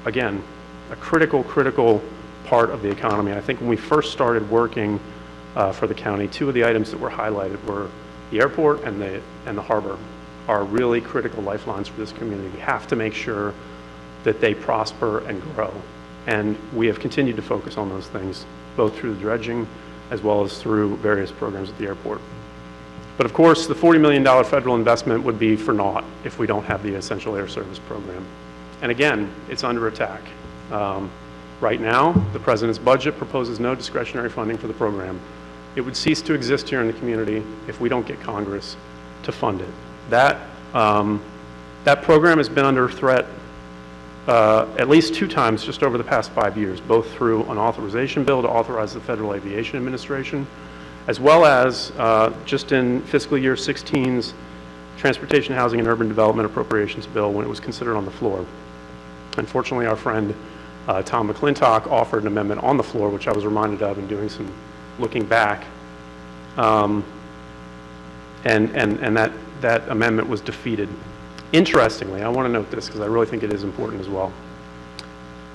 Speaker 18: Again, a critical part of the economy. I think when we first started working for the county, two of the items that were highlighted were the airport and the harbor are really critical lifelines for this community. We have to make sure that they prosper and grow. And we have continued to focus on those things, both through the dredging as well as through various programs at the airport. But of course, the $40 million federal investment would be for naught if we don't have the Essential Air Service program. And again, it's under attack. Right now, the President's budget proposes no discretionary funding for the program. It would cease to exist here in the community if we don't get Congress to fund it. That program has been under threat at least 2 times just over the past 5 years, both through an authorization bill to authorize the Federal Aviation Administration, as well as just in fiscal year 16's Transportation, Housing, and Urban Development Appropriations Bill when it was considered on the floor. Unfortunately, our friend Tom McClintock offered an amendment on the floor, which I was reminded of in doing some looking back, and that amendment was defeated. Interestingly, I want to note this because I really think it is important as well.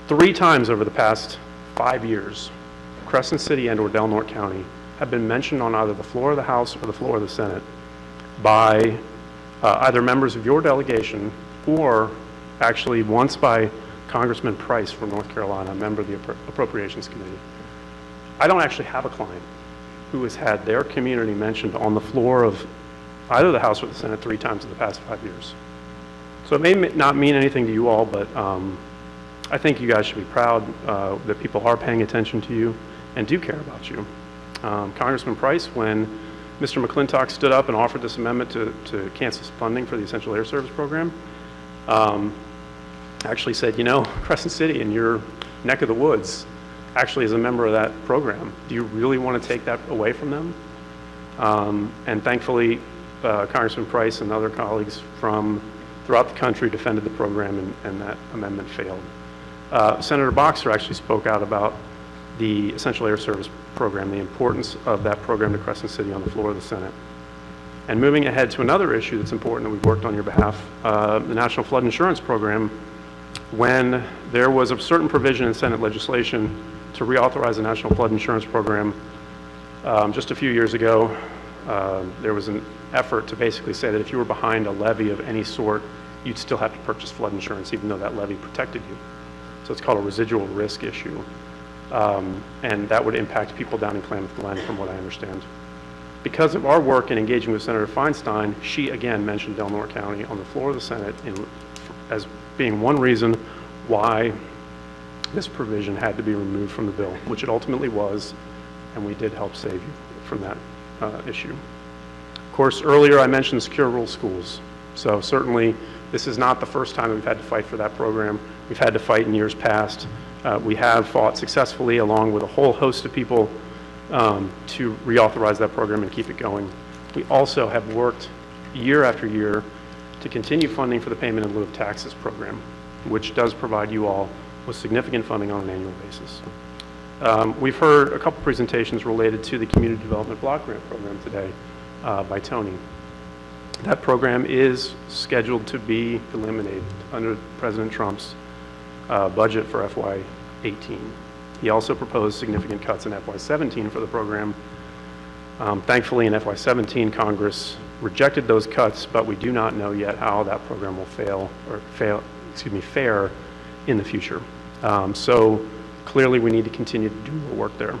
Speaker 18: 3 times over the past 5 years, Crescent City and or Del Norte County have been mentioned on either the floor of the House or the floor of the Senate by either members of your delegation or actually once by Congressman Price from North Carolina, a member of the Appropriations Committee. I don't actually have a client who has had their community mentioned on the floor of either the House or the Senate 3 times in the past 5 years. So it may not mean anything to you all, but I think you guys should be proud that people are paying attention to you and do care about you. Congressman Price, when Mr. McClintock stood up and offered this amendment to cancel funding for the Essential Air Service program, actually said, you know, Crescent City in your neck of the woods actually is a member of that program. Do you really want to take that away from them? And thankfully, Congressman Price and other colleagues from throughout the country defended the program, and that amendment failed. Senator Boxer actually spoke out about the Essential Air Service program, the importance of that program to Crescent City on the floor of the Senate. And moving ahead to another issue that's important that we've worked on your behalf, the National Flood Insurance Program, when there was a certain provision in Senate legislation to reauthorize the National Flood Insurance Program just a few years ago, there was an effort to basically say that if you were behind a levy of any sort, you'd still have to purchase flood insurance even though that levy protected you. So it's called a residual risk issue. And that would impact people down in Klamath Glen from what I understand. Because of our work in engaging with Senator Feinstein, she again mentioned Delaware County on the floor of the Senate as being one reason why this provision had to be removed from the bill, which it ultimately was, and we did help save you from that issue. Of course, earlier I mentioned secure rural schools. So certainly this is not the first time we've had to fight for that program. We've had to fight in years past. We have fought successfully along with a whole host of people to reauthorize that program and keep it going. We also have worked year after year to continue funding for the payment in lieu of taxes program, which does provide you all with significant funding on an annual basis. We've heard a couple presentations related to the Community Development Block Grant Program today by Tony. That program is scheduled to be eliminated under President Trump's budget for FY18. He also proposed significant cuts in FY17 for the program. Thankfully, in FY17, Congress rejected those cuts, but we do not know yet how that program will fare in the future. So clearly, we need to continue to do more work there.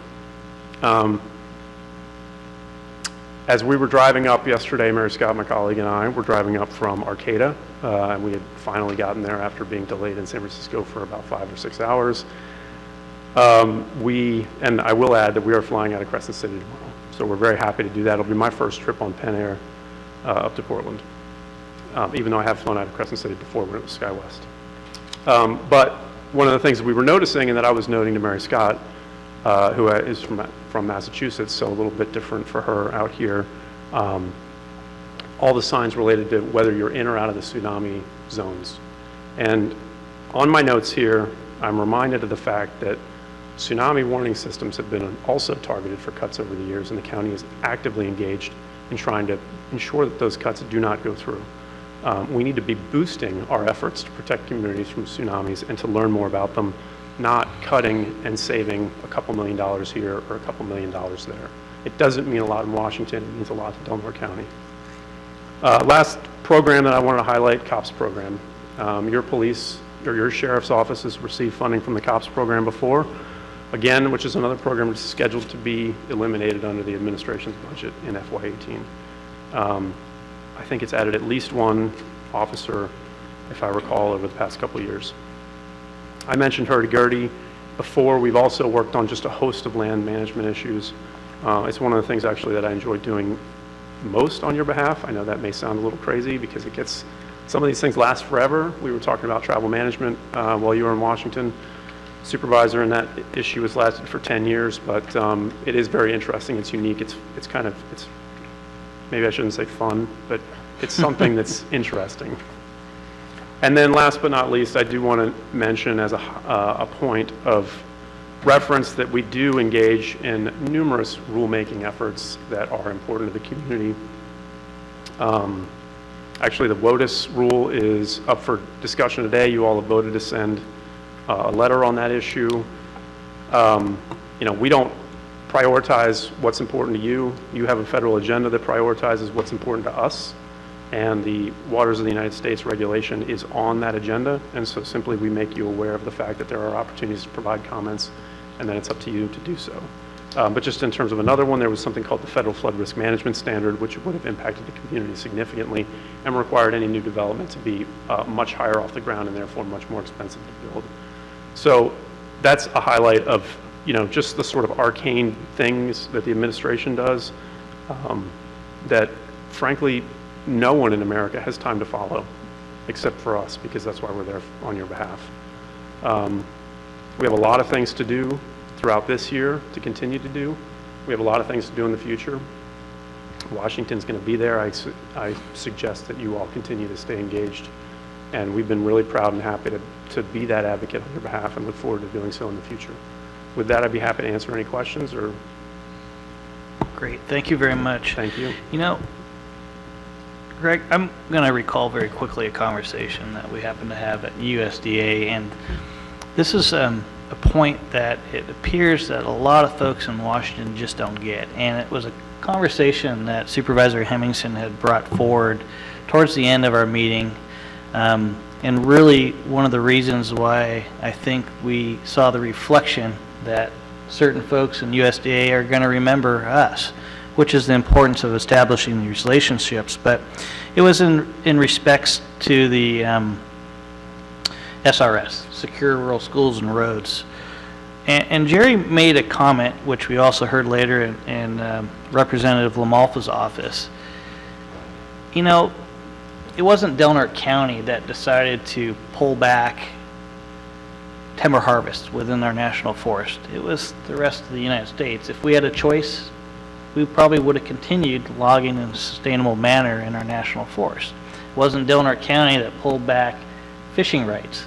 Speaker 18: As we were driving up yesterday, Mary Scott, my colleague, and I were driving up from Arcata, and we had finally gotten there after being delayed in San Francisco for about 5 or 6 hours. And I will add that we are flying out of Crescent City tomorrow, so we're very happy to do that. It'll be my first trip on Penn Air up to Portland, even though I have flown out of Crescent City before when it was SkyWest. But one of the things that we were noticing, and that I was noting to Mary Scott, who is from Massachusetts, so a little bit different for her out here, all the signs related to whether you're in or out of the tsunami zones. And on my notes here, I'm reminded of the fact that tsunami warning systems have been also targeted for cuts over the years, and the county is actively engaged in trying to ensure that those cuts do not go through. We need to be boosting our efforts to protect communities from tsunamis and to learn more about them, not cutting and saving a couple $1 million here or a couple $1 million there. It doesn't mean a lot in Washington, it means a lot to Delaware County. Last program that I wanted to highlight, COPS program. Your police or your sheriff's offices received funding from the COPS program before, again, which is another program that's scheduled to be eliminated under the administration's budget in FY18. I think it's added at least one officer, if I recall, over the past couple of years. I mentioned hurdy-gurdy before. We've also worked on just a host of land management issues. It's one of the things actually that I enjoy doing most on your behalf. I know that may sound a little crazy because some of these things last forever. We were talking about travel management while you were in Washington. Supervisor, and that issue has lasted for 10 years, but it is very interesting. It's unique. It's maybe I shouldn't say fun, but it's something that's interesting. And then last but not least, I do want to mention as a point of reference that we do engage in numerous rulemaking efforts that are important to the community. Actually, the WOTUS rule is up for discussion today. You all have voted to send a letter on that issue. We don't prioritize what's important to you. You have a federal agenda that prioritizes what's important to us, and the Waters of the United States regulation is on that agenda, and so simply we make you aware of the fact that there are opportunities to provide comments, and then it's up to you to do so. But just in terms of another one, there was something called the Federal Flood Risk Management Standard, which would have impacted the community significantly and required any new development to be much higher off the ground and therefore much more expensive to build. So that's a highlight of just the sort of arcane things that the administration does that, frankly, no one in America has time to follow except for us, because that's why we're there on your behalf. We have a lot of things to do throughout this year to continue to do. We have a lot of things to do in the future. Washington's going to be there. I suggest that you all continue to stay engaged, and we've been really proud and happy to be that advocate on your behalf and look forward to doing so in the future. With that, I'd be happy to answer any questions or
Speaker 3: Great, thank you very much.
Speaker 18: Thank you.
Speaker 3: You know, Greg, I'm going to recall very quickly a conversation that we happened to have at USDA, and this is a point that it appears that a lot of folks in Washington just don't get, and it was a conversation that Supervisor Hemmingson had brought forward towards the end of our meeting, and really one of the reasons why I think we saw the reflection that certain folks in USDA are going to remember us, which is the importance of establishing these relationships. But it was in respects to the SRS, Secure Rural Schools and Roads. And Jerry made a comment, which we also heard later in Representative Lamalfa's office. You know, it wasn't Delaware County that decided to pull back timber harvest within our national forest. It was the rest of the United States. If we had a choice, we probably would have continued logging in a sustainable manner in our national forest. It wasn't Delaware County that pulled back fishing rights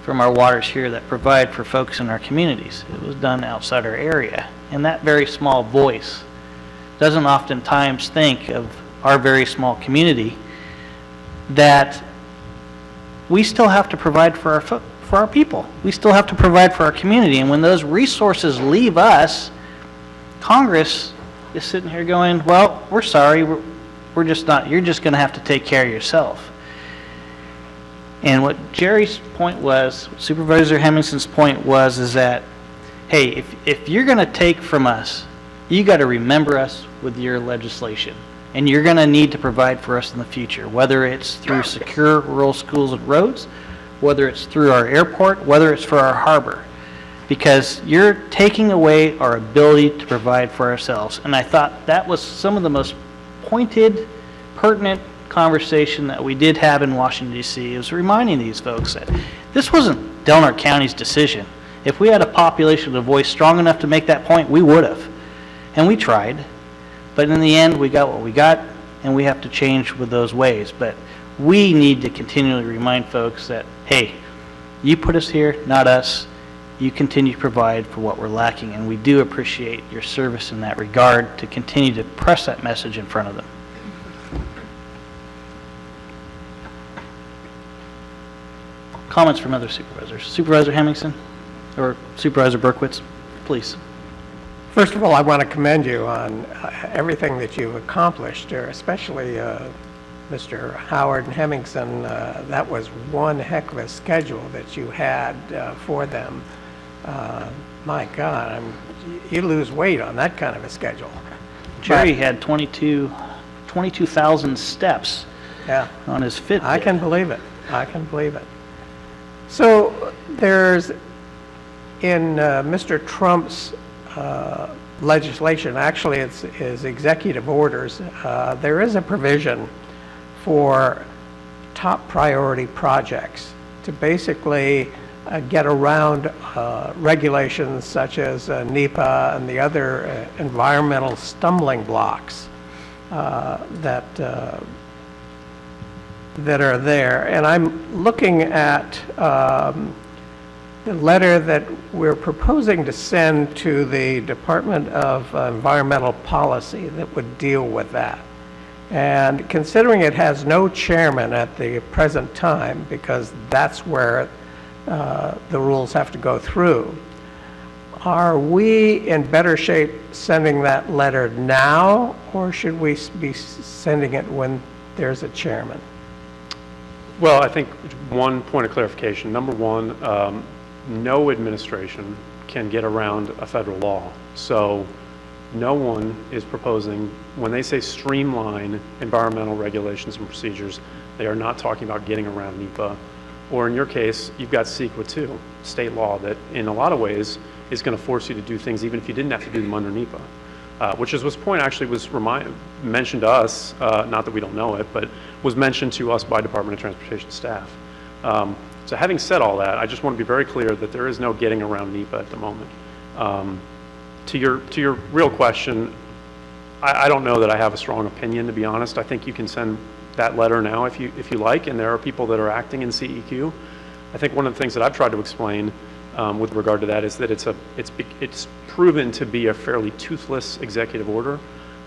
Speaker 3: from our waters here that provide for folks in our communities. It was done outside our area. And that very small voice doesn't oftentimes think of our very small community, that we still have to provide for our people. We still have to provide for our community. And when those resources leave us, Congress is sitting here going, well, we're sorry, we're just not, you're just going to have to take care of yourself. And what Jerry's point was, Supervisor Hemmingson's point was, is that, hey, if you're going to take from us, you got to remember us with your legislation. And you're going to need to provide for us in the future, whether it's through secure rural schools and roads, whether it's through our airport, whether it's for our harbor, because you're taking away our ability to provide for ourselves. And I thought that was some of the most pointed, pertinent conversation that we did have in Washington, D.C. It was reminding these folks that this wasn't Delaware County's decision. If we had a population of voice strong enough to make that point, we would have. And we tried. But in the end, we got what we got, and we have to change with those ways. But we need to continually remind folks that, hey, you put us here, not us. You continue to provide for what we're lacking, and we do appreciate your service in that regard to continue to press that message in front of them. Comments from other supervisors. Supervisor Hemmingson or Supervisor Berkowitz, please.
Speaker 17: First of all, I want to commend you on everything that you've accomplished, especially Mr. Howard and Hemmingson. That was one heck of a schedule that you had for them. My God, you lose weight on that kind of a schedule.
Speaker 3: Jerry had 22,000 steps on his Fitbit.
Speaker 17: I can believe it. I can believe it. So there's, in Mr. Trump's legislation, actually it's his executive orders, there is a provision for top priority projects to basically get around regulations such as NEPA and the other environmental stumbling blocks that are there. And I'm looking at the letter that we're proposing to send to the Department of Environmental Policy that would deal with that. And considering it has no chairman at the present time, because that's where the rules have to go through, are we in better shape sending that letter now, or should we be sending it when there's a chairman?
Speaker 18: Well, I think one point of clarification. Number one, no administration can get around a federal law. So no one is proposing, when they say streamline environmental regulations and procedures, they are not talking about getting around NEPA. Or in your case, you've got CEQA too, state law that in a lot of ways is going to force you to do things even if you didn't have to do them under NEPA. Which is this point actually was mentioned to us, not that we don't know it, but was mentioned to us by Department of Transportation staff. So having said all that, I just want to be very clear that there is no getting around NEPA at the moment. To your real question, I don't know that I have a strong opinion, to be honest. I think you can send that letter now if you like, and there are people that are acting in CEQ. I think one of the things that I've tried to explain with regard to that is that it's proven to be a fairly toothless executive order.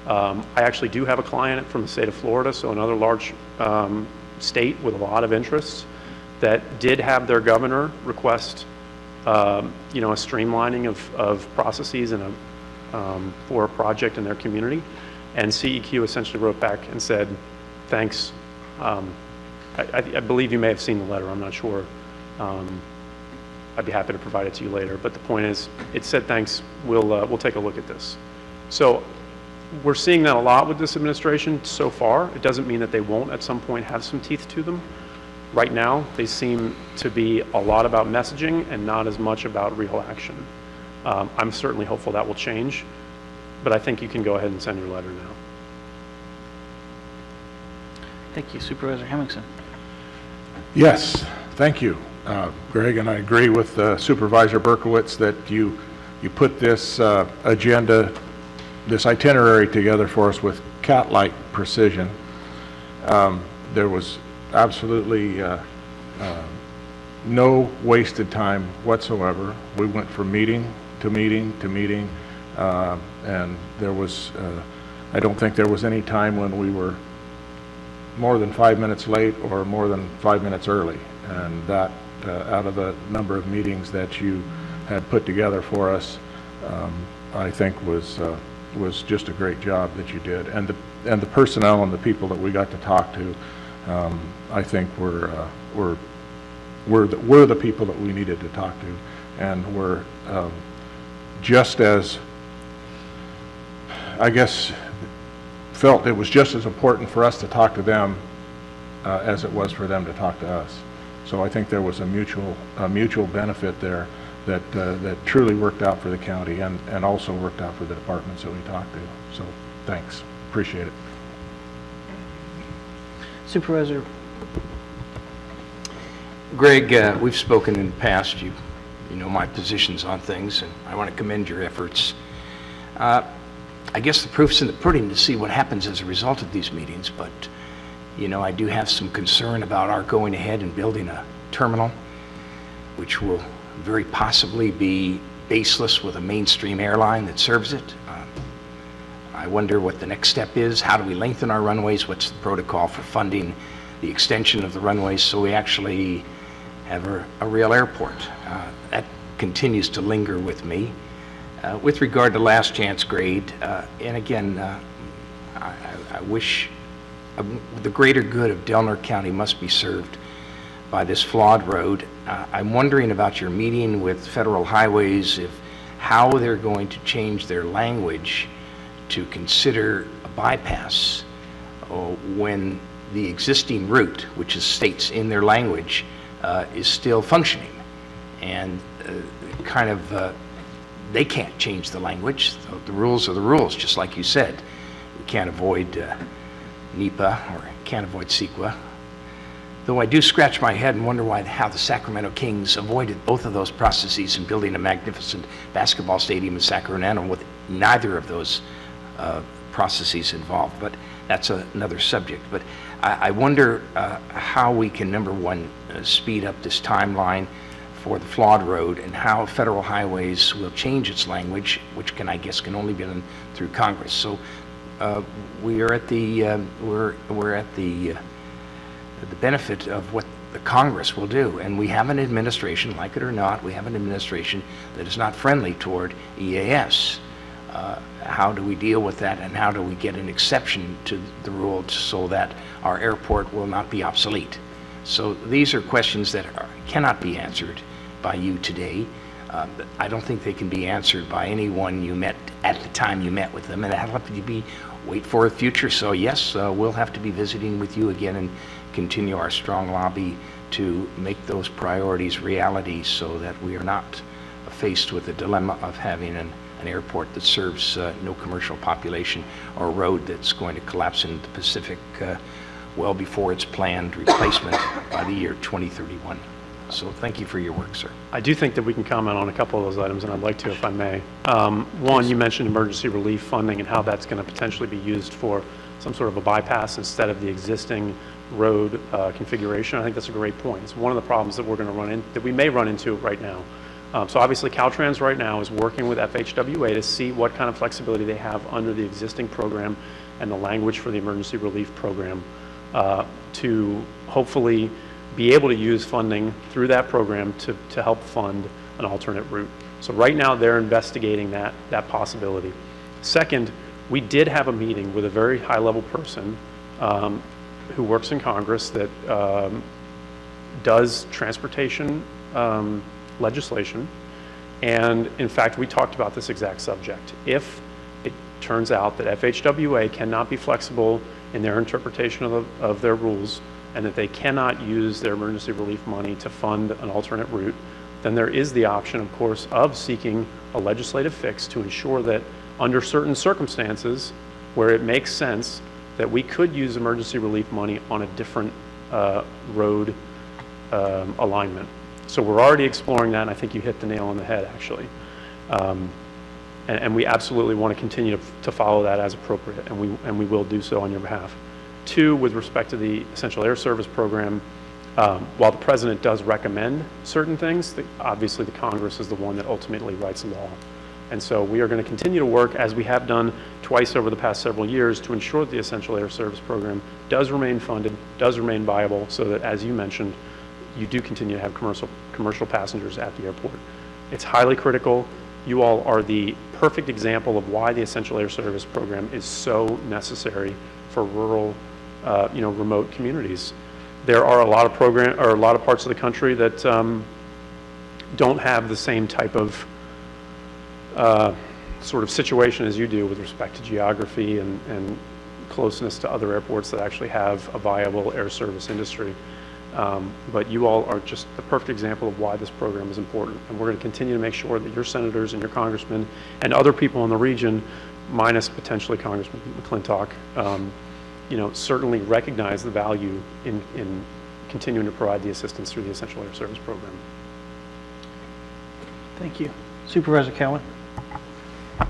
Speaker 18: I actually do have a client from the state of Florida, so another large state with a lot of interests, that did have their governor request a streamlining of processes and for a project in their community. And CEQ essentially wrote back and said, thanks. I believe you may have seen the letter. I'm not sure. I'd be happy to provide it to you later. But the point is, it said, thanks, we'll take a look at this. So we're seeing that a lot with this administration so far. It doesn't mean that they won't at some point have some teeth to them. Right now, they seem to be a lot about messaging and not as much about real action. I'm certainly hopeful that will change, but I think you can go ahead and send your letter now.
Speaker 3: Thank you. Supervisor Hemmingson.
Speaker 6: Yes, thank you, Greg, and I agree with Supervisor Berkowitz that you put this agenda, this itinerary together for us with cat-like precision. There was absolutely no wasted time whatsoever. We went from meeting to meeting to meeting, and there was, I don't think there was any time when we were more than 5 minutes late or more than 5 minutes early. And that, out of the number of meetings that you had put together for us, I think was just a great job that you did. And the personnel and the people that we got to talk to, I think were the people that we needed to talk to, and were just as, I guess, felt it was just as important for us to talk to them as it was for them to talk to us. So I think there was a mutual benefit there that truly worked out for the county and also worked out for the departments that we talked to. So thanks, appreciate it.
Speaker 3: Supervisor.
Speaker 4: Greg, we've spoken in the past. You know my positions on things, and I want to commend your efforts. I guess the proof's in the pudding to see what happens as a result of these meetings, but I do have some concern about our going ahead and building a terminal, which will very possibly be baseless with a mainstream airline that serves it. I wonder what the next step is. How do we lengthen our runways? What's the protocol for funding the extension of the runways so we actually have a real airport? That continues to linger with me. With regard to last chance grade, and again, I wish the greater good of Delaware County must be served by this flawed road. I'm wondering about your meeting with Federal Highways, how they're going to change their language to consider a bypass when the existing route, which states in their language, is still functioning. And they can't change the language. The rules are the rules, just like you said. We can't avoid NEPA or can't avoid CEQA. Though I do scratch my head and wonder how the Sacramento Kings avoided both of those processes in building a magnificent basketball stadium in Sacramento with neither of those processes involved. But that's another subject. But I wonder how we can, number one, speed up this timeline for the flawed road, and how Federal Highways will change its language, which I guess can only be done through Congress. So we are at the benefit of what the Congress will do, and we have an administration, like it or not, we have an administration that is not friendly toward EAS. How do we deal with that, and how do we get an exception to the rule so that our airport will not be obsolete? So these are questions that cannot be answered by you today. I don't think they can be answered by anyone you met at the time you met with them, and it'll have to wait for a future. So yes, we'll have to be visiting with you again and continue our strong lobby to make those priorities reality so that we are not faced with the dilemma of having an airport that serves no commercial population, or a road that's going to collapse into the Pacific well before its planned replacement by the year 2031. So thank you for your work, sir.
Speaker 18: I do think that we can comment on a couple of those items, and I'd like to, if I may. One, you mentioned emergency relief funding and how that's going to potentially be used for some sort of a bypass instead of the existing road configuration. I think that's a great point. It's one of the problems that we're going to that we may run into right now So obviously Caltrans right now is working with FHWA to see what kind of flexibility they have under the existing program and the language for the emergency relief program to hopefully be able to use funding through that program to help fund an alternate route. So right now they're investigating that possibility. Second, we did have a meeting with a very high-level person who works in Congress that does transportation legislation, and in fact we talked about this exact subject. If it turns out that FHWA cannot be flexible in their interpretation of their rules and that they cannot use their emergency relief money to fund an alternate route, then there is the option, of course, of seeking a legislative fix to ensure that under certain circumstances where it makes sense that we could use emergency relief money on a different road alignment. So we're already exploring that, and I think you hit the nail on the head, actually. And we absolutely want to continue to follow that as appropriate, and we will do so on your behalf. Two, with respect to the Essential Air Service Program, while the President does recommend certain things, obviously the Congress is the one that ultimately writes law. And so we are going to continue to work, as we have done twice over the past several years, to ensure that the Essential Air Service Program does remain funded, does remain viable, so that, as you mentioned, you do continue to have commercial passengers at the airport. It's highly critical. You all are the perfect example of why the Essential Air Service Program is so necessary for rural, remote communities. There are a lot of parts of the country that don't have the same type of sort of situation as you do with respect to geography and closeness to other airports that actually have a viable air service industry. But you all are just the perfect example of why this program is important. And we're going to continue to make sure that your senators and your congressmen and other people in the region, minus potentially Congressman McClintock, certainly recognize the value in continuing to provide the assistance through the Essential Air Service Program.
Speaker 3: Thank you. Supervisor Cowan.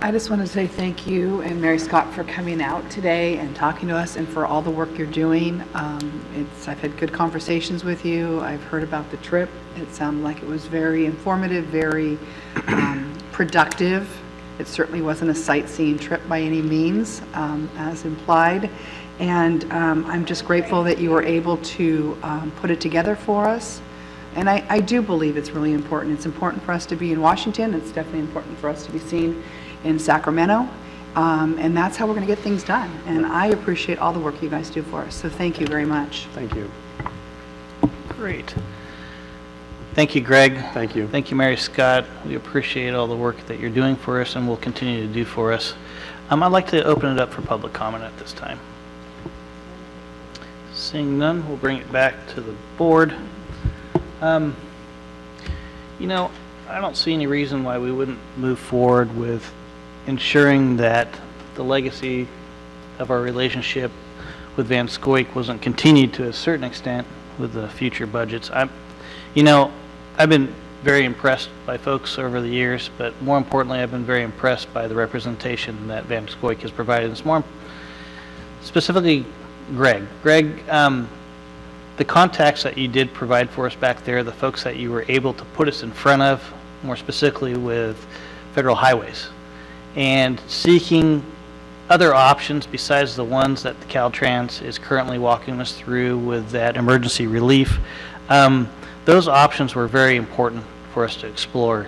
Speaker 2: I just want to say thank you and Mary Scott for coming out today and talking to us and for all the work you're doing. I've had good conversations with you. I've heard about the trip. It sounded like it was very informative, very productive. It certainly wasn't a sightseeing trip by any means, as implied. And I'm just grateful that you were able to put it together for us. And I do believe it's really important. It's important for us to be in Washington. It's definitely important for us to be seen in Sacramento. And that's how we're going to get things done. And I appreciate all the work you guys do for us. So thank you very much.
Speaker 18: Thank you.
Speaker 3: Great. Thank you, Greg.
Speaker 18: Thank you.
Speaker 3: Thank you, Mary Scott. We appreciate all the work that you're doing for us and will continue to do for us. I'd like to open it up for public comment at this time. Seeing none, we'll bring it back to the board. I don't see any reason why we wouldn't move forward with ensuring that the legacy of our relationship with Van Scoik wasn't continued to a certain extent with the future budgets. I've been very impressed by folks over the years, but more importantly, I've been very impressed by the representation that Van Scoik has provided. It's more specifically Greg. Greg, the contacts that you did provide for us back there, the folks that you were able to put us in front of, more specifically with federal highways, and seeking other options besides the ones that the Caltrans is currently walking us through with that emergency relief. Those options were very important for us to explore,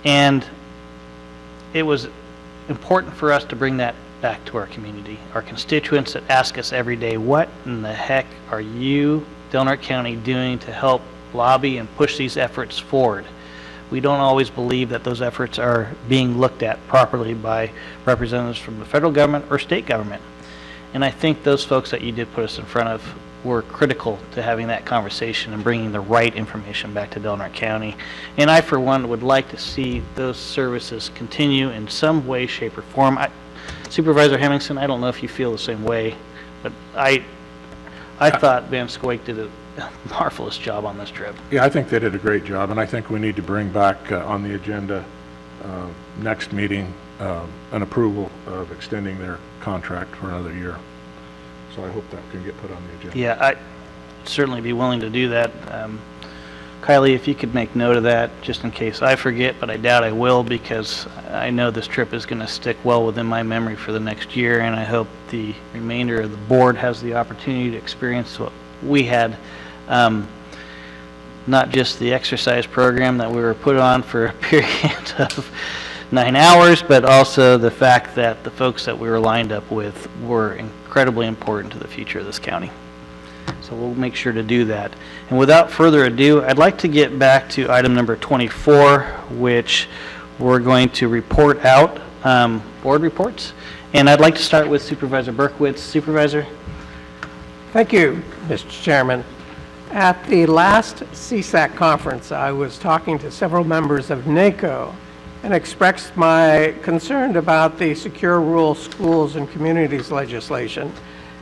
Speaker 3: and it was important for us to bring that back to our community, our constituents that ask us every day, what in the heck are you, Del Norte County, doing to help lobby and push these efforts forward? We don't always believe that those efforts are being looked at properly by representatives from the federal government or state government. And I think those folks that you did put us in front of were critical to having that conversation and bringing the right information back to Del Norte County. And I, for one, would like to see those services continue in some way, shape, or form. Supervisor Hemmingson, I don't know if you feel the same way, but I thought Van Scoik did a marvelous job on this trip.
Speaker 6: Yeah, I think they did a great job, and I think we need to bring back on the agenda next meeting an approval of extending their contract for another year. So I hope that can get put on the agenda.
Speaker 3: Yeah, I'd certainly be willing to do that. Kylie, if you could make note of that, just in case I forget, but I doubt I will, because I know this trip is going to stick well within my memory for the next year, and I hope the remainder of the board has the opportunity to experience what we had. Not just the exercise program that we were put on for a period of 9 hours, but also the fact that the folks that we were lined up with were incredibly important to the future of this county. So we'll make sure to do that. And without further ado, I'd like to get back to item number 24, which we're going to report out, board reports. And I'd like to start with Supervisor Berkowitz. Supervisor?
Speaker 17: Thank you, Mr. Chairman. At the last CSAC conference, I was talking to several members of NACO and expressed my concern about the Secure Rural Schools and Communities legislation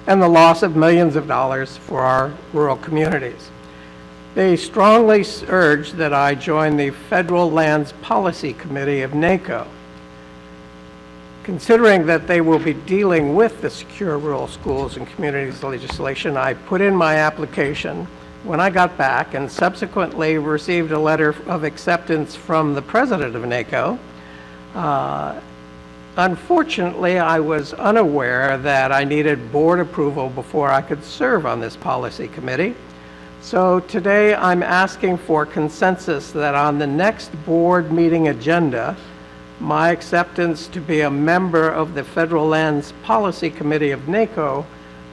Speaker 17: and the loss of millions of dollars for our rural communities. They strongly urged that I join the Federal Lands Policy Committee of NACO. Considering that they will be dealing with the Secure Rural Schools and Communities legislation, I put in my application when I got back and subsequently received a letter of acceptance from the president of NACO. Unfortunately, I was unaware that I needed board approval before I could serve on this policy committee. So today I'm asking for consensus that on the next board meeting agenda, my acceptance to be a member of the Federal Lands Policy Committee of NACO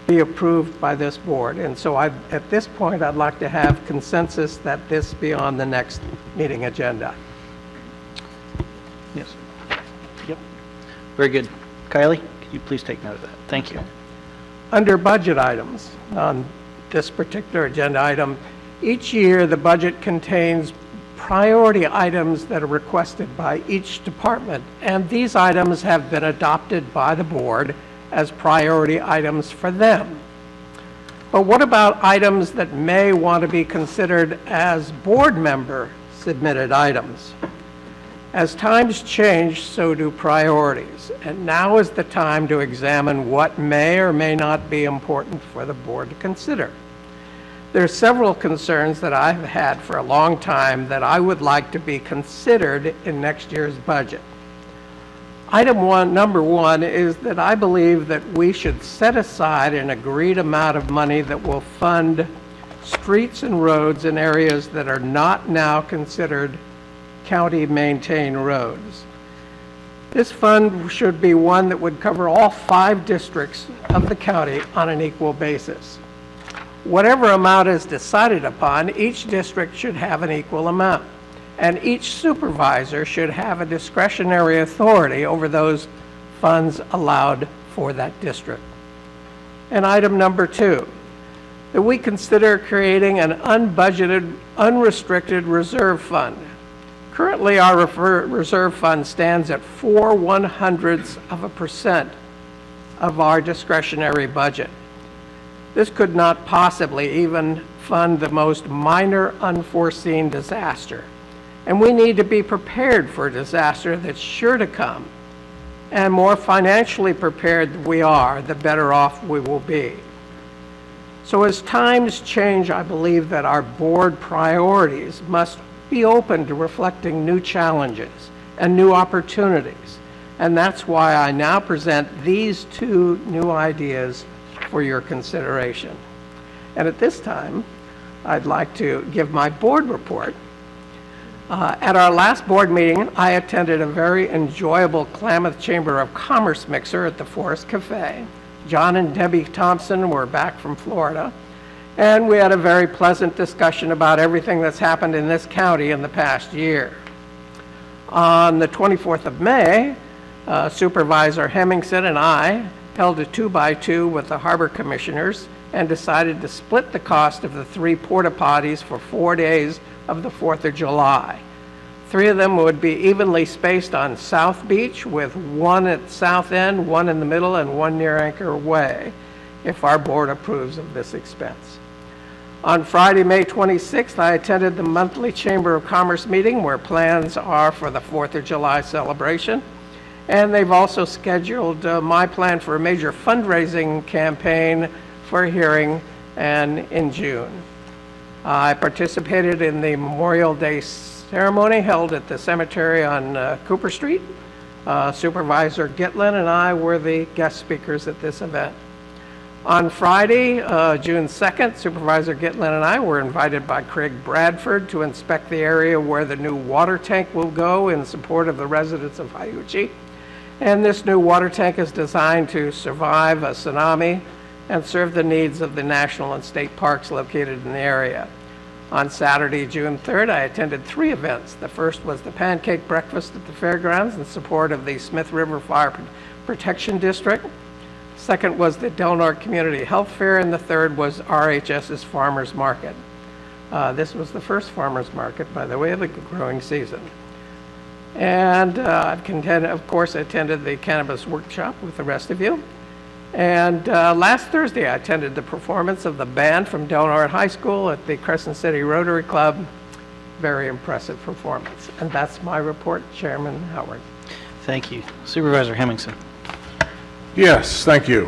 Speaker 17: be approved by this board. And so at this point, I'd like to have consensus that this be on the next meeting agenda.
Speaker 3: Yes. Yep. Very good. Kylie, could you please take note of that? Thank you.
Speaker 17: Under budget items, on this particular agenda item, each year the budget contains priority items that are requested by each department, and these items have been adopted by the board as priority items for them. But what about items that may want to be considered as board member submitted items? As times change, so do priorities, and now is the time to examine what may or may not be important for the board to consider. There are several concerns that I've had for a long time that I would like to be considered in next year's budget. Number one is that I believe that we should set aside an agreed amount of money that will fund streets and roads in areas that are not now considered county-maintained roads. This fund should be one that would cover all 5 districts of the county on an equal basis. Whatever amount is decided upon, each district should have an equal amount, and each supervisor should have a discretionary authority over those funds allowed for that district. And item number 2, that we consider creating an unbudgeted, unrestricted reserve fund. Currently, our reserve fund stands at 0.04% of our discretionary budget. This could not possibly even fund the most minor unforeseen disaster. And we need to be prepared for a disaster that's sure to come. And more financially prepared we are, the better off we will be. So as times change, I believe that our board priorities must be open to reflecting new challenges and new opportunities. And that's why I now present these 2 new ideas for your consideration. And at this time, I'd like to give my board report. At our last board meeting, I attended a very enjoyable Klamath Chamber of Commerce mixer at the Forest Cafe. John and Debbie Thompson were back from Florida, and we had a very pleasant discussion about everything that's happened in this county in the past year. On the 24th of May, Supervisor Hemmingson and I held a 2x2 with the harbor commissioners and decided to split the cost of the 3 porta potties for 4 days of the 4th of July. 3 of them would be evenly spaced on South Beach, with 1 at South End, 1 in the middle, and 1 near Anchor Way, if our board approves of this expense. On Friday, May 26th, I attended the monthly Chamber of Commerce meeting where plans are for the 4th of July celebration. And they've also scheduled my plan for a major fundraising campaign for a hearing and in June. I participated in the Memorial Day ceremony held at the cemetery on Cooper Street. Supervisor Gitlin and I were the guest speakers at this event. On Friday, June 2nd, Supervisor Gitlin and I were invited by Craig Bradford to inspect the area where the new water tank will go in support of the residents of Hyuchi. And this new water tank is designed to survive a tsunami and serve the needs of the national and state parks located in the area. On Saturday, June 3rd, I attended 3 events. The first was the pancake breakfast at the fairgrounds in support of the Smith River Fire Protection District. Second was the Del Norte Community Health Fair, and the third was RHS's Farmers Market. This was the first farmers market, by the way, of the growing season. And I've of course, attended the cannabis workshop with the rest of you. And last Thursday, I attended the performance of the band from Del Norte High School at the Crescent City Rotary Club. Very impressive performance. And that's my report, Chairman Howard.
Speaker 3: Thank you. Supervisor Hemmingson.
Speaker 6: Yes, thank you.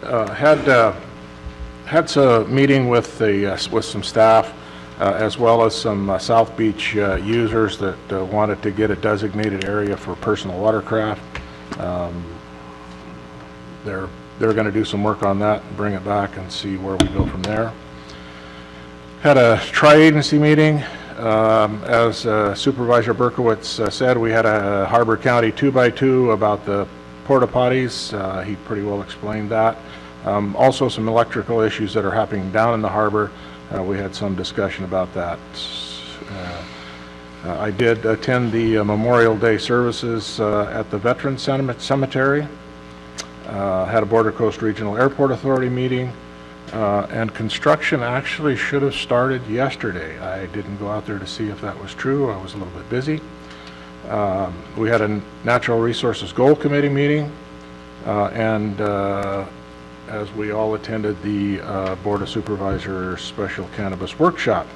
Speaker 6: Had a meeting with some staff as well as some South Beach users that wanted to get a designated area for personal watercraft. They're going to do some work on that and bring it back and see where we go from there. Had a tri-agency meeting. As Supervisor Berkowitz said, we had a Harbor County 2x2 about the porta potties. He pretty well explained that. Also some electrical issues that are happening down in the harbor. We had some discussion about that. I did attend the Memorial Day services at the Veterans Cemetery. Had a Border Coast Regional Airport Authority meeting. And construction actually should have started yesterday. I didn't go out there to see if that was true. I was a little bit busy. We had a Natural Resources Goal Committee meeting, and as we all attended the Board of Supervisors Special Cannabis Workshop.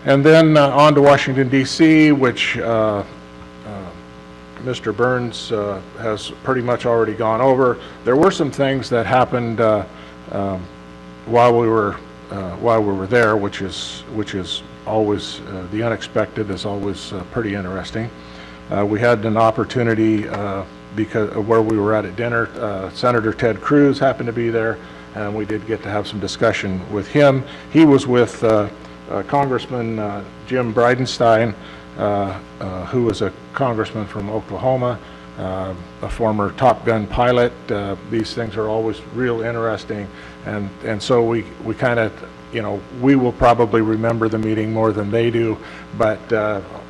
Speaker 6: And then on to Washington, D.C., which Mr. Burns has pretty much already gone over. There were some things that happened while we were there, which is always the unexpected is always pretty interesting. We had an opportunity because of where we were at dinner. Senator Ted Cruz happened to be there, and we did get to have some discussion with him. He was with Congressman Jim Bridenstine, who was a congressman from Oklahoma, a former Top Gun pilot. These things are always real interesting, and so we kind of, you know, we will probably remember the meeting more than they do, but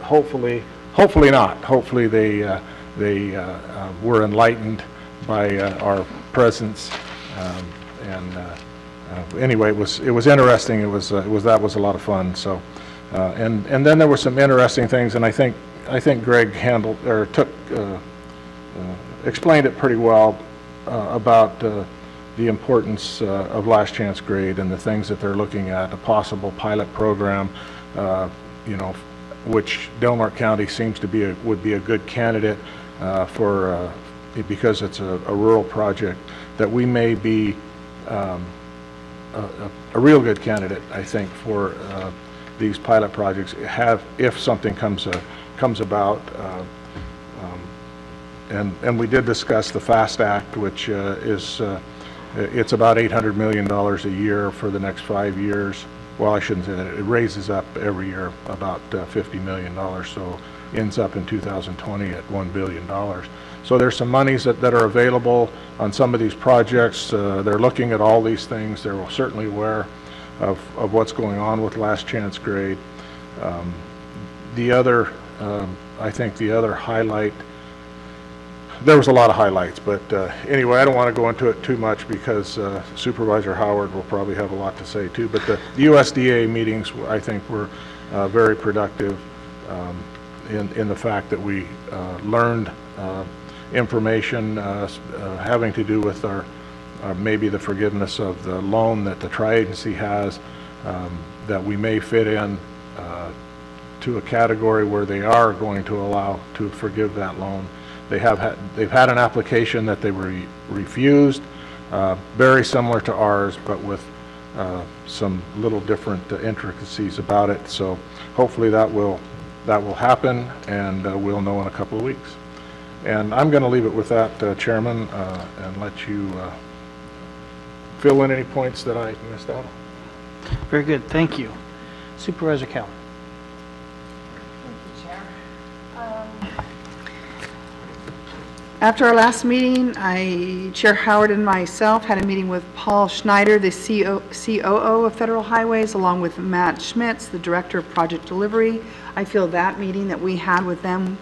Speaker 6: hopefully not. Hopefully they were enlightened by our presence, anyway, it was interesting. That was a lot of fun. So, and then there were some interesting things, and I think Greg explained it pretty well about the importance of last chance grade and the things that they're looking at, a possible pilot program, you know, which Del Norte County seems to be would be a good candidate for, because it's a rural project, that we may be a real good candidate, I think, for these pilot projects. If something comes about, and we did discuss the FAST Act, which is it's about $800 million a year for the next 5 years. Well, I shouldn't say that. It raises up every year about $50 million, so ends up in 2020 at $1 billion. So there's some monies that are available on some of these projects. They're looking at all these things. They're certainly aware of what's going on with last chance grade. I think the other highlight, there was a lot of highlights, but anyway, I don't want to go into it too much because Supervisor Howard will probably have a lot to say too. But the USDA meetings, I think, were very productive in the fact that we learned information having to do with our maybe the forgiveness of the loan that the tri-agency has, that we may fit in to a category where they are going to allow to forgive that loan. They've had an application that they were refused, very similar to ours, but with some little different intricacies about it. So hopefully that will happen, and we'll know in a couple of weeks. And I'm going to leave it with that, Chairman, and let you fill in any points that I missed out on.
Speaker 3: Very good, thank you. Supervisor Cowan.
Speaker 2: After our last meeting, Chair Howard and myself had a meeting with Paul Schneider, the COO of Federal Highways, along with Matt Schmitz, the Director of Project Delivery. I feel that meeting that we had with them,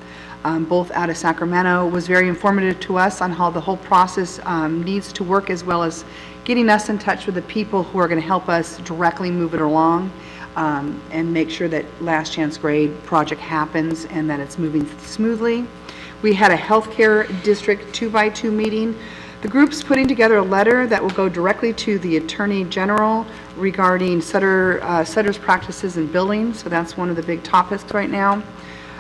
Speaker 2: both out of Sacramento, was very informative to us on how the whole process needs to work, as well as getting us in touch with the people who are going to help us directly move it along and make sure that last chance grade project happens and that it's moving smoothly. We had a healthcare district 2x2 meeting. The group's putting together a letter that will go directly to the Attorney General regarding Sutter's practices in billing, so that's one of the big topics right now.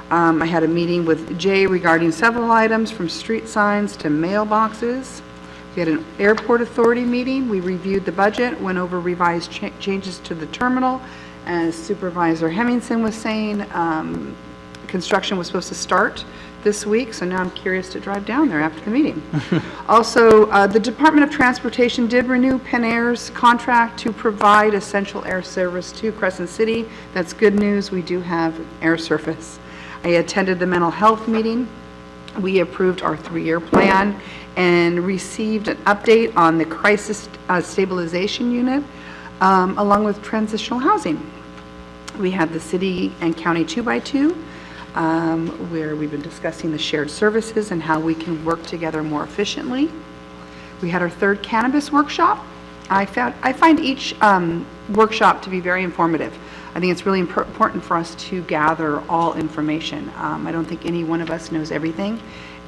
Speaker 2: I had a meeting with Jay regarding several items, from street signs to mailboxes. We had an airport authority meeting. We reviewed the budget, went over revised changes to the terminal. As Supervisor Hemmingson was saying, construction was supposed to start this week, so now I'm curious to drive down there after the meeting. Also, the Department of Transportation did renew Penn Air's contract to provide essential air service to Crescent City. That's good news. We do have air service. I attended the mental health meeting. We approved our 3-year plan and received an update on the crisis stabilization unit, along with transitional housing. We had the city and county 2x2, where we've been discussing the shared services and how we can work together more efficiently. We had our 3rd cannabis workshop. I find each workshop to be very informative. I think it's really important for us to gather all information. I don't think any one of us knows everything,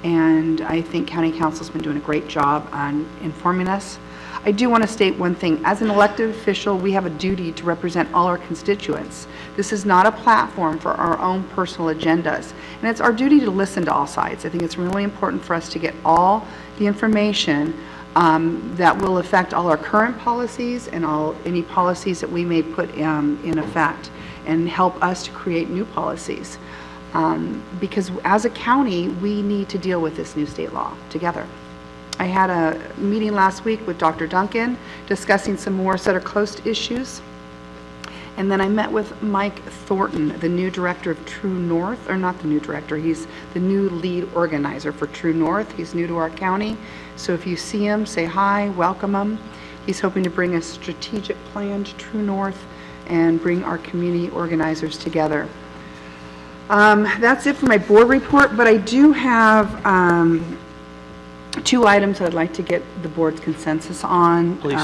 Speaker 2: and I think County Council's been doing a great job on informing us. I do want to state one thing. As an elected official, we have a duty to represent all our constituents. This is not a platform for our own personal agendas, and it's our duty to listen to all sides. I think it's really important for us to get all the information that will affect all our current policies and any policies that we may put in effect, and help us to create new policies. Because as a county, we need to deal with this new state law together. I had a meeting last week with Dr. Duncan discussing some more Sutter Coast issues. And then I met with Mike Thornton, the new director of True North, or not the new director, he's the new lead organizer for True North. He's new to our county. So if you see him, say hi, welcome him. He's hoping to bring a strategic plan to True North and bring our community organizers together. That's it for my board report, but I do have 2 items that I'd like to get the board's consensus on.
Speaker 3: Please.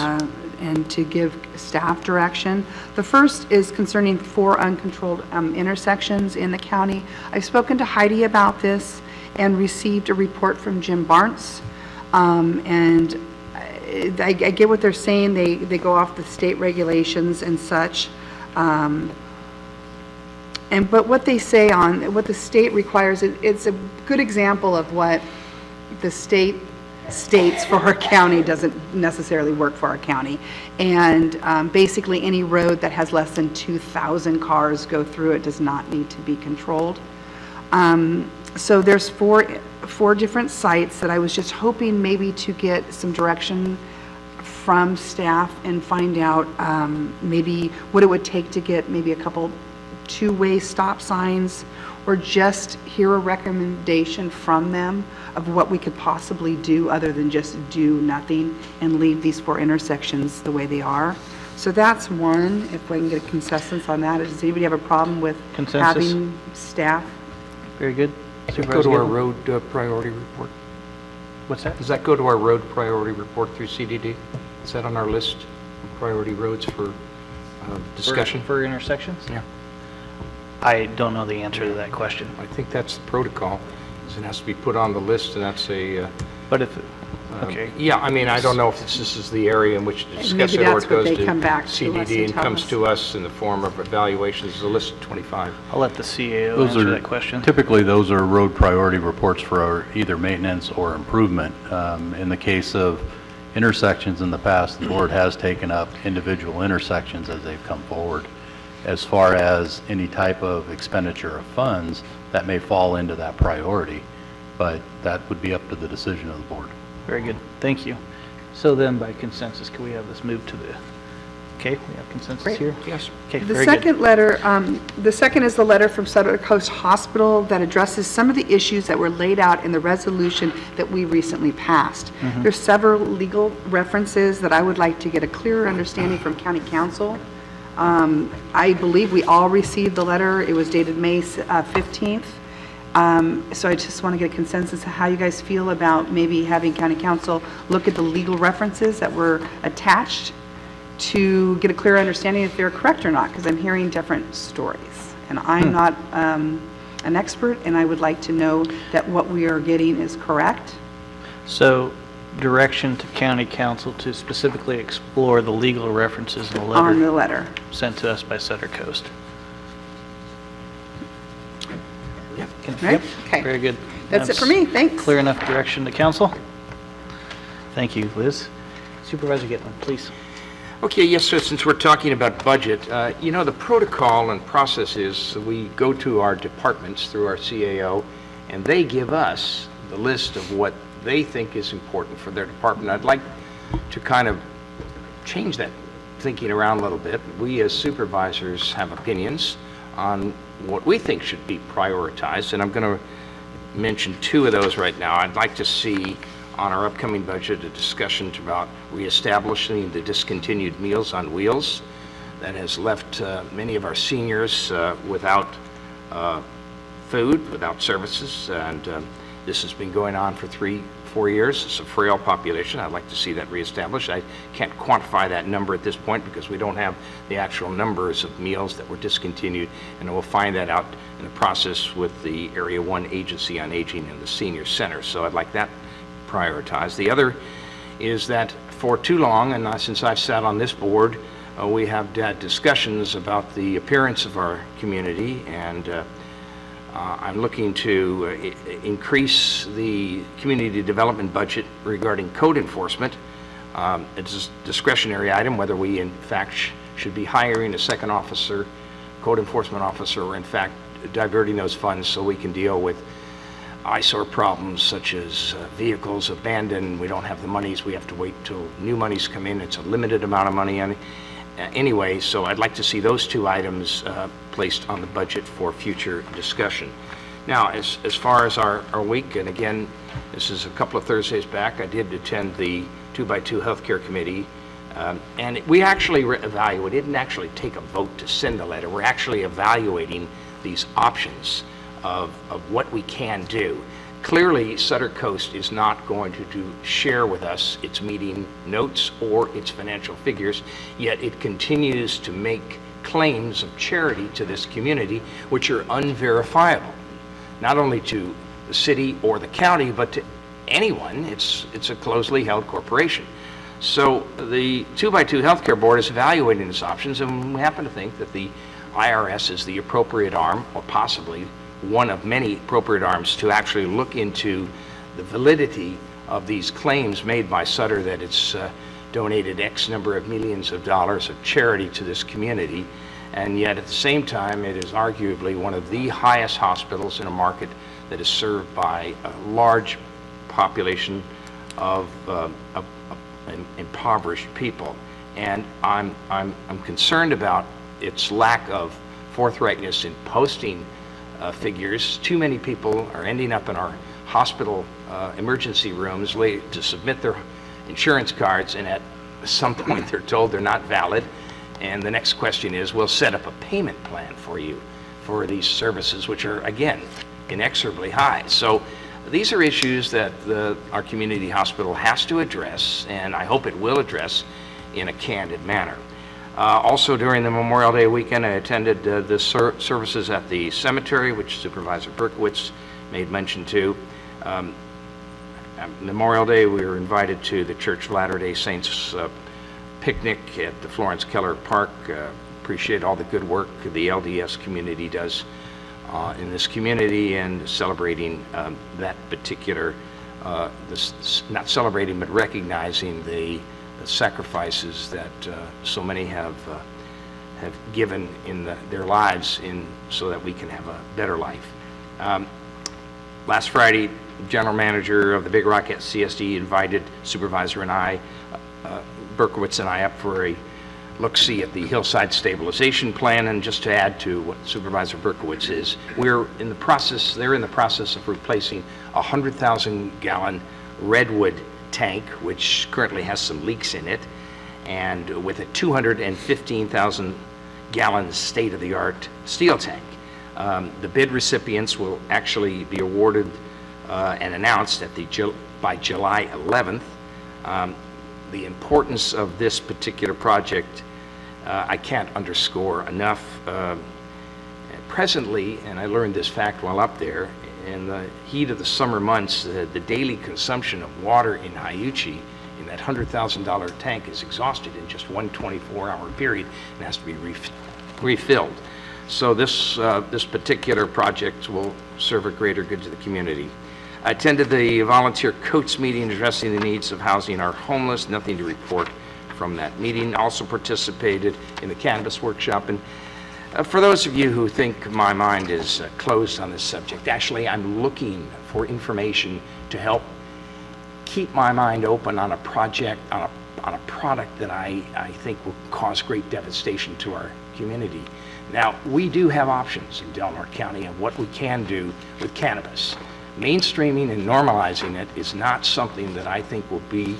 Speaker 2: And to give staff direction. The first is concerning 4 uncontrolled intersections in the county. I've spoken to Heidi about this and received a report from Jim Barnes. And I get what they're saying. They go off the state regulations and such. But what they say on what the state requires, it's a good example of what the state states for our county doesn't necessarily work for our county. And basically any road that has less than 2,000 cars go through it does not need to be controlled. So there's four different sites that I was just hoping maybe to get some direction from staff and find out maybe what it would take to get maybe a couple 2-way stop signs, or just hear a recommendation from them of what we could possibly do other than just do nothing and leave these 4 intersections the way they are. So that's one, if I can get a consensus on that. Does anybody have a problem with having staff?
Speaker 3: Very good.
Speaker 4: Does that go to our road priority report?
Speaker 3: What's that?
Speaker 4: Does that go to our road priority report through CDD? Is that on our list of priority roads for discussion?
Speaker 3: For intersections?
Speaker 4: Yeah.
Speaker 3: I don't know the answer to that question.
Speaker 4: I think that's the protocol. It has to be put on the list, and that's a...
Speaker 3: but if... okay.
Speaker 4: Yeah, I mean, I don't know if this is the area in which to discuss it, or it goes to CDD and comes to us in the form of evaluations. There's a list of 25.
Speaker 3: I'll let the CAO answer that question.
Speaker 7: Typically, those are road priority reports for either maintenance or improvement. In the case of intersections in the past, the board has taken up individual intersections as they've come forward. As far as any type of expenditure of funds, that may fall into that priority, but that would be up to the decision of the board.
Speaker 3: Very good. Thank you. So then, by consensus, can we have this moved to the, okay, we have consensus here?
Speaker 4: Yes.
Speaker 3: Okay,
Speaker 2: The
Speaker 3: very good.
Speaker 2: second letter, the second is the letter from Sutter Coast Hospital that addresses some of the issues that were laid out in the resolution that we recently passed.
Speaker 3: Mhm.
Speaker 2: There's several legal references that I would like to get a clearer understanding from County Council. I believe we all received the letter. It was dated May 15th. So I just want to get a consensus of how you guys feel about maybe having County Council look at the legal references that were attached to get a clear understanding if they're correct or not, because I'm hearing different stories. And I'm not an expert, and I would like to know that what we are getting is correct.
Speaker 3: So direction to county council to specifically explore the legal references in the letter.
Speaker 2: On the letter.
Speaker 3: Sent to us by Sutter Coast.
Speaker 2: Right?
Speaker 3: Yep,
Speaker 2: Okay.
Speaker 3: very good.
Speaker 2: That's it for me. Thanks.
Speaker 3: Clear enough direction to council? Thank you, Liz. Supervisor Gitlin, please.
Speaker 4: Okay, yes, so since we're talking about budget, you know, the protocol and process is we go to our departments through our CAO, and they give us the list of what they think is important for their department. I'd like to kind of change that thinking around a little bit. We as supervisors have opinions on what we think should be prioritized, and I'm going to mention two of those right now. I'd like to see on our upcoming budget a discussion about reestablishing the discontinued Meals on Wheels that has left many of our seniors without food, without services, and this has been going on for 3-4 years. It's a frail population. I'd like to see that reestablished. I can't quantify that number at this point because we don't have the actual numbers of meals that were discontinued, and we'll find that out in the process with the Area 1 Agency on Aging and the Senior Center. So I'd like that prioritized. The other is that for too long, and since I've sat on this board, we have had discussions about the appearance of our community, and I'm looking to increase the community development budget regarding code enforcement. It's a discretionary item whether we in fact should be hiring a second officer, code enforcement officer, or in fact diverting those funds so we can deal with eyesore problems such as vehicles abandoned. We don't have the monies. We have to wait till new monies come in. It's a limited amount of money. Anyway, so I'd like to see those two items placed on the budget for future discussion. Now, as far as our week, and again, this is a couple of Thursdays back, I did attend the 2x2 Healthcare Committee, and we actually evaluated. We didn't actually take a vote to send a letter. We're actually evaluating these options of what we can do. Clearly, Sutter Coast is not going to share with us its meeting notes or its financial figures, yet it continues to make claims of charity to this community, which are unverifiable, not only to the city or the county, but to anyone. It's a closely held corporation. So the 2x2 Healthcare Board is evaluating these options, and we happen to think that the IRS is the appropriate arm, or possibly one of many appropriate arms, to actually look into the validity of these claims made by Sutter that it's donated X number of millions of dollars of charity to this community, and yet at the same time it is arguably one of the highest hospitals in a market that is served by a large population of impoverished people. And I'm concerned about its lack of forthrightness in posting figures. Too many people are ending up in our hospital emergency rooms to submit their insurance cards, and at some point they're told they're not valid, and the next question is, we'll set up a payment plan for you for these services, which are, again, inexorably high. So these are issues that our community hospital has to address, and I hope it will address in a candid manner. Also, during the Memorial Day weekend, I attended the services at the cemetery, which Supervisor Berkowitz made mention to. Memorial Day, we were invited to the Church of Latter-day Saints picnic at the Florence Keller Park. Appreciate all the good work the LDS community does in this community, and celebrating that particular not celebrating, but recognizing the sacrifices that so many have given in their lives so that we can have a better life. Last Friday, General Manager of the Big Rock CSD invited Supervisor and I, Berkowitz and I, up for a look-see at the Hillside Stabilization Plan. And just to add to what Supervisor Berkowitz is, they're in the process of replacing a 100,000-gallon redwood tank, which currently has some leaks in it, and with a 215,000-gallon state-of-the-art steel tank. The bid recipients will actually be awarded and announced by July 11th. The importance of this particular project I can't underscore enough. Presently, and I learned this fact while up there, in the heat of the summer months, the daily consumption of water in Hyuchi in that $100,000 tank is exhausted in just one 24-hour period and has to be refilled. So this particular project will serve a greater good to the community. I attended the volunteer coats meeting addressing the needs of housing our homeless. Nothing to report from that meeting. Also participated in the cannabis workshop. And for those of you who think my mind is closed on this subject, actually I'm looking for information to help keep my mind open on a project, on a product that I think will cause great devastation to our community. Now, we do have options in Del Norte County of what we can do with cannabis. Mainstreaming and normalizing it is not something that I think will be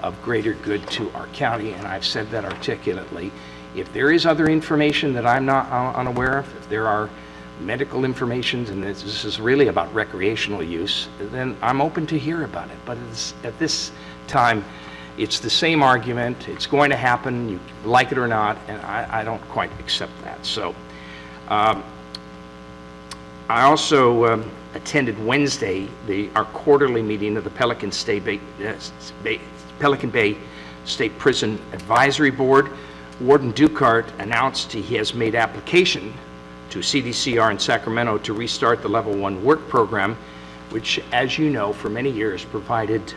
Speaker 4: of greater good to our county, and I've said that articulately. If there is other information that I'm not unaware of, if there are medical information, and this is really about recreational use, then I'm open to hear about it. But at this time, it's the same argument. It's going to happen, you like it or not, and I don't quite accept that. So I also attended Wednesday our quarterly meeting of the Pelican Bay State Prison Advisory Board. Warden Dukart announced he has made application to CDCR in Sacramento to restart the Level 1 work program, which, as you know, for many years provided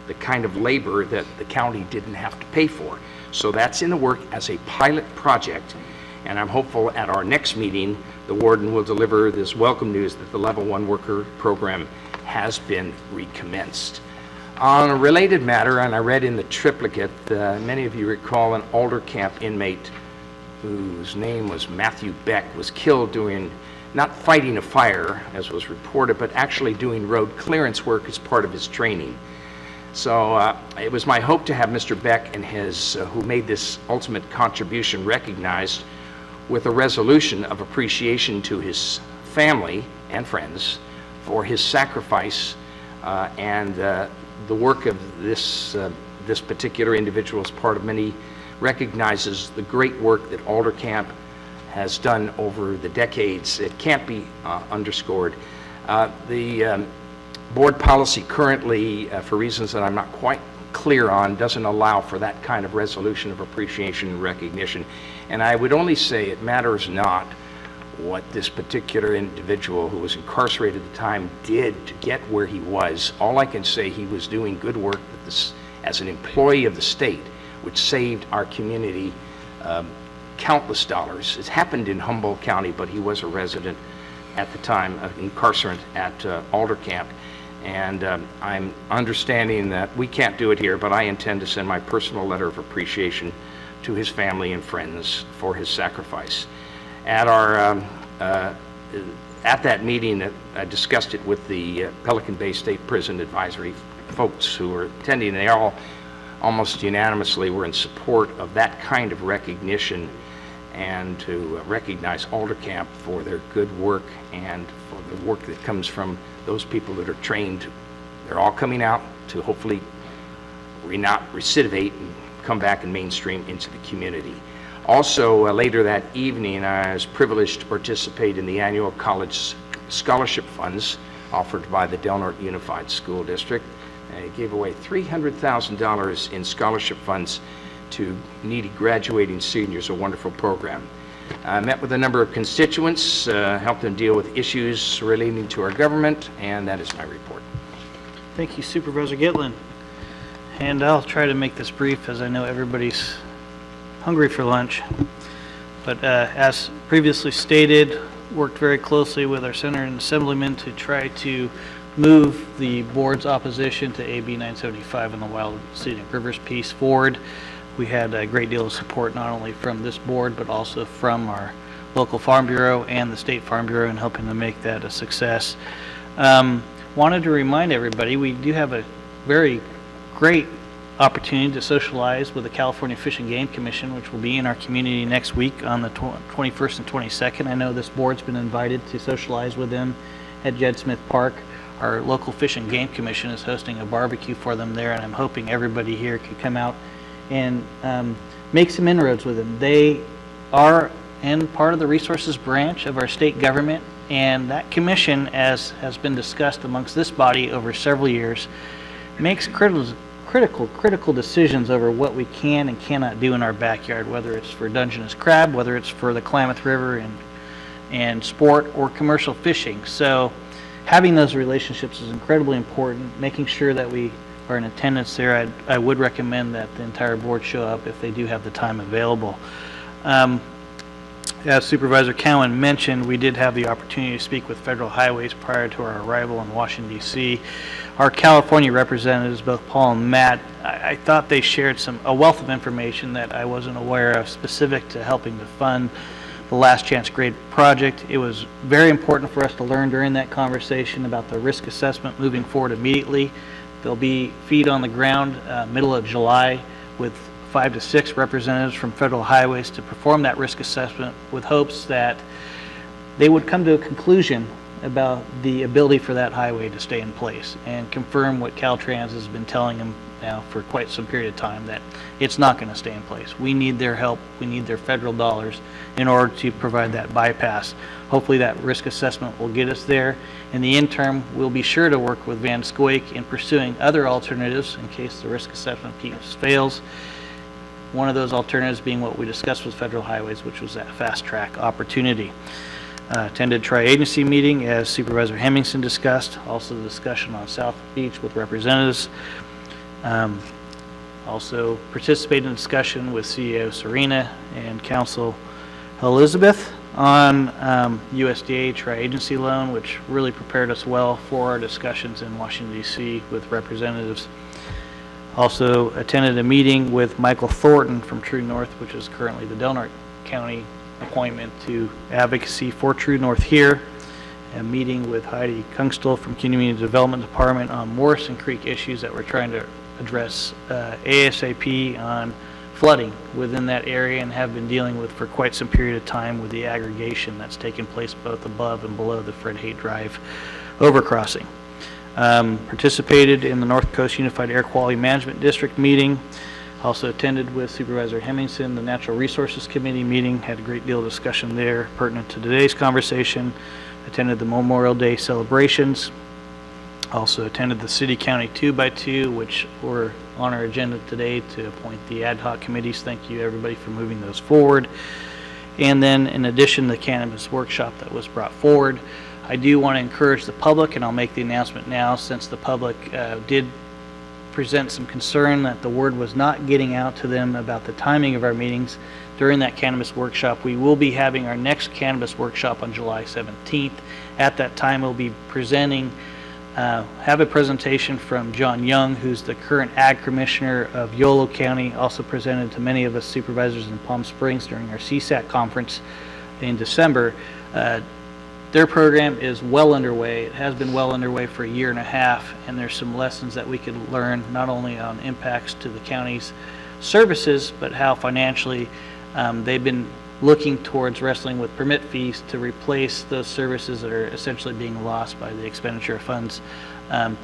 Speaker 4: the kind of labor that the county didn't have to pay for. So that's in the work as a pilot project, and I'm hopeful at our next meeting the warden will deliver this welcome news that the Level 1 worker program has been recommenced. On a related matter, and I read in the triplicate, many of you recall an Alder Camp inmate whose name was Matthew Beck was killed doing, not fighting a fire as was reported, but actually doing road clearance work as part of his training. So it was my hope to have Mr. Beck and his, who made this ultimate contribution, recognized with a resolution of appreciation to his family and friends for his sacrifice and the work of this particular individual as part of many recognizes the great work that Alder Camp has done over the decades. It can't be underscored. The board policy currently, for reasons that I'm not quite clear on, doesn't allow for that kind of resolution of appreciation and recognition. And I would only say it matters not what this particular individual who was incarcerated at the time did to get where he was. All I can say, he was doing good work as an employee of the state, which saved our community countless dollars. It happened in Humboldt County, but he was a resident at the time, incarcerate at Alder Camp. And I'm understanding that we can't do it here, but I intend to send my personal letter of appreciation to his family and friends for his sacrifice. At our at that meeting, I discussed it with the Pelican Bay State Prison Advisory folks who were attending. They all almost unanimously were in support of that kind of recognition and to recognize Alder Camp for their good work and for the work that comes from those people that are trained. They're all coming out to hopefully not recidivate and come back and mainstream into the community. Also, later that evening, I was privileged to participate in the annual college scholarship funds offered by the Del Norte Unified School District. It gave away $300,000 in scholarship funds to needy graduating seniors, a wonderful program. I met with a number of constituents, helped them deal with issues relating to our government, and that is my report.
Speaker 3: Thank you, Supervisor Gitlin. And I'll try to make this brief, as I know everybody's hungry for lunch. But as previously stated, worked very closely with our Senator and Assemblyman to try to move the board's opposition to AB 975 and the Wild Scenic Rivers piece forward. We had a great deal of support not only from this board but also from our local Farm Bureau and the State Farm Bureau in helping to make that a success. Wanted to remind everybody we do have a very great opportunity to socialize with the California Fish and Game Commission, which will be in our community next week on the 21st and 22nd. I know this board's been invited to socialize with them at Jed Smith Park. Our local Fish and Game Commission is hosting a barbecue for them there, and I'm hoping everybody here could come out and make some inroads with them. They are in part of the resources branch of our state government, and that commission, as has been discussed amongst this body over several years, makes critical decisions over what we can and cannot do in our backyard, whether it's for Dungeness crab, whether it's for the Klamath River and sport or commercial fishing. So having those relationships is incredibly important. Making sure that we are in attendance there, I would recommend that the entire board show up if they do have the time available. As Supervisor Cowan mentioned, we did have the opportunity to speak with Federal Highways prior to our arrival in Washington, D.C. Our California representatives, both Paul and Matt, I thought they shared a wealth of information that I wasn't aware of specific to helping to fund the Last Chance Grade project. It was very important for us to learn during that conversation about the risk assessment moving forward immediately. There'll be feet on the ground middle of July with 5 to 6 representatives from Federal Highways to perform that risk assessment with hopes that they would come to a conclusion about the ability for that highway to stay in place and confirm what Caltrans has been telling them now for quite some period of time, that it's not going to stay in place. We need their help. We need their federal dollars in order to provide that bypass. Hopefully that risk assessment will get us there. In the interim, we'll be sure to work with Van Scoik in pursuing other alternatives in case the risk assessment piece fails. One of those alternatives being what we discussed with Federal Highways, which was that fast track opportunity. Attended tri-agency meeting as Supervisor Hemmingson discussed, also the discussion on South Beach with representatives. Also participated in discussion with CEO Serena and Council Elizabeth on USDA tri-agency loan, which really prepared us well for our discussions in Washington, D.C. with representatives. Also attended a meeting with Michael Thornton from True North, which is currently the Del Norte County appointment to advocacy for True North here. A meeting with Heidi Kungstel from Community Development Department on Morrison Creek issues that we're trying to address ASAP on flooding within that area and have been dealing with for quite some period of time with the aggregation that's taken place both above and below the Fred Haight Drive overcrossing. Participated in the North Coast Unified Air Quality Management District meeting. Also attended with Supervisor Hemmingson the Natural Resources Committee meeting. Had a great deal of discussion there pertinent to today's conversation. Attended the Memorial Day celebrations. Also attended the City County 2x2, which were on our agenda today to appoint the ad hoc committees. Thank you everybody for moving those forward. And then in addition, the cannabis workshop that was brought forward. I do want to encourage the public, and I'll make the announcement now since the public did present some concern that the word was not getting out to them about the timing of our meetings during that cannabis workshop. We will be having our next cannabis workshop on July 17th. At that time, we'll be presenting, have a presentation from John Young, who's the current Ag Commissioner of Yolo County, also presented to many of us supervisors in Palm Springs during our CSAC conference in December. Their program is well underway. It has been well underway for a year and a half, and there's some lessons that we could learn not only on impacts to the county's services, but how financially they've been looking towards wrestling with permit fees to replace those services that are essentially being lost by the expenditure of funds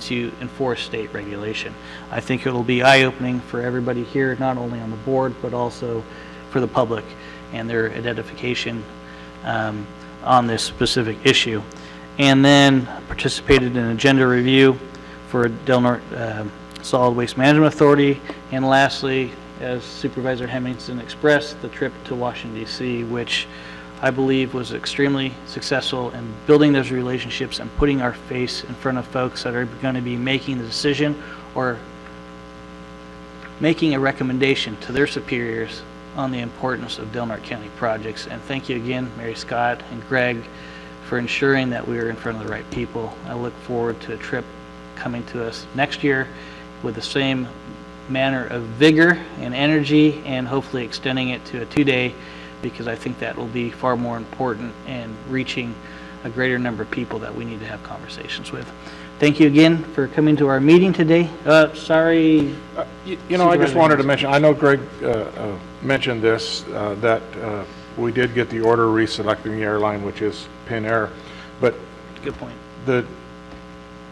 Speaker 3: to enforce state regulation. I think it will be eye-opening for everybody here, not only on the board, but also for the public and their identification on this specific issue. And then participated in agenda review for Del Norte Solid Waste Management Authority. And lastly, as Supervisor Hemmingson expressed, the trip to Washington, D.C., which I believe was extremely successful in building those relationships and putting our face in front of folks that are going to be making the decision or making a recommendation to their superiors on the importance of Del Norte County projects. And thank you again, Mary Scott and Greg, for ensuring that we are in front of the right people. I look forward to a trip coming to us next year with the same manner of vigor and energy, and hopefully extending it to a 2-day, because I think that will be far more important in reaching a greater number of people that we need to have conversations with. Thank you again for coming to our meeting today. Sorry.
Speaker 6: You know, I just wanted to mention, I know Greg mentioned this, that we did get the order reselecting the airline, which is Pinair, but
Speaker 3: good point.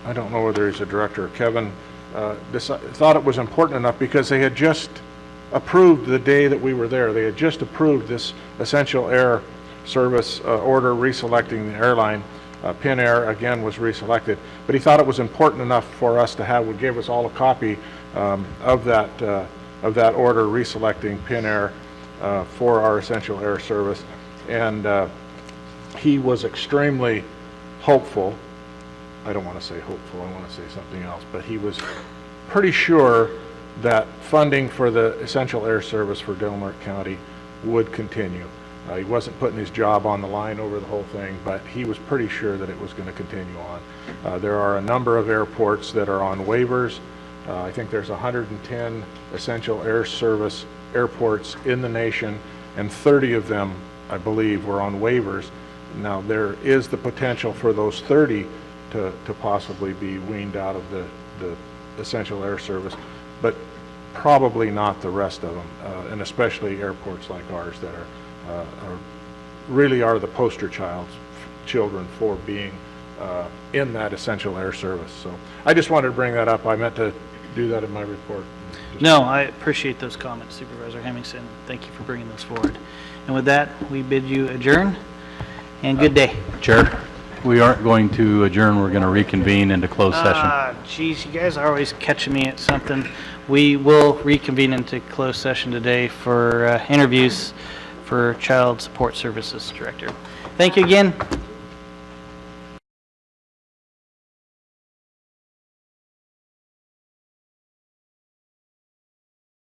Speaker 6: I don't know whether he's a director or Kevin, thought it was important enough because they had just approved the day that we were there. They had just approved this essential air service order reselecting the airline. Pinair, again, was reselected. But he thought it was important enough for us to have, would give us all a copy of that order reselecting Pinair for our essential air service. And he was extremely hopeful. I don't want to say hopeful, I want to say something else, but he was pretty sure that funding for the essential air service for Del Norte County would continue. He wasn't putting his job on the line over the whole thing, but he was pretty sure that it was going to continue on. There are a number of airports that are on waivers. I think there's 110 essential air service airports in the nation, and 30 of them, I believe, were on waivers. Now, there is the potential for those 30 to possibly be weaned out of the essential air service, but probably not the rest of them, and especially airports like ours that really are the poster children for being in that essential air service. So I just wanted to bring that up. I meant to do that in my report.
Speaker 3: No, I appreciate those comments, Supervisor Hemmingson. Thank you for bringing those forward. And with that, we bid you adjourn, and good day.
Speaker 7: Chair, we aren't going to adjourn. We're going to reconvene into closed session.
Speaker 3: Geez, you guys are always catching me at something. We will reconvene into closed session today for interviews for Child Support Services Director. Thank you again.